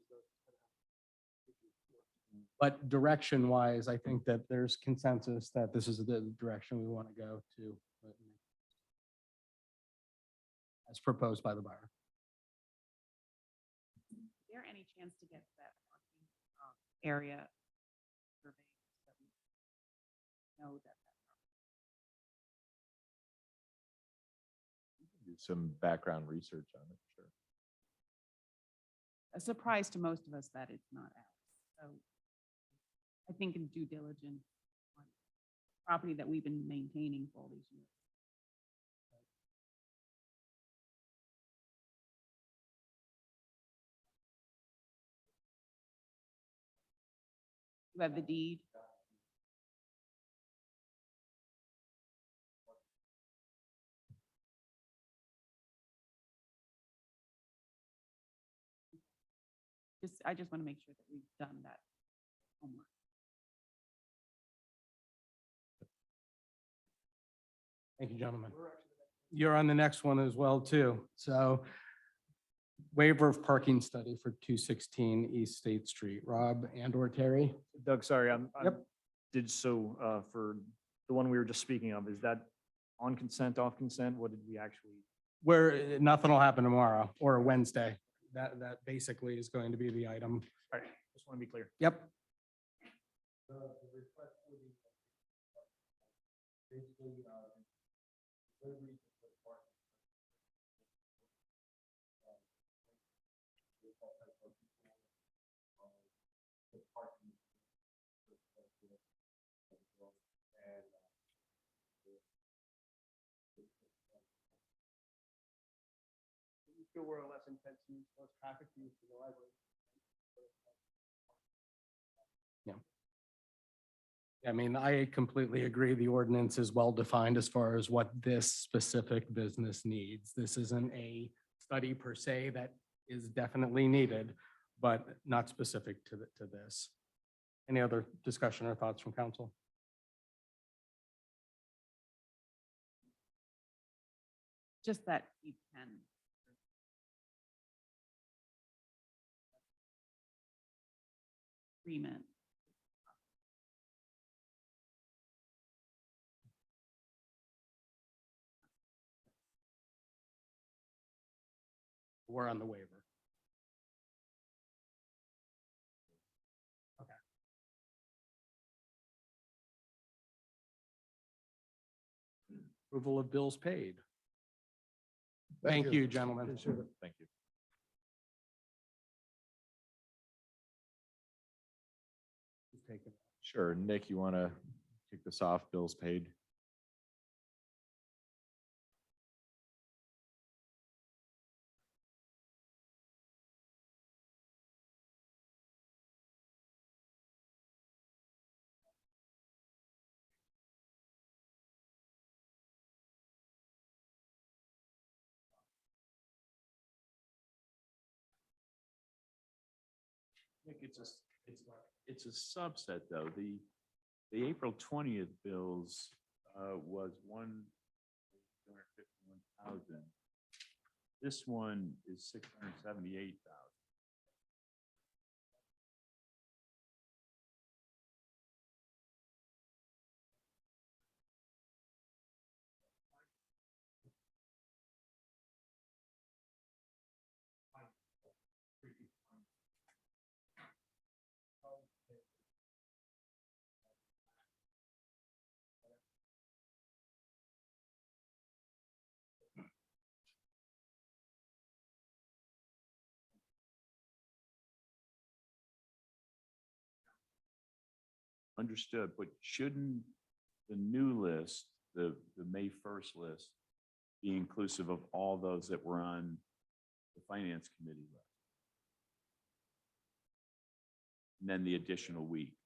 Speaker 4: But direction wise, I think that there's consensus that this is the direction we want to go to. As proposed by the buyer.
Speaker 19: Is there any chance to get that parking area surveyed? So we know that
Speaker 11: Do some background research on it, sure.
Speaker 19: a surprise to most of us that it's not ours. So I think in due diligence on property that we've been maintaining for all these years. You have the deed. I just want to make sure that we've done that homework.
Speaker 4: Thank you, gentlemen. You're on the next one as well, too. So waiver of parking study for 216 East State Street. Rob and or Terry?
Speaker 21: Doug, sorry, I'm
Speaker 4: Yep.
Speaker 21: did so for the one we were just speaking of. Is that on consent, off consent? What did we actually?
Speaker 4: Where nothing will happen tomorrow or Wednesday. That basically is going to be the item.
Speaker 21: All right, just want to be clear.
Speaker 4: Yep.
Speaker 3: You feel we're a less intense use, less traffic use to the library.
Speaker 4: I mean, I completely agree. The ordinance is well defined as far as what this specific business needs. This isn't a study per se that is definitely needed, but not specific to this. Any other discussion or thoughts from council?
Speaker 19: Just that you can. Agreement.
Speaker 4: We're on the waiver. Okay. Approval of bills paid. Thank you, gentlemen.
Speaker 5: Appreciate it.
Speaker 11: Thank you.
Speaker 4: Who's taking-
Speaker 11: Sure. Nick, you want to kick this off? Bills paid?
Speaker 15: Nick, it's a subset though. The April 20th bills was 1,251,000. This one is 678,000. Understood, but shouldn't the new list, the May 1st list, be inclusive of all those that were on the finance committee list? And then the additional week.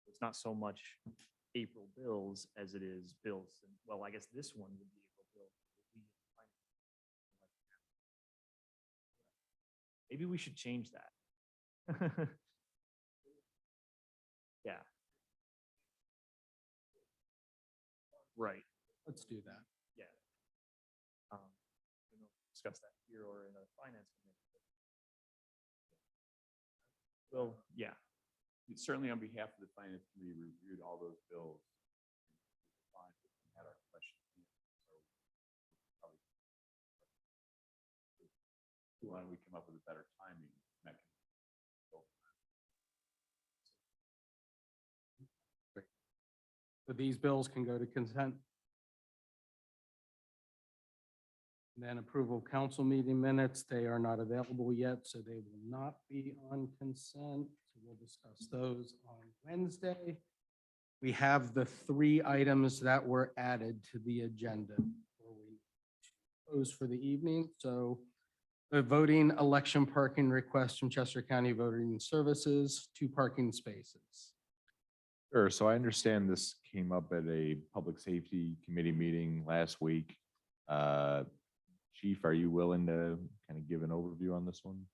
Speaker 21: It's not so much April bills as it is bills. And well, I guess this one would be April bill. Maybe we should change that. Yeah. Right.
Speaker 4: Let's do that.
Speaker 21: Yeah. We don't discuss that here or in a finance committee. Well, yeah.
Speaker 15: Certainly on behalf of the finance committee, we reviewed all those bills. Had our questions. Why don't we come up with a better timing mechanism?
Speaker 4: So these bills can go to consent. And then approval of council meeting minutes. They are not available yet, so they will not be on consent. So we'll discuss those on Wednesday. We have the 3 items that were added to the agenda before we close for the evening. So the voting election parking request from Chester County Voting Services, 2 parking spaces.
Speaker 11: Sure. So I understand this came up at a public safety committee meeting last week. Chief, are you willing to kind of give an overview on this one?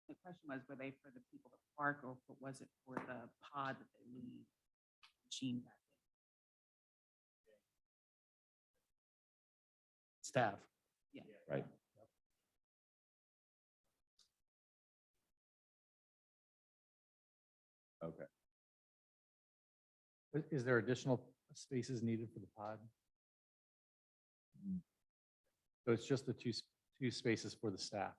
Speaker 19: The question was, were they for the people to park or was it for the pod that they leave machine back
Speaker 4: Staff.
Speaker 19: in? Yeah.
Speaker 11: Right. Okay.
Speaker 14: Is there additional spaces needed for the pod? So it's just the two spaces for the staff.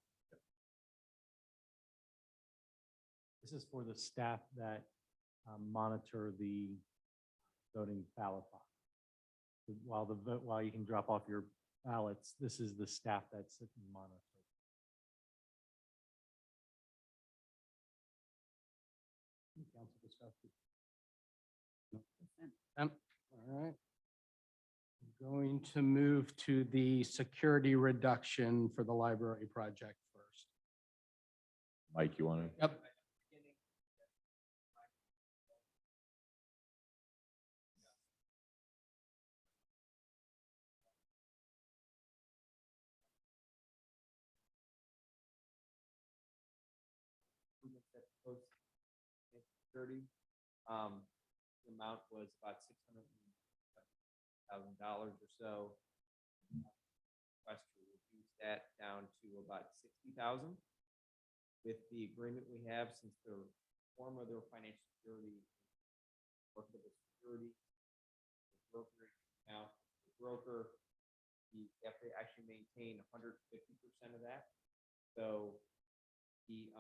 Speaker 14: This is for the staff that monitor the voting ballot box. While you can drop off your ballots, this is the staff that sit and monitor.
Speaker 4: going to move to the security reduction for the library project first.
Speaker 11: Mike, you want to?
Speaker 4: Yep.
Speaker 12: improvements that post security. The amount was about $600,000 or so. Request to reduce that down to about 60,000. With the agreement we have, since the form of their financial security, workable security, the brokerage account, the broker, you have to actually maintain 150% of that. So the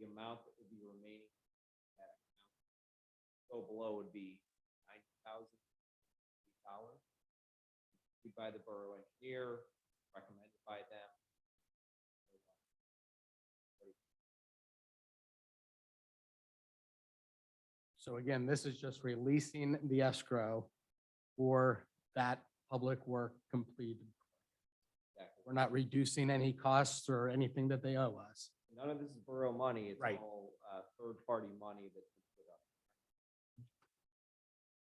Speaker 12: amount that would be remaining in that account go below would be $90,000. By the borough engineer, recommended by them.
Speaker 4: So again, this is just releasing the escrow for that public work completed.
Speaker 12: Exactly.
Speaker 4: We're not reducing any costs or anything that they owe us.
Speaker 12: None of this is borough money. It's
Speaker 4: Right.
Speaker 12: all third-party money that's been put up.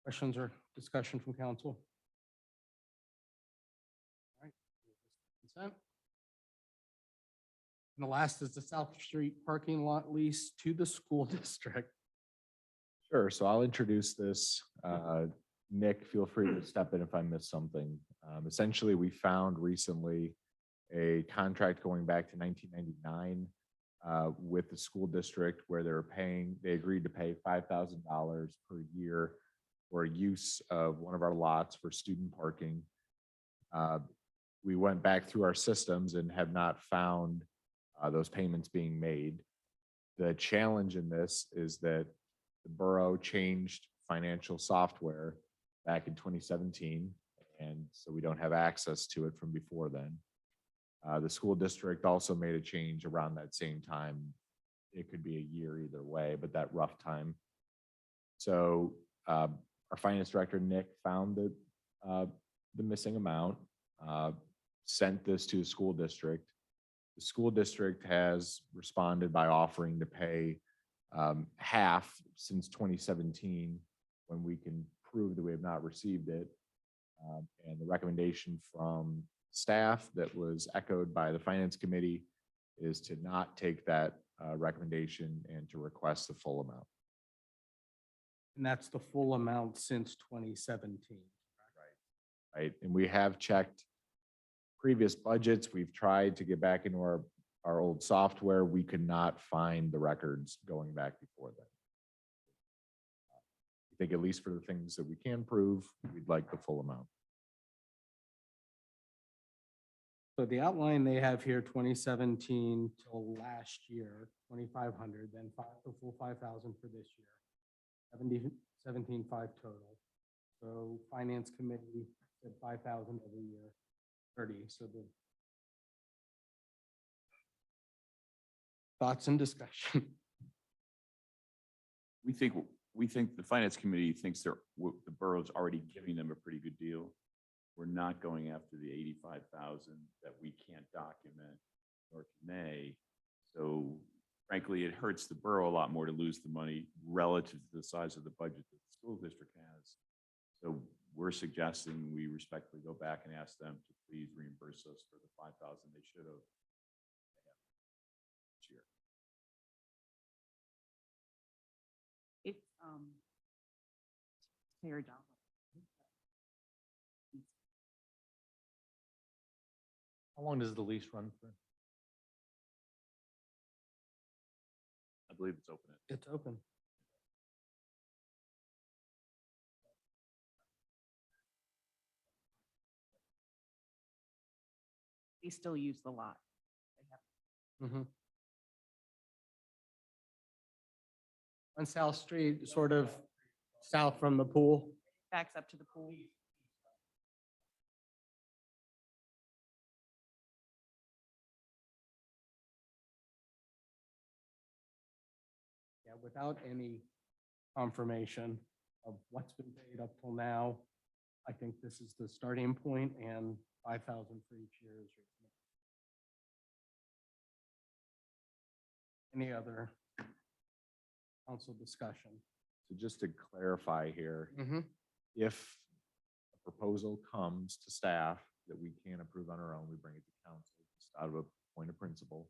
Speaker 4: Questions or discussion from council? All right. Consent. And the last is the South Street parking lot lease to the school district.
Speaker 11: Sure, so I'll introduce this. Nick, feel free to step in if I miss something. Essentially, we found recently a contract going back to 1999 with the school district where they agreed to pay $5,000 per year for use of one of our lots for student parking. We went back through our systems and have not found those payments being made. The challenge in this is that the borough changed financial software back in 2017, and so we don't have access to it from before then. The school district also made a change around that same time. It could be a year either way, but that rough time. So our finance director, Nick, found the missing amount, sent this to the school district. The school district has responded by offering to pay half since 2017 when we can prove that we have not received it. And the recommendation from staff that was echoed by the finance committee is to not take that recommendation and to request the full amount.
Speaker 4: And that's the full amount since 2017.
Speaker 11: Right, and we have checked previous budgets. We've tried to get back into our old software. We could not find the records going back before then. I think at least for the things that we can prove, we'd like the full amount.
Speaker 4: So the outline they have here, 2017 till last year, 2,500, then the full 5,000 for this year, 17,500 total. So finance committee said 5,000 every year, 30. So the thoughts and discussion.
Speaker 15: We think the finance committee thinks the borough's already giving them a pretty good deal. We're not going after the 85,000 that we can't document or convey. So frankly, it hurts the borough a lot more to lose the money relative to the size of the budget that the school district has. So we're suggesting we respectfully go back and ask them to please reimburse us for the 5,000 they should have this year.
Speaker 19: It's fair dollar.
Speaker 14: How long does the lease run for?
Speaker 15: I believe it's open.
Speaker 4: It's open.
Speaker 19: They still use the lot. They have
Speaker 4: Mhm. On South Street, sort of south from the pool.
Speaker 19: backs up to the pool.
Speaker 4: Yeah, without any confirmation of what's been paid up till now. I think this is the starting point and 5,000 for each year is reasonable. Any other council discussion?
Speaker 11: So just to clarify here, if a proposal comes to staff that we can't approve on our own, we bring it to council just out of a point of principle.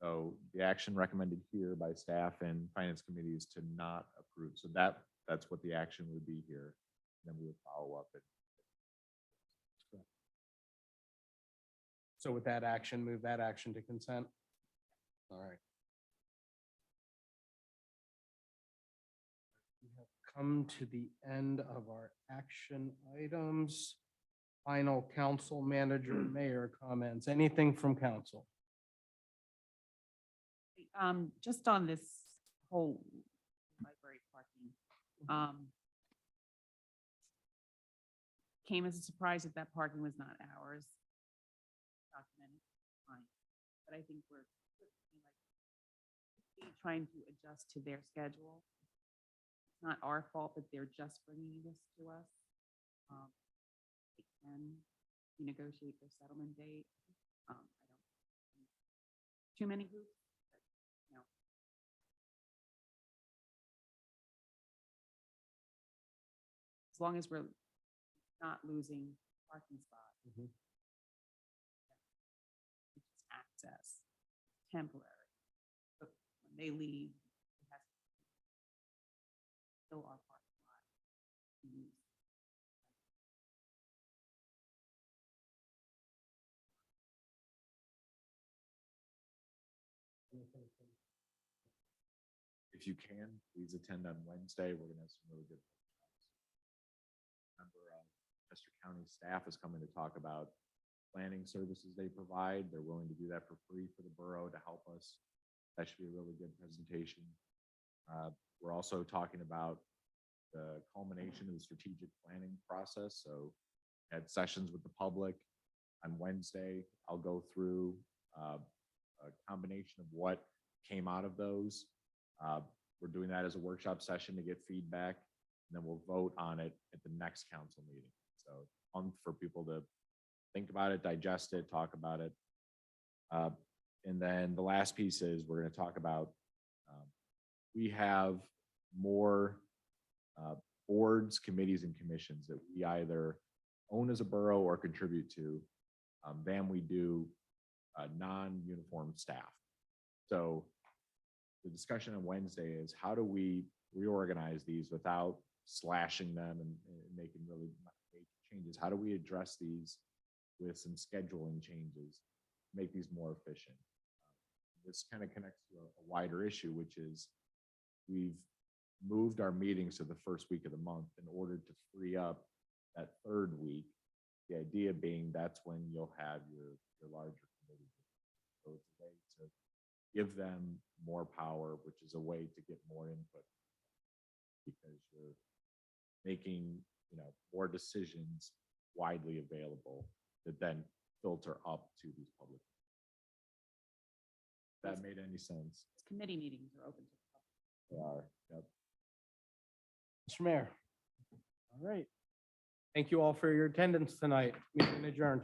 Speaker 11: So the action recommended here by staff and finance committee is to not approve. So that's what the action would be here. Then we would follow up it.
Speaker 4: So with that action, move that action to consent? All right. We have come to the end of our action items. Final council manager, mayor comments. Anything from council?
Speaker 19: Just on this whole library parking, came as a surprise that that parking was not ours. Documented, fine, but I think we're trying to adjust to their schedule. It's not our fault that they're just bringing this to us. They can negotiate their settlement date. I don't too many hoops. No. As long as we're not losing parking spots. It's just access, temporary. But when they leave, it has to fill our parking lot. to use.
Speaker 11: If you can, please attend on Wednesday. We're gonna have some really good workshops. Remember, Chester County staff is coming to talk about planning services they provide. They're willing to do that for free for the borough to help us. That should be a really good presentation. We're also talking about the culmination of the strategic planning process. So had sessions with the public on Wednesday. I'll go through a combination of what came out of those. We're doing that as a workshop session to get feedback, and then we'll vote on it at the next council meeting. So for people to think about it, digest it, talk about it. And then the last piece is we're going to talk about, we have more boards, committees, and commissions that we either own as a borough or contribute to than we do non-uniform staff. So the discussion on Wednesday is how do we reorganize these without slashing them and making really major changes? How do we address these with some scheduling changes, make these more efficient? This kind of connects to a wider issue, which is we've moved our meetings to the first week of the month in order to free up that third week. The idea being that's when you'll have your larger committee. So it's a way to give them more power, which is a way to get more input because you're making, more decisions widely available that then filter up to these public. If that made any sense?
Speaker 19: Committee meetings are open to the public.
Speaker 11: They are, yep.
Speaker 4: Mr. Mayor. All right. Thank you all for your attendance tonight. Meeting adjourned.